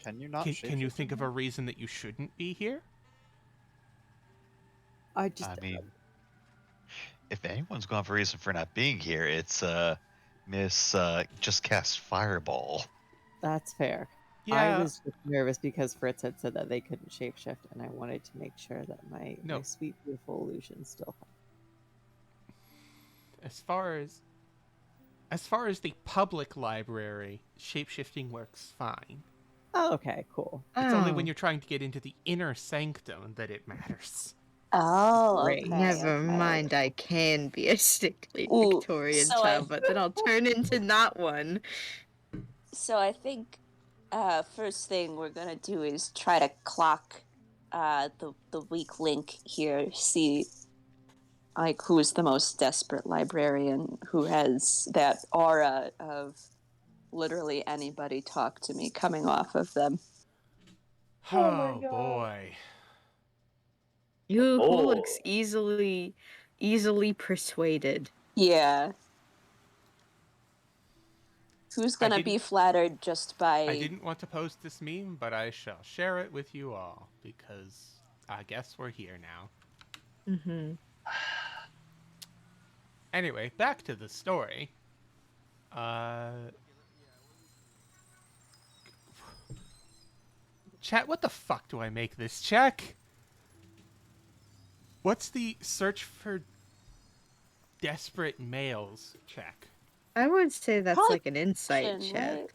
Can you not? Can you shapeshift think of in a reason that you shouldn't be here? I just. I mean, if anyone's going for a reason for not being here, it's Miss just cast Fireball. That's fair. Yeah. I was just nervous because Fritz had said that they couldn't shapeshift, and I wanted to make sure that my sweet, beautiful illusion still. As far as the public library, shapeshifting works fine. Oh, okay, cool. It's only when Oh, you're trying to get into the inner sanctum that it matters. Oh, Great. okay, never okay. mind. I can be a sickly Ooh, Victorian so child, but then I'll turn into not one. So I think first thing we're gonna do is try to clock the weak link here. See, like, who's the most desperate librarian, who has that aura of literally anybody talk to me coming off of them. Oh my Oh God. boy. You who Oh. looks easily persuaded. Yeah. Who's gonna be didn't- flattered just by? I didn't want to post this meme, but I shall share it with you all because I guess we're here now. Mm-hmm. Anyway, back to the story. Chat, what the fuck do I make this check? What's the search for desperate males check? I would say that's Probably like an insight Perception, check. right?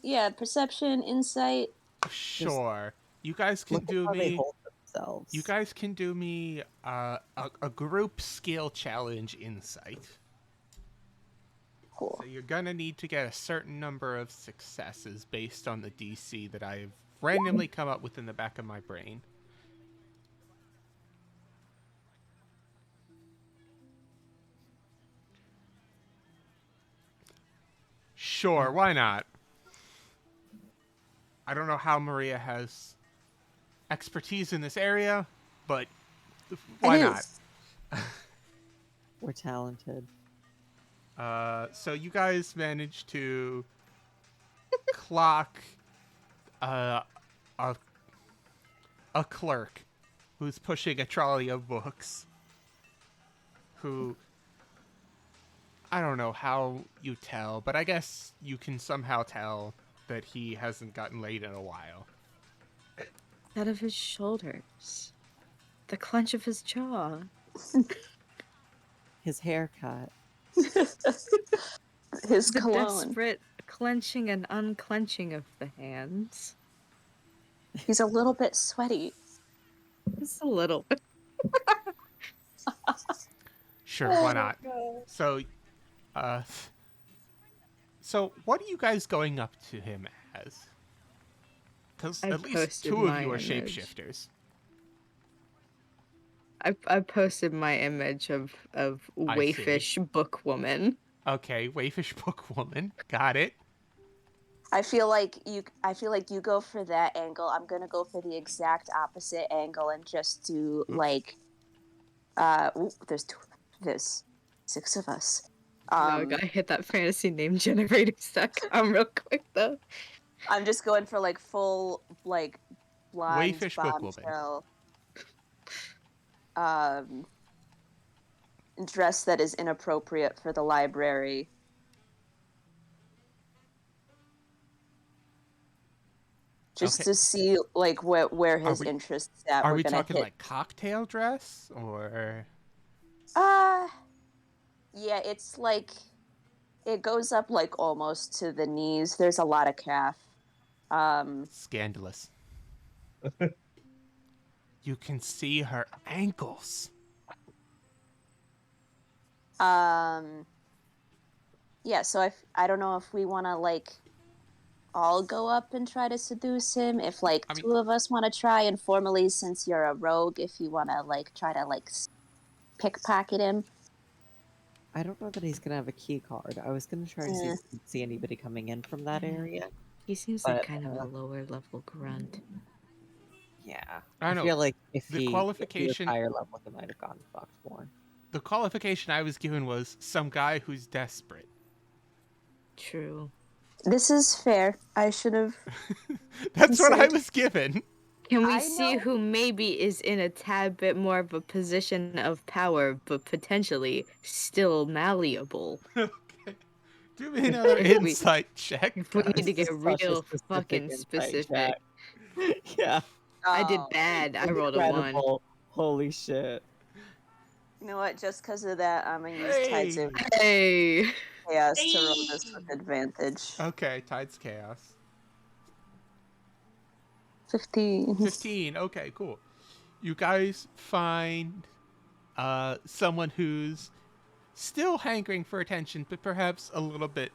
Yeah, perception, insight. Sure. You guys can Look at do how they me. hold themselves. You guys can do me a group skill challenge insight. Cool. So you're gonna need to get a certain number of successes based on the DC that I've randomly come up with in the back of my brain. Sure, why not? I don't know how Maria has expertise in this area, but why It not? is. We're talented. So you guys managed to clock a a clerk who's pushing a trolley of books, who, I don't know how you tell, but I guess you can somehow tell that he hasn't gotten laid in a while. Out of his shoulders. The clench of his jaw. His haircut. His The cologne. desperate clenching and unclenching of the hands. He's a little bit sweaty. Just a little. Sure, why not? So, so what are you guys going up to him as? Because I at least posted two of my you are image. shapeshifters. I posted my image of I waifish book woman. Okay, waifish book woman. Got it. I feel like you go for that angle. I'm gonna go for the exact opposite angle and just do like, there's 6 of us. No, I gotta hit that fantasynamegenorators.com real quick though. I'm just going for like full like blonde Wayfish book woman. bombshell. Dress that is inappropriate for the library. Just Okay. to see like where his we- interests at. Are We're we gonna talking hit... like cocktail dress or? Yeah, it's like it goes up like almost to the knees. There's a lot of calf. Scandalous. You can see her ankles. Yeah, so I don't know if we want to like all go up and try to seduce him. If like two of us want to try informally, since you're a rogue, if you want to like try to like pickpocket him. I don't know that he's gonna have a key card. I was gonna try to see if we could see anybody coming in from that area. He seems like kind of a lower level grunt. Yeah, I know. feel like if The he qualification- was higher level, he might have gotten fucked more. The qualification I was given was some guy who's desperate. True. This is fair. I should have. That's what I considered- was given. Can we I see know- who maybe is in a tad bit more of a position of power, but potentially still malleable? Okay. Do me another If we- insight check. If we need to guys. get Such a real specific fucking insight specific. check. Yeah, I did Oh, bad. I rolled a 1. incredible. Holy shit. You know what? Just because of that, I'm gonna use Tides of Hey. Chaos to roll this with advantage. Okay, Tides Chaos. 15. 15. Okay, cool. You guys find someone who's still hankering for attention, but perhaps a little bit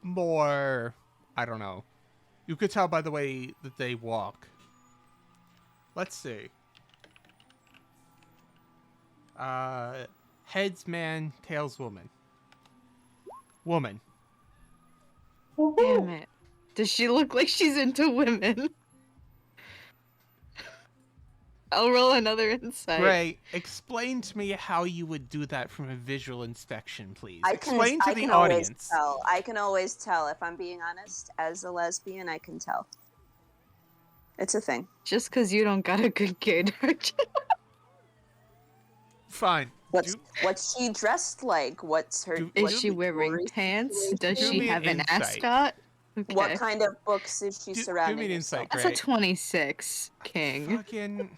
more, I don't know. You could tell by the way that they walk. Let's see. Heads man, tails woman. Woman. Damn it. Does she look like she's into women? I'll roll another insight. Gray, explain to me how you would do that from a visual inspection, please. I Explain to the can audience. Always tell. I can always tell. If I'm being honest, as a lesbian, I can tell. It's a thing. Just because you don't got a good kid. Fine. What's she dressed like? What's her? Do- Is what she wearing jewelry? pants? Does Do she me an have an insight. ascot? Okay. What kind of books is she Do surrounding me an herself insight, That's Gray. a 26, King. Fucking...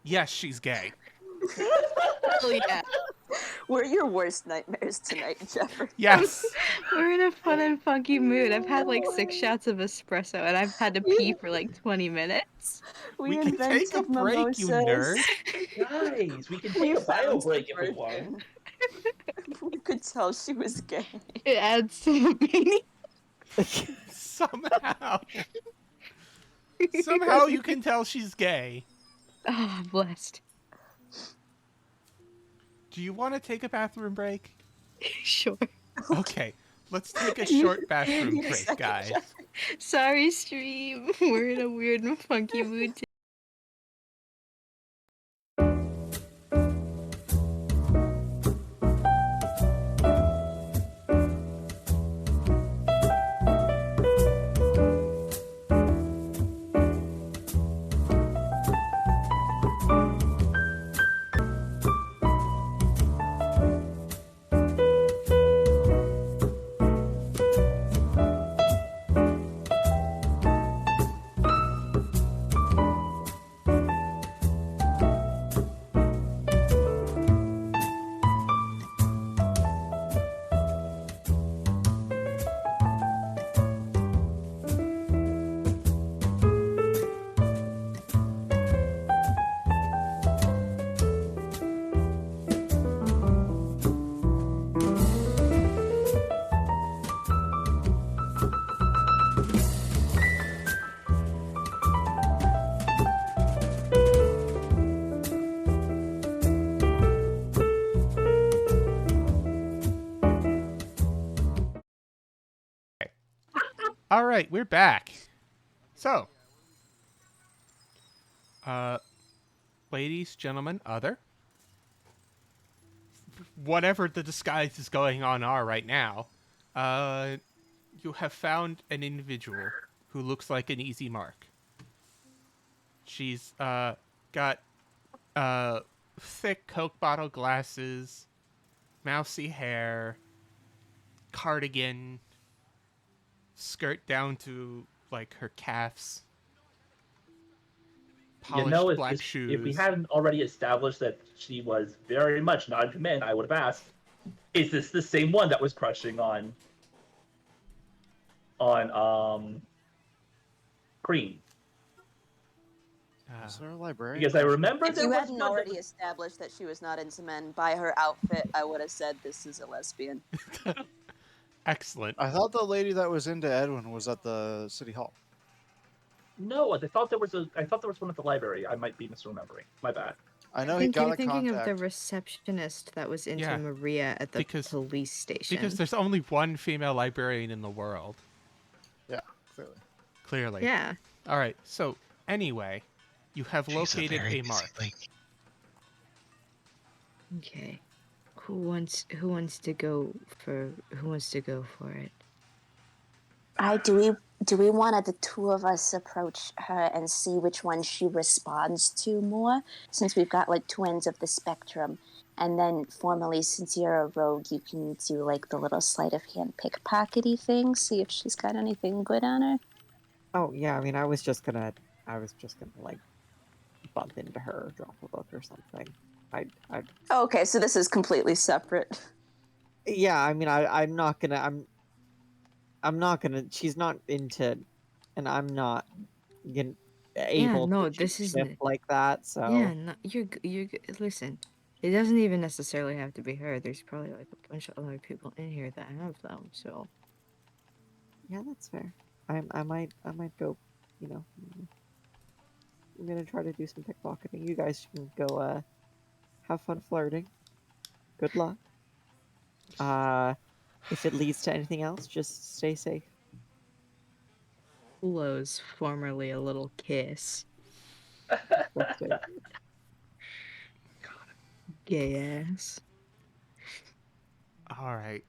Yes, she's gay. Hell yeah. We're your worst nightmares tonight, Jeffrey. Yes. We're in a fun and funky mood. I've had like 6 shots of espresso and I've had to pee for like 20 minutes. We can take a invented break, you nerd. Guys, we can We take a bio found break the if we want. version. We could tell she was gay. It adds to the meaning. Somehow. Somehow you can tell she's gay. Oh, I'm blessed. Do you want to take a bathroom break? Sure. Okay. Let's take a short bathroom Need a break, second, guys. Jeffrey. Sorry, stream. We're in a weird and funky mood today. All right, we're back. So, ladies, gentlemen, other, whatever the disguise is going on right now, you have found an individual who looks like an easy mark. She's got thick Coke bottle glasses, mousy hair, cardigan, skirt down to like her calves, polished black shoes. If we hadn't already established that she was very much not into men, I would have asked, is this the same one that was crushing on Cream? Is there a librarian? Because I remember If there you was hadn't one already that was... established that she was not into men by her outfit, I would have said this is a lesbian. Excellent. I thought the lady that was into Edwin was at the city hall. No, I thought there was one at the library. I might be misremembering. My bad. I know I he think got you're a thinking contact. of the receptionist that was into Yeah, Maria at the because- police station. Because there's only one female librarian in the world. Yeah, clearly. Clearly. Yeah. All right. So anyway, you have She's located very a mark. busy lady. Okay. Who wants to go for it? Do we want the two of us approach her and see which one she responds to more? Since we've got like two ends of the spectrum. And then formally, since you're a rogue, you can do like the little sleight of hand pickpockety thing, see if she's got anything good on her. Oh yeah, I mean, I was just gonna like bump into her, or drop a book or something. Okay, so this is completely separate. Yeah, I mean, I'm not gonna. She's not into, and I'm not able no, to this shift isn't- like that. So Yeah, no, listen. It doesn't even necessarily have to be her. There's probably like a bunch of other people in here that have them. So yeah, that's fair. I might go. You know, I'm gonna try to do some pickpocketing. You guys can go. Have fun flirting. Good luck. If it leads to anything else, just stay safe. Ulo's formerly a little kiss. Let's do it. Gay ass. All right.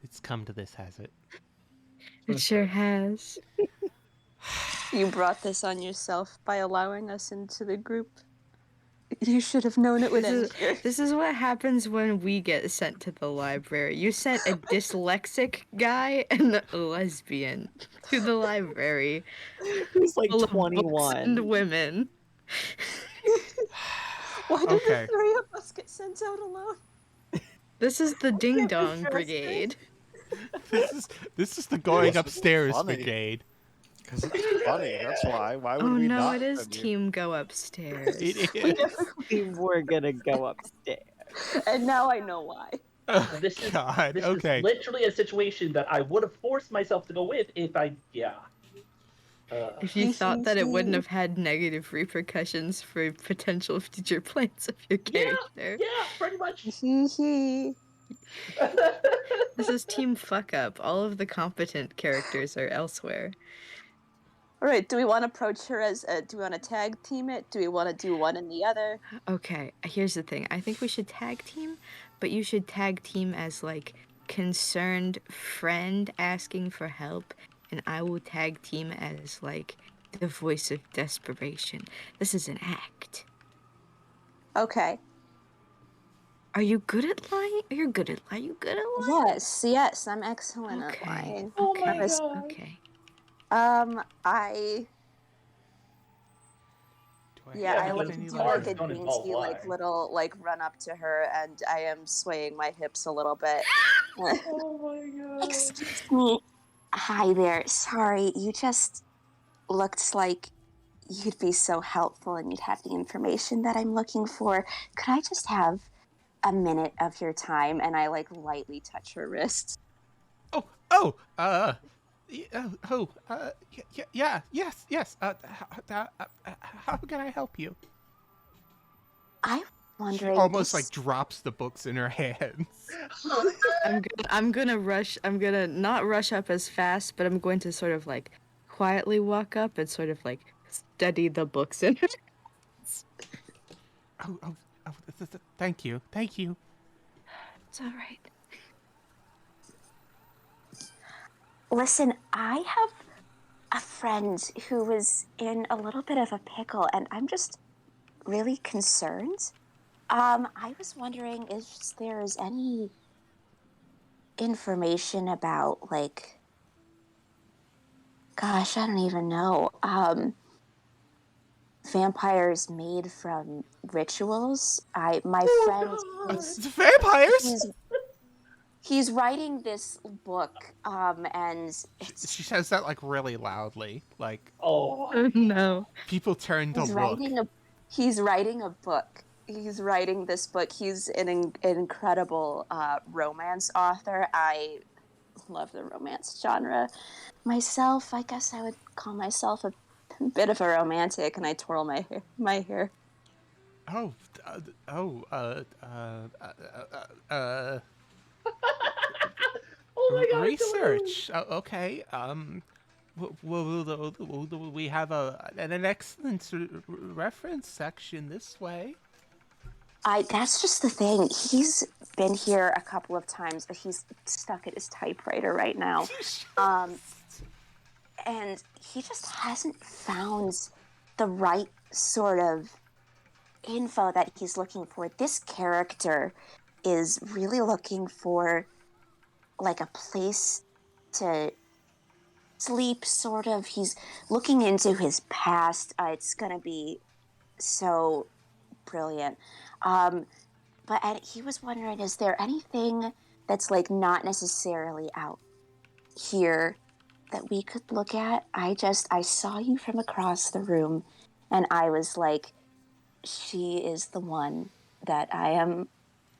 It's come to this, has it? It sure has. You brought this on yourself by allowing us into the group. You should have known it would end here. This is what happens when we get sent to the library. You sent a dyslexic guy and a lesbian to the library. Who's like full of books 21. and women. Why did Okay. the three of us get sent out alone? This is the Ding can't be Dong trusted. Brigade. This is the going It's upstairs funny. brigade. Because it's funny, that's why. Why would Oh we no, not? it is send you? Team Go Upstairs. It is. We're gonna go upstairs. And now I know why. Oh, This is God. this Okay. is literally a situation that I would have forced myself to go with if I If you thought that it wouldn't have had negative repercussions for potential future plans of your character. yeah, pretty much. This is Team Fuck Up. All of the competent characters are elsewhere. All right, do we want to approach her as do we want to tag team it? Do we want to do one and the other? Okay, here's the thing. I think we should tag team, but you should tag team as like concerned friend asking for help, and I will tag team as like the voice of desperation. This is an act. Okay. Are you good at lying? Are you good at lying? Yes, I'm excellent at Okay. lying. Oh my Okay. God. Okay. I Do yeah, I have like any do cards like a don't involve dainty, like lying. little like run up to her, and I am swaying my hips a little bit. Oh my God. Excuse me. Hi there. Sorry, you just looked like you'd be so helpful and you'd have the information that I'm looking for. Could I just have a minute of your time? And I like lightly touch her wrist. Yes. How can I help you? I wondering. Almost this... like drops the books in her hands. I'm gonna rush. I'm gonna not rush up as fast, but I'm going to sort of like quietly walk up and sort of like study the books in her hands. Oh, thank you. It's all right. Listen, I have a friend who was in a little bit of a pickle, and I'm just really concerned. I was wondering if there's any information about, like, gosh, I don't even know, vampires made from rituals. My friend, Vampires? he's writing this book, and it's... She says that like really loudly, like Oh, No. people turn to look. He's writing a book. He's writing this book. He's an incredible romance author. I love the romance genre. Myself, I guess I would call myself a bit of a romantic, and I twirl my hair. Oh, oh my God! research. Okay. We have an excellent reference section this way. That's just the thing. He's been here a couple of times, but he's stuck at his typewriter right now. And he just hasn't found the right sort of info that he's looking for. This character is really looking for like a place to sleep, sort of. He's looking into his past. It's going to be so brilliant. But he was wondering, is there anything that's like not necessarily out here that we could look at? I saw you from across the room, and I was like, she is the one that I am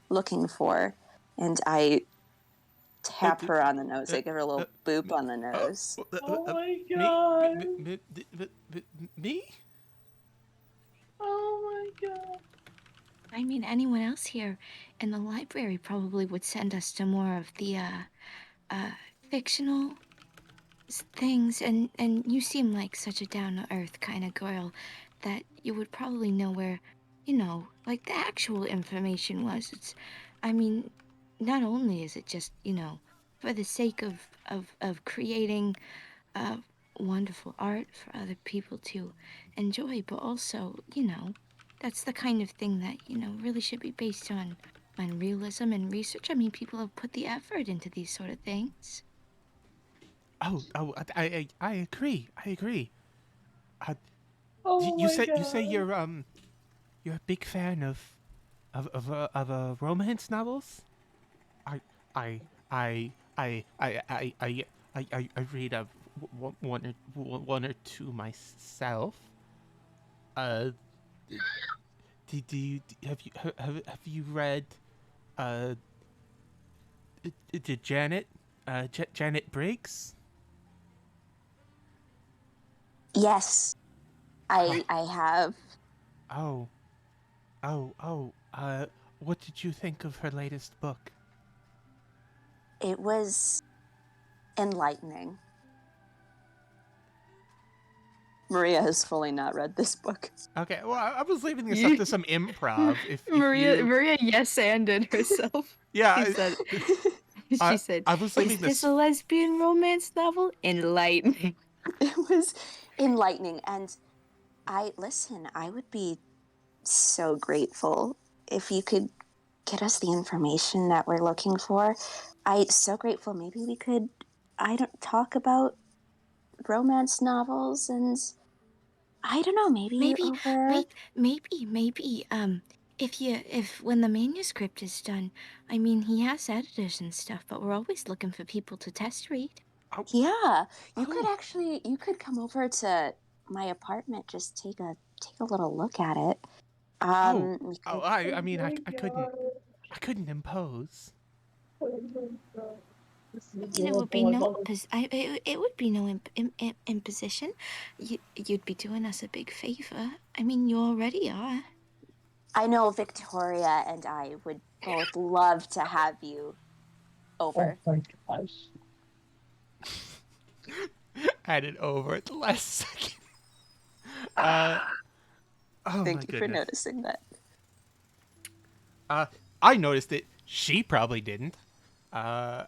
looking for. And I tap her on the nose. I give her a little boop on the nose. Oh my God! Me? Oh my God! I mean, anyone else here in the library probably would send us to more of the fictional things, and you seem like such a down-to-earth kind of girl that you would probably know where, like the actual information was. I mean, not only is it just, for the sake of creating wonderful art for other people to enjoy, but also, that's the kind of thing that, really should be based on realism and research. I mean, people have put the effort into these sort of things. I agree. Oh you my say God. you're a big fan of romance novels? I read one or two myself. Have you read Janet Briggs? Yes, I have. What did you think of her latest book? It was enlightening. Maria has fully not read this book. Okay, well, I was leaving this up to some improv. If Maria yes-anded herself. Yeah, She said, I was "Is leaving this a lesbian romance novel? Enlightening." It was enlightening, and I would be so grateful if you could get us the information that we're looking for. I'm so grateful. Maybe we could, talk about romance novels, and I don't know, maybe if when the manuscript is done, I mean, he has editors and stuff, but we're always looking for people to test read. Yeah, you could come over to my apartment, just take a little look at it. I Oh couldn't impose. There would be no it would be no imposition. You'd be doing us a big favor. I mean, you already are. I know Victoria and I would both love to have you over. Oh my gosh. Had it over at the last second. Oh Thank my you for goodness. noticing that. I noticed it. She probably didn't. I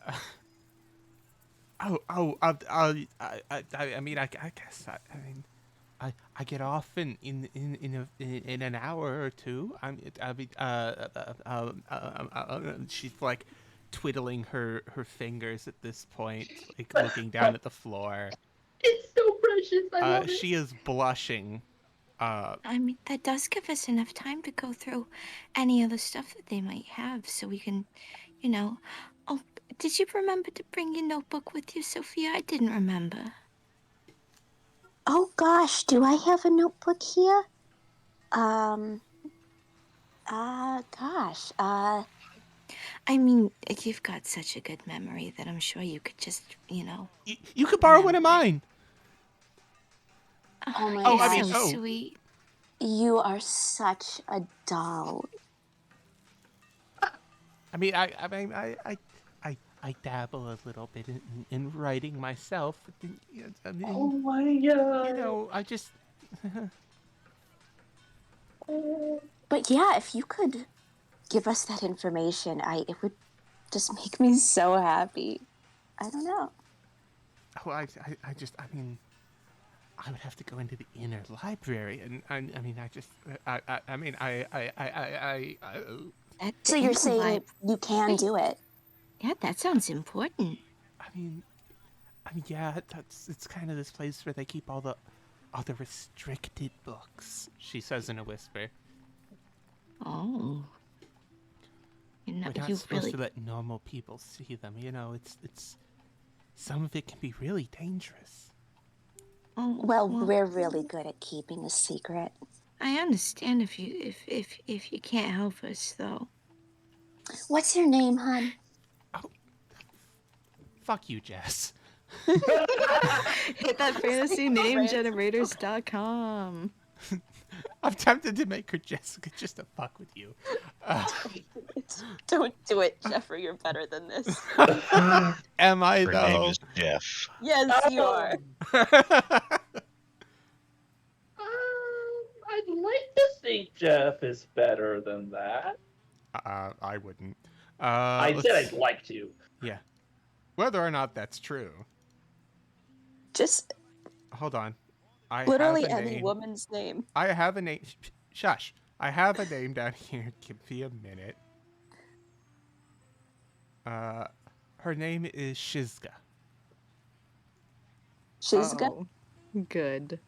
mean, I guess. I get off in an hour or two. She's like twiddling her fingers at this point, like looking down at the floor. It's so precious. I love it. She is blushing. I mean, that does give us enough time to go through any other stuff that they might have, so we can, you know. Oh, did you remember to bring your notebook with you, Sophia? I didn't remember. Oh gosh, do I have a notebook here? I mean, you've got such a good memory that I'm sure you could just, You could borrow one of mine. Oh my you're gosh. so sweet. You are such a doll. I mean, I dabble a little bit in writing myself. I mean, Oh my god. you know, I just. But yeah, if you could give us that information, it would just make me so happy. I don't know. Oh, I mean, I would have to go into the inner library, and I mean, So you're saying you can do it? Yeah, that sounds important. I mean, yeah, it's kind of this place where they keep all the restricted books. She says in a whisper. Oh. We're not supposed to let normal people see them. You know, it's some of it can be really dangerous. Oh, well, we're really good at keeping a secret. I understand if you can't help us, though. What's your name, hon? Oh, fuck you, Jess. Hit that fantasynamegenerators.com. I'm tempted to make her Jessica just to fuck with you. Don't do it, Jeffrey. You're better than this. Am I, Her though? name is Jeff. Yes, you are. I'd like to think Jeff is better than that. I wouldn't. I said I'd like to. Yeah. Whether or not that's true. Just Hold on. I literally have a any name. woman's name. I have a name. Shush. I have a name down here. Give me a minute. Her name is Shizka. Shizka? Oh, good.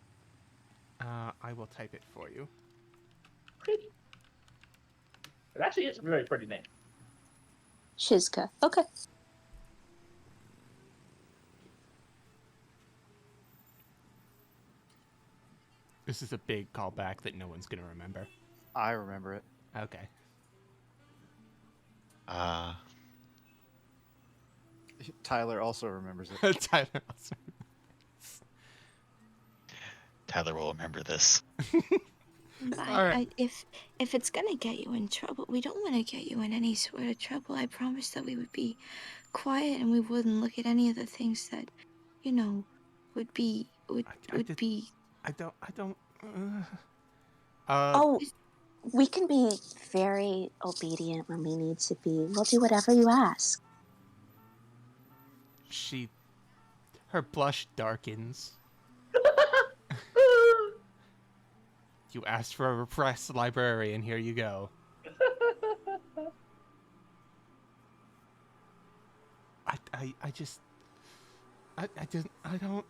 I will type it for you. Pretty. It actually is a very pretty name. Shizka. Okay. This is a big callback that no one's gonna remember. I remember it. Okay. Tyler also remembers it. Tyler also. Tyler will remember this. If it's gonna get you in trouble, we don't want to get you in any sort of trouble. I promise that we would be quiet and we wouldn't look at any of the things that, would be. I don't. Oh, we can be very obedient when we need to be. We'll do whatever you ask. Her blush darkens. You asked for a repressed librarian. Here you go. I don't.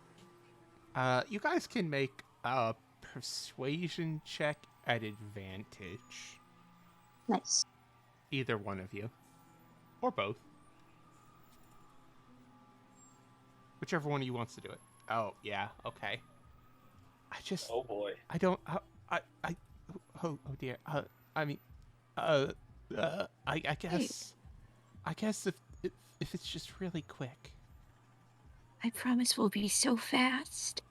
You guys can make a persuasion check at advantage. Nice. Either one of you. Or both. Whichever one of you wants to do it. Oh, yeah, okay. Oh boy. I don't. Oh dear. I guess. I guess if it's just really quick. I promise we'll be so fast.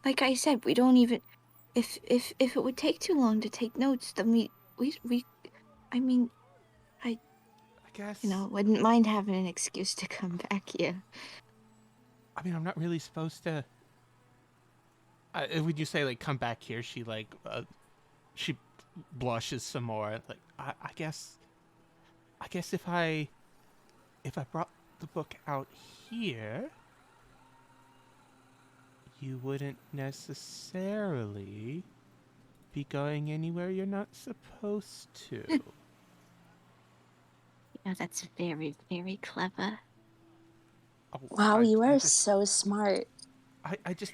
Like I said, we don't even. if it would take too long to take notes, then we I mean, I guess. wouldn't mind having an excuse to come back here. I mean, I'm not really supposed to. Would you say like come back here? She she blushes some more. Like I guess if I brought the book out here, you wouldn't necessarily be going anywhere you're not supposed to. That's very, very clever. Oh, Wow, you are so smart. I just.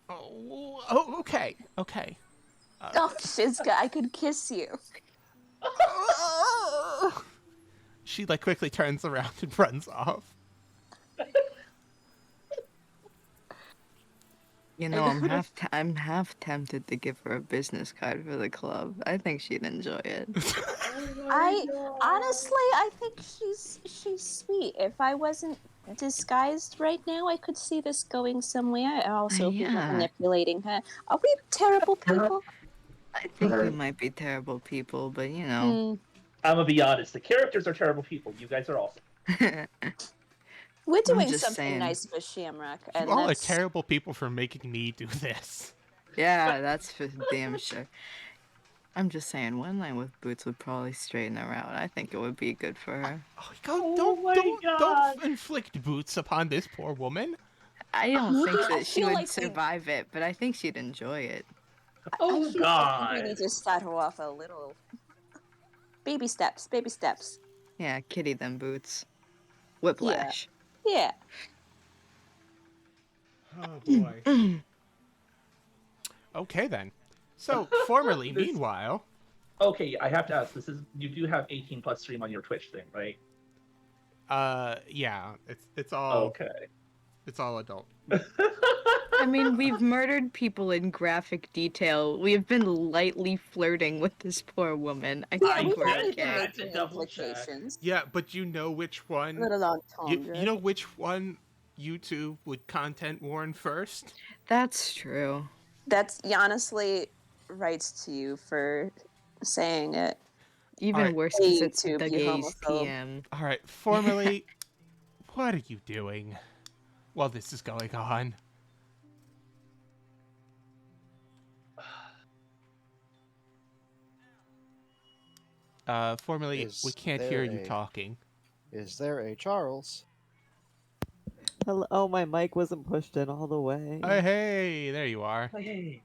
Oh, okay. Oh, Shizuka, I could kiss you. She like quickly turns around and runs off. I'm half tempted to give her a business card for the club. I think she'd enjoy it. I think she's sweet. If I wasn't disguised right now, I could see this going somewhere. I also be manipulating her. Are we terrible people? I think we might be terrible people, but I'm gonna be honest. The characters are terrible people. You guys are awesome. We're doing just something saying. nice for Shamrock, You and all are that's terrible people for making me do this. Yeah, that's for damn sure. I'm just saying, one night with Boots would probably straighten her out. I think it would be good for her. Don't inflict boots upon this poor woman. I don't think I that she feel would like we- survive it, but I think she'd enjoy it. I feel like we need to start her off a little. Baby steps. Yeah, kitty them Boots. Whiplash. Yeah. Oh boy. Okay then. So formerly, meanwhile. Okay, I have to ask. You do have 18 plus stream on your Twitch thing, right? Yeah. It's all. Okay. It's all adult. I mean, we've murdered people in graphic detail. We have been lightly flirting with this poor woman. I think we're okay. Yeah, but you know which one. Let alone you know which one YouTube would content warn first? That's true. That's honestly writes to you for saying it. Even worse because it's YouTube, the you gays homophobe. PM. All right, formerly, what are you doing while this is going on? Formerly, we can't hear you talking. Is there a Charles? Hello. Oh, my mic wasn't pushed in all the way. Hey, there you are. Hey.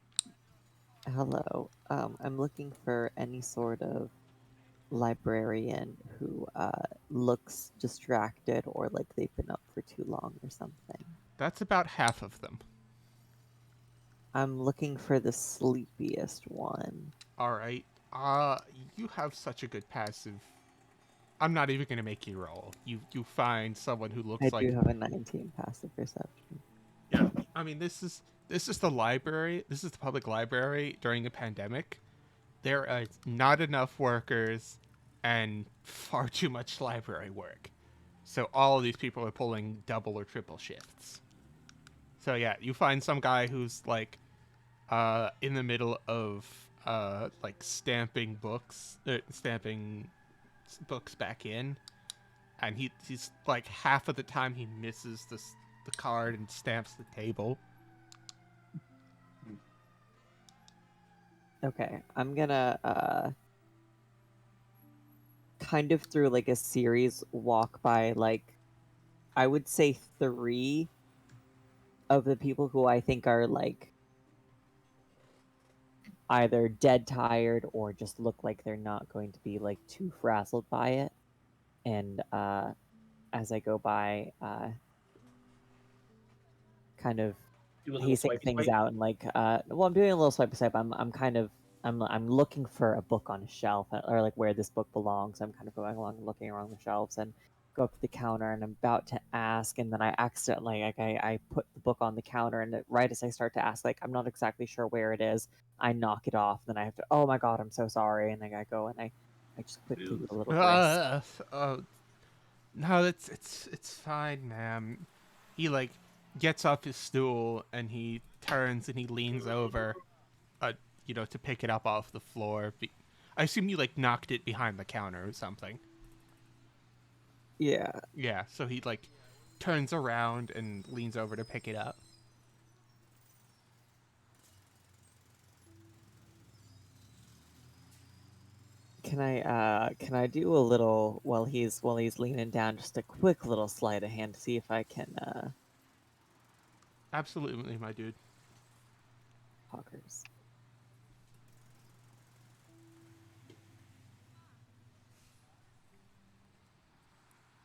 Hello. I'm looking for any sort of librarian who looks distracted or like they've been up for too long or something. That's about half of them. I'm looking for the sleepiest one. All right. You have such a good passive. I'm not even gonna make you roll. You find someone who looks like. I do have a 19 passive perception. Yeah, I mean this is the library. This is the public library during a pandemic. There are not enough workers, and far too much library work. So all of these people are pulling double or triple shifts. So yeah, you find some guy who's like, in the middle of like stamping books back in, and he's like half of the time he misses the card and stamps the table. Okay, I'm gonna kind of through like a series walk by like I would say 3 of the people who I think are like either dead tired or just look like they're not going to be like too frazzled by it. And as I go by, kind of pacing things out and like, well, I'm doing a little swipe by swipe. I'm looking for a book on a shelf or like where this book belongs. I'm kind of going along and looking around the shelves and go up to the counter and I'm about to ask, and then I accidentally like I put the book on the counter, and right as I start to ask, like I'm not exactly sure where it is, I knock it off. Then I have to, oh my god, I'm so sorry, and then I go and I just quickly do a little No, it's fine, ma'am. He like gets off his stool and he turns and he leans over, to pick it up off the floor. I assume you like knocked it behind the counter or something. Yeah. Yeah, so he like turns around and leans over to pick it up. Can I do a little while he's leaning down, just a quick little sleight of hand to see if I can Absolutely, my dude. Hawkers.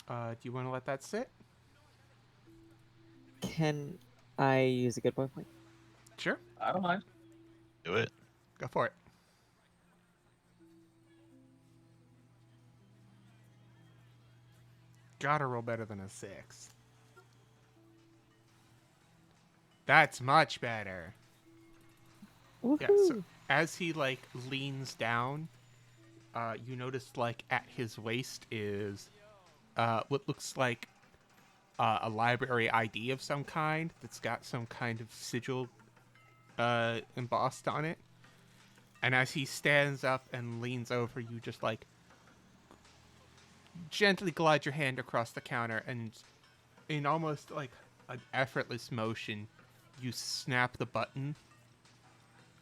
Do you want to let that sit? Can I use a good boy point? Sure. I don't mind. Do it. Go for it. Gotta roll better than a 6. That's much better. Woohoo! Yeah, so as he like leans down, you notice like at his waist is what looks like a library ID of some kind that's got some kind of sigil embossed on it. And as he stands up and leans over, you just like gently glide your hand across the counter, and in almost like an effortless motion, you snap the button.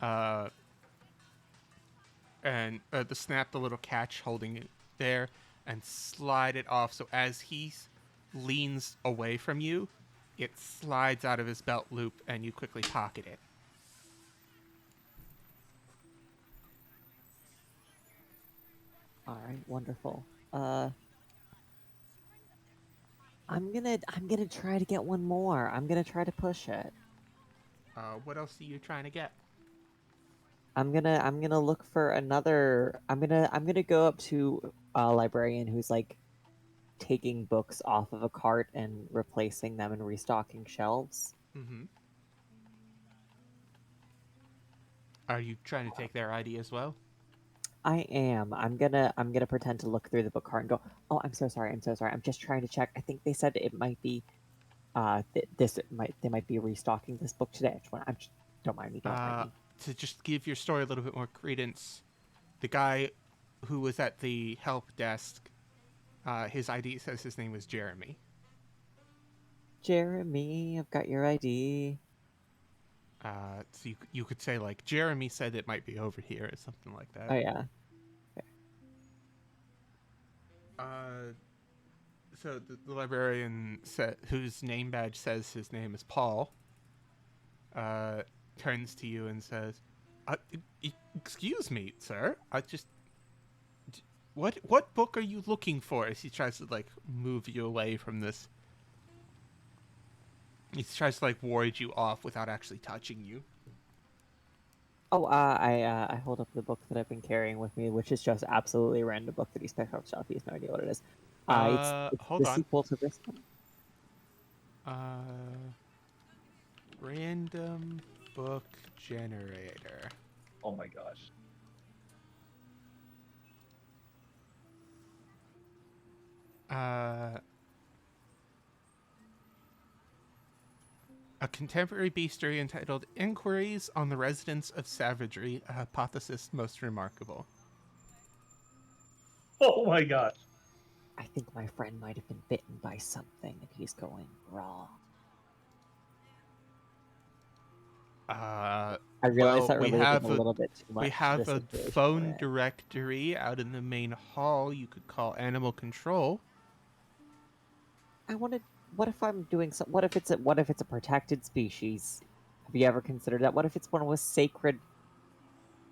And snap the little catch holding it there and slide it off. So as he leans away from you, it slides out of his belt loop and you quickly pocket it. All right, wonderful. I'm gonna try to get one more. I'm gonna try to push it. What else are you trying to get? I'm gonna look for another. I'm gonna go up to a librarian who's like taking books off of a cart and replacing them and restocking shelves. Mm-hmm. Are you trying to take their ID as well? I am. I'm gonna pretend to look through the book cart and go, "Oh, I'm so sorry. I'm just trying to check. I think they said it might be, they might be restocking this book today. Don't mind me. Don't mind me." To just give your story a little bit more credence, the guy who was at the help desk, his ID says his name was Jeremy. Jeremy, I've got your ID. So you could say like Jeremy said it might be over here or something like that. Oh yeah. So the librarian whose name badge says his name is Paul, turns to you and says, "Excuse me, sir. What book are you looking for?" As he tries to like move you away from this. He tries to like ward you off without actually touching you. Oh, I hold up the book that I've been carrying with me, which is just absolutely a random book that he's picked off the shelf. He has no idea what it is. It's Hold the on. sequel to this one. Random book generator. Oh my gosh. A contemporary bestiary entitled Inquiries on the Residence of Savagery, a hypothesis most remarkable. Oh my gosh. I think my friend might have been bitten by something and he's going raw. I realize that we related have a little bit too much. We have to a the situation phone we're in. directory out in the main hall. You could call animal control. What if I'm doing some? What if it's a protected species? Have you ever considered that? What if it's one of those sacred,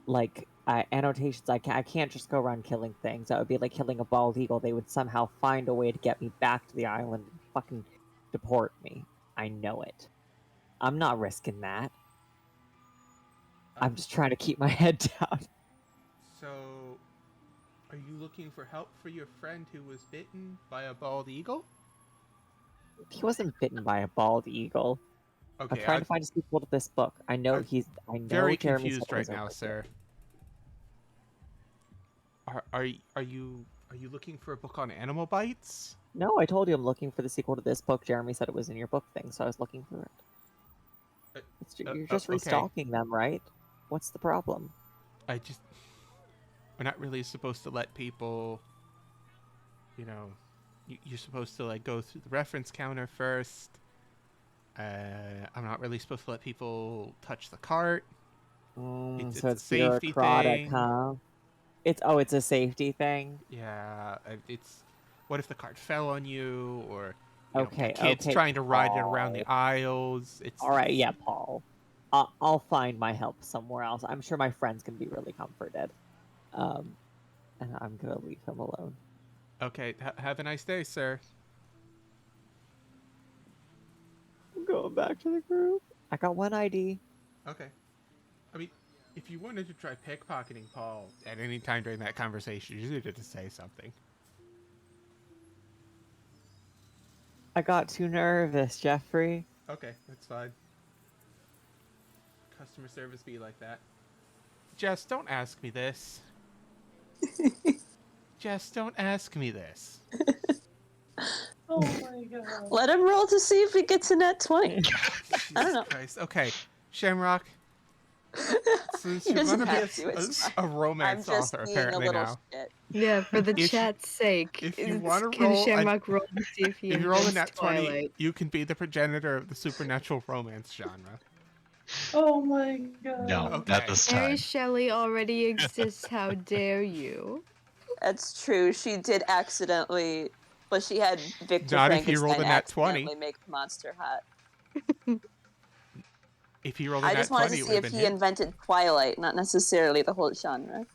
like annotations? I can't just go around killing things. That would be like killing a bald eagle. They would somehow find a way to get me back to the island and fucking deport me. I know it. I'm not risking that. I'm just trying to keep my head down. So, are you looking for help for your friend who was bitten by a bald eagle? He wasn't bitten by a bald eagle. Okay, I'm trying to find a sequel to this book. I know I'm very Jeremy confused said it was right now, over sir. Are you looking for a book on animal bites? No, I told you I'm looking for the sequel to this book. Jeremy said it was in your book thing, so I was looking for it. You're just okay. restocking them, right? What's the problem? We're not really supposed to let people, you're supposed to like go through the reference counter first. I'm not really supposed to let people touch the cart. It's So a it's safety bureaucratic, thing. huh? It's a safety thing. Yeah, what if the cart fell on you, or Okay, kids okay, trying to ride it around the Paul. aisles? All right, yeah, Paul. I'll find my help somewhere else. I'm sure my friends can be really comforted. And I'm gonna leave him alone. Okay, have a nice day, sir. I'm going back to the group. I got one ID. Okay. I mean, if you wanted to try pickpocketing Paul at any time during that conversation, you just needed to say something. I got too nervous, Jeffrey. Okay, that's fine. Customer service be like that. Jess, don't ask me this. Jess, don't ask me this. Oh my god. Let him roll to see if he gets a net 20. I don't know. Christ. Okay, Shamrock. Since He you're doesn't gonna be have to, it's a romance I'm just author being a apparently little now. shit. Yeah, for the If- chat's sake. if you wanna can roll Shamrock roll to see if he If you roll a invents nat 20, Twilight? you can be the progenitor of the supernatural romance genre. Oh my god. No, Okay. not this Mary time. Shelley already exists. How dare you? That's true. She did accidentally. Well, she had Victor Not if you rolled Frankenstein a nat 20. accidentally make the monster hot. If he rolled a I nat just wanted 20, to it see would have if been he him. invented Twilight, not necessarily the whole genre.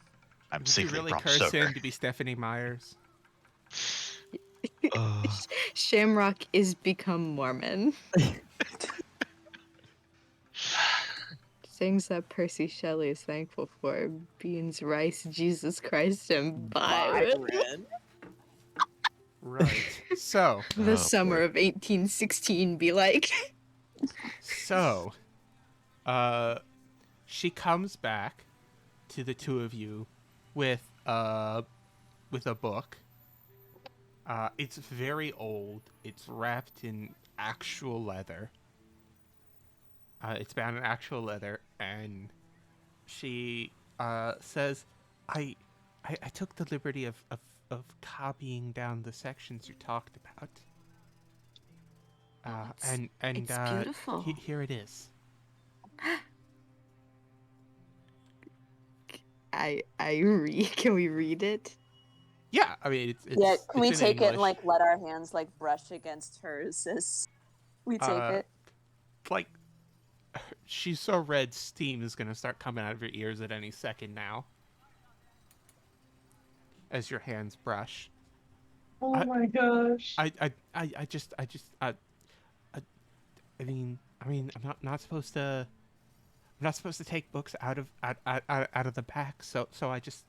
I'm Did you secretly really prompt curse sober. him to be Stephanie Myers? Shamrock is become Mormon. Things that Percy Shelley is thankful for: beans, rice, Jesus Christ, and Byron. Right. So, The Oh, summer boy. of 1816 be like. so, she comes back to the two of you with a book. It's very old. It's wrapped in actual leather. It's bound in actual leather, and she says, I took the liberty of copying down the sections you talked about. And it's beautiful. Here it is. Can we read it? Yeah, I mean it's Yeah, it's can we in take it and English. like let our hands like brush against hers as we take it? Like she's so red, steam is gonna start coming out of your ears at any second now. As your hands brush. Oh my gosh. I mean, I'm not supposed to. I'm not supposed to take books out of the pack, so I just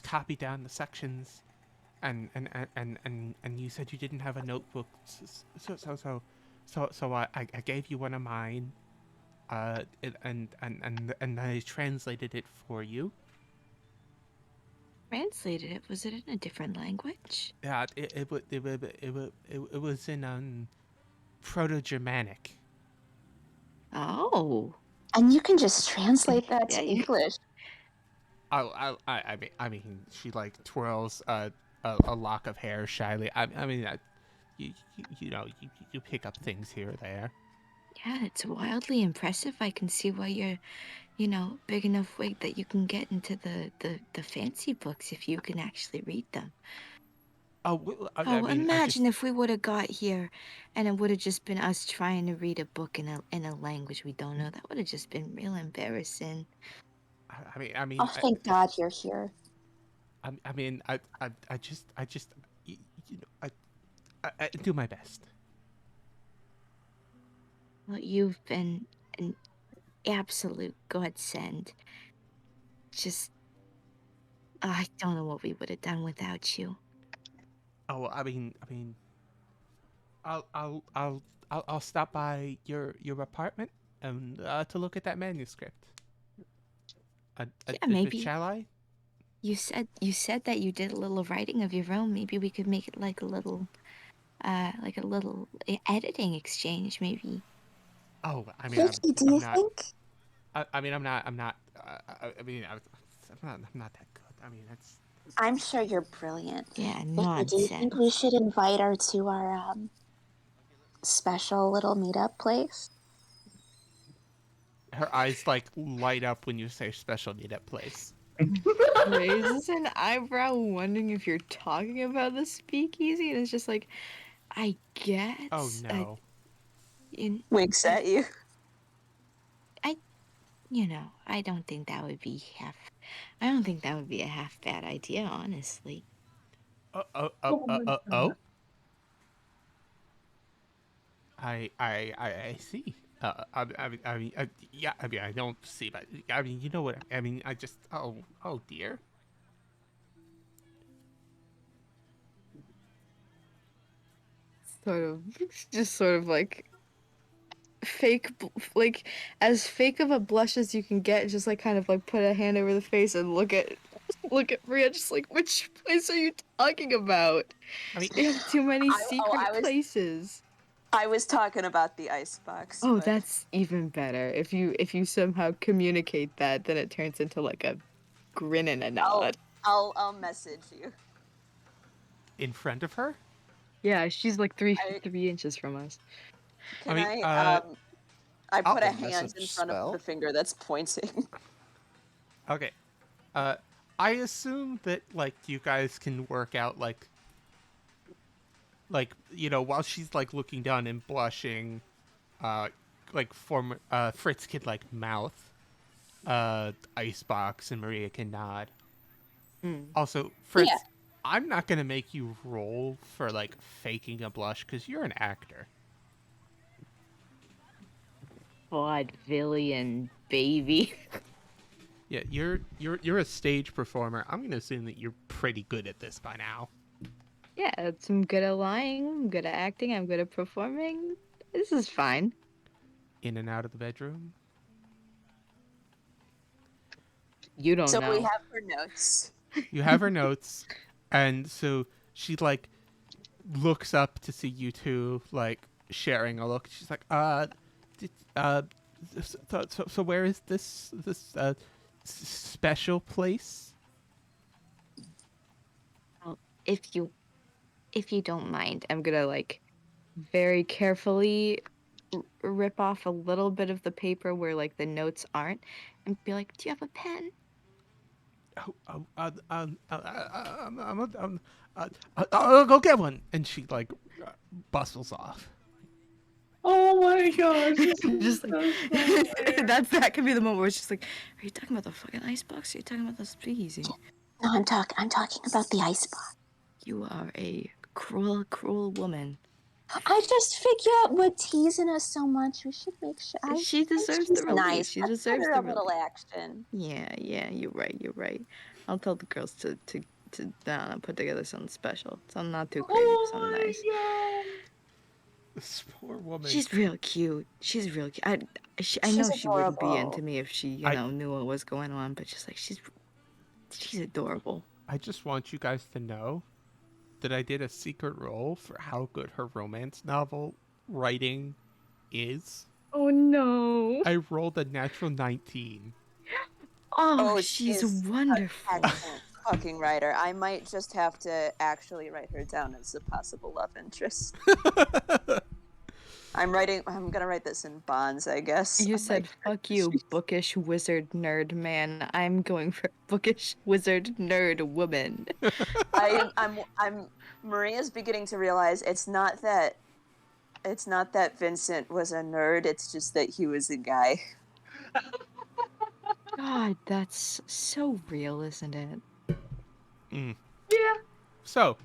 copied down the sections, and you said you didn't have a notebook, so I gave you one of mine, and I translated it for you. Translated it? Was it in a different language? Yeah, it was in Proto-Germanic. Oh. And you can just translate that to Yeah, English. I mean, she like twirls a lock of hair shyly. I mean, you pick up things here or there. Yeah, it's wildly impressive. I can see why you're, big enough weight that you can get into the fancy books if you can actually read them. I mean, Imagine if we would have got here and it would have just been us trying to read a book in a language we don't know. That would have just been real embarrassing. I mean, Oh, thank God you're here. I do my best. Well, you've been an absolute godsend. Just, I don't know what we would have done without you. Oh, I mean, I'll stop by your apartment and to look at that manuscript. Maybe. Shall I? You said that you did a little writing of your own. Maybe we could make it like a little like a little editing exchange, maybe. Oh, I mean, Vicky, do I'm you not. think? I mean, I'm not. I'm not. I mean, I'm not that good. I mean, it's. I'm sure you're brilliant. Yeah, Vicky, do you nonsense. think we should invite her to our special little meetup place? Her eyes like light up when you say special meetup place. Raises an eyebrow, wondering if you're talking about the speakeasy, and it's just like, I guess. Oh no. Winks at you. I don't think that would be I don't think that would be a half bad idea, honestly. Oh. I see. I mean, yeah. I mean, I don't see, but I mean, you know what? I mean, I just. Oh dear. Sort of like fake, like as fake of a blush as you can get. Just like kind of like put a hand over the face and look at Maria. Just like, which place are you talking about? I mean, You have too many secret places. I was talking about the icebox. Oh, but- that's even better. If you somehow communicate that, then it turns into like a grin and a nod. I'll message you. in front of her. Yeah, she's like 3 inches from us. Can I mean, I put a I'll hand message in front spell. of the finger that's pointing. Okay. I assume that like you guys can work out like while she's like looking down and blushing, like Fritz can like mouth, icebox, and Maria can nod. Also, Fritz, Yeah. I'm not gonna make you roll for like faking a blush because you're an actor. Vaudevillian baby. Yeah, you're a stage performer. I'm gonna assume that you're pretty good at this by now. Yeah, I'm good at lying, I'm good at acting, I'm good at performing. This is fine. In and out of the bedroom. You don't So know. we have her notes. You have her notes, and so she like looks up to see you two like sharing a look. She's like, so where is this special place? If you don't mind, I'm gonna like very carefully rip off a little bit of the paper where like the notes aren't, and be like, "Do you have a pen?" I'll go get one. And she like bustles off. Oh my gosh. This is Just so like weird. that could be the moment where it's just like, "Are you talking about the fucking icebox? Or are you talking about the speakeasy?" No, I'm talking about the icebox. You are a cruel, cruel woman. I just figured we're teasing her so much. We should make sure. She deserves she's the relief. nice. She Let's deserves give her the a little relief. action. Yeah, you're right. I'll tell the girls to put together something special. Something not too crazy, but something nice. This poor woman. She's real cute. She's real cute. I know She's she wouldn't be adorable. into me if she, knew what was going on, but just like she's adorable. I just want you guys to know that I did a secret roll for how good her romance novel writing is. Oh no. I rolled a natural 19. Oh, she's wonderful. Excellent fucking writer. I might just have to actually write her down as a possible love interest. I'm gonna write this in bonds, I guess. You said, "Fuck you, bookish wizard nerd man." I'm going for bookish wizard nerd woman. I'm Maria's beginning to realize it's not that Vincent was a nerd, it's just that he was a guy. God, that's so real, isn't it? Yeah. So,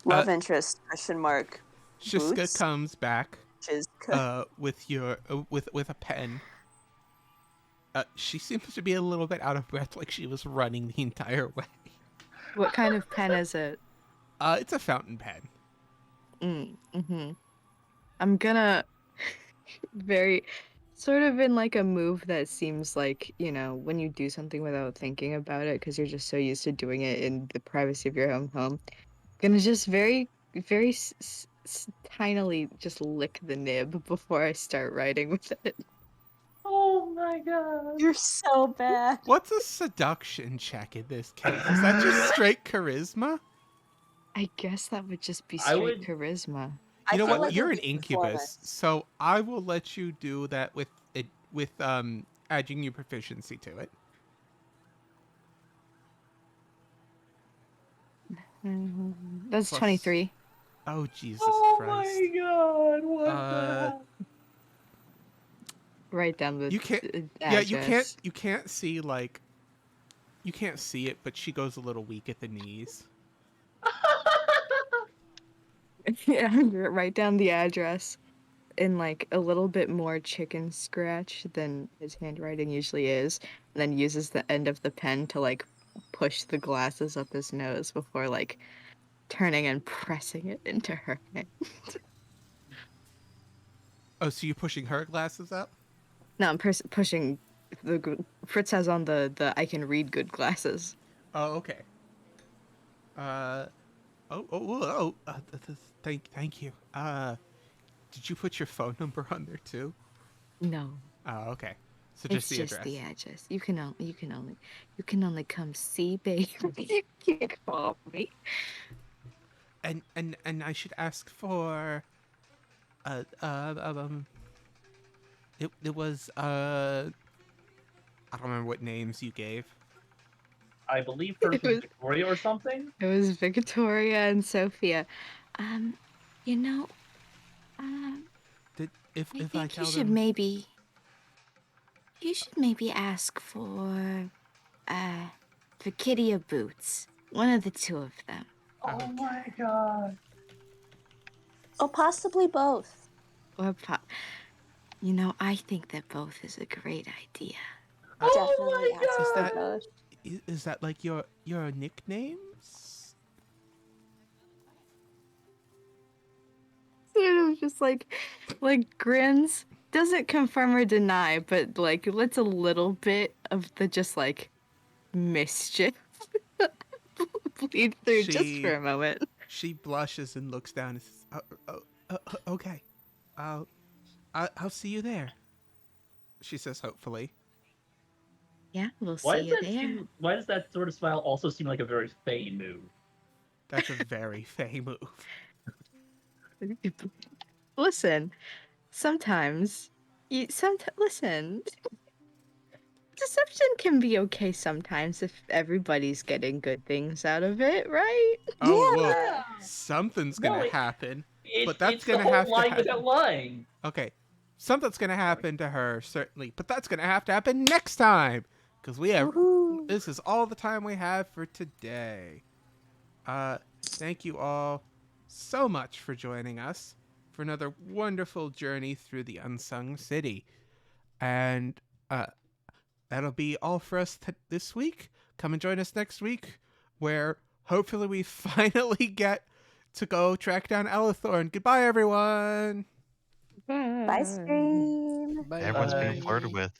Love interest, question mark. Shiska Boots? comes back Shiska. with your with a pen. She seems to be a little bit out of breath, like she was running the entire way. What kind of pen is it? It's a fountain pen. I'm gonna very sort of in like a move that seems like, when you do something without thinking about it because you're just so used to doing it in the privacy of your own home. Gonna just very very tinily just lick the nib before I start writing with it. Oh my god. You're so bad. What's a seduction check in this case? Is that just straight charisma? I guess that would just be I straight would- charisma. I You know feel what? like You're it'd an be incubus, performance. so I will let you do that with adding your proficiency to it. That's Plus- 23. Oh Jesus Oh Christ! my god, what Uh, the Write down the You can't. address. Yeah, you can't see like. You can't see it, but she goes a little weak at the knees. Yeah, write down the address in like a little bit more chicken scratch than his handwriting usually is, and then uses the end of the pen to like push the glasses up his nose before like turning and pressing it into her hand. Oh, so you're pushing her glasses up? No, I'm pushing Fritz has on the I can read good glasses. Oh, okay. Thank you. Did you put your phone number on there too? No, Oh, okay. So it's just the just address. the address. You can only come see, baby. You can't call me. And I should ask for it was I don't remember what names you gave. I believe hers It was was- Victoria or something. It was Victoria and Sophia. You know, If I I think tell you should them maybe ask for Kitty or Boots. One of the two of them. Oh Okay. my god. Oh, possibly both. Or you know, I think that both is a great idea. Definitely ask Is for that- both. is that like your nicknames? Sort of just like grins. Doesn't confirm or deny, but like lets a little bit of the just like mischief bleed through just She- for a moment. She blushes and looks down and says, okay. I'll see you there. She says hopefully. Yeah, we'll Why see does you that there. why does that sort of smile also seem like a very Faye move? That's a very Faye move. Listen, sometimes listen. Deception can be okay sometimes if everybody's getting good things out of it, right? Oh, well, Yeah. something's No, gonna it- happen. It's, But that's it's the gonna whole have to line happen. without lying. Okay, something's gonna happen to her, certainly. But that's gonna have to happen next time. Because we have... Woohoo. This is all the time we have for today. Thank you all so much for joining us for another wonderful journey through the Unsung City. And that'll be all for us this week. Come and join us next week, where hopefully we finally get to go track down Elithorn. Goodbye, everyone! Bye, Scream. Bye. Everyone's being flirted with.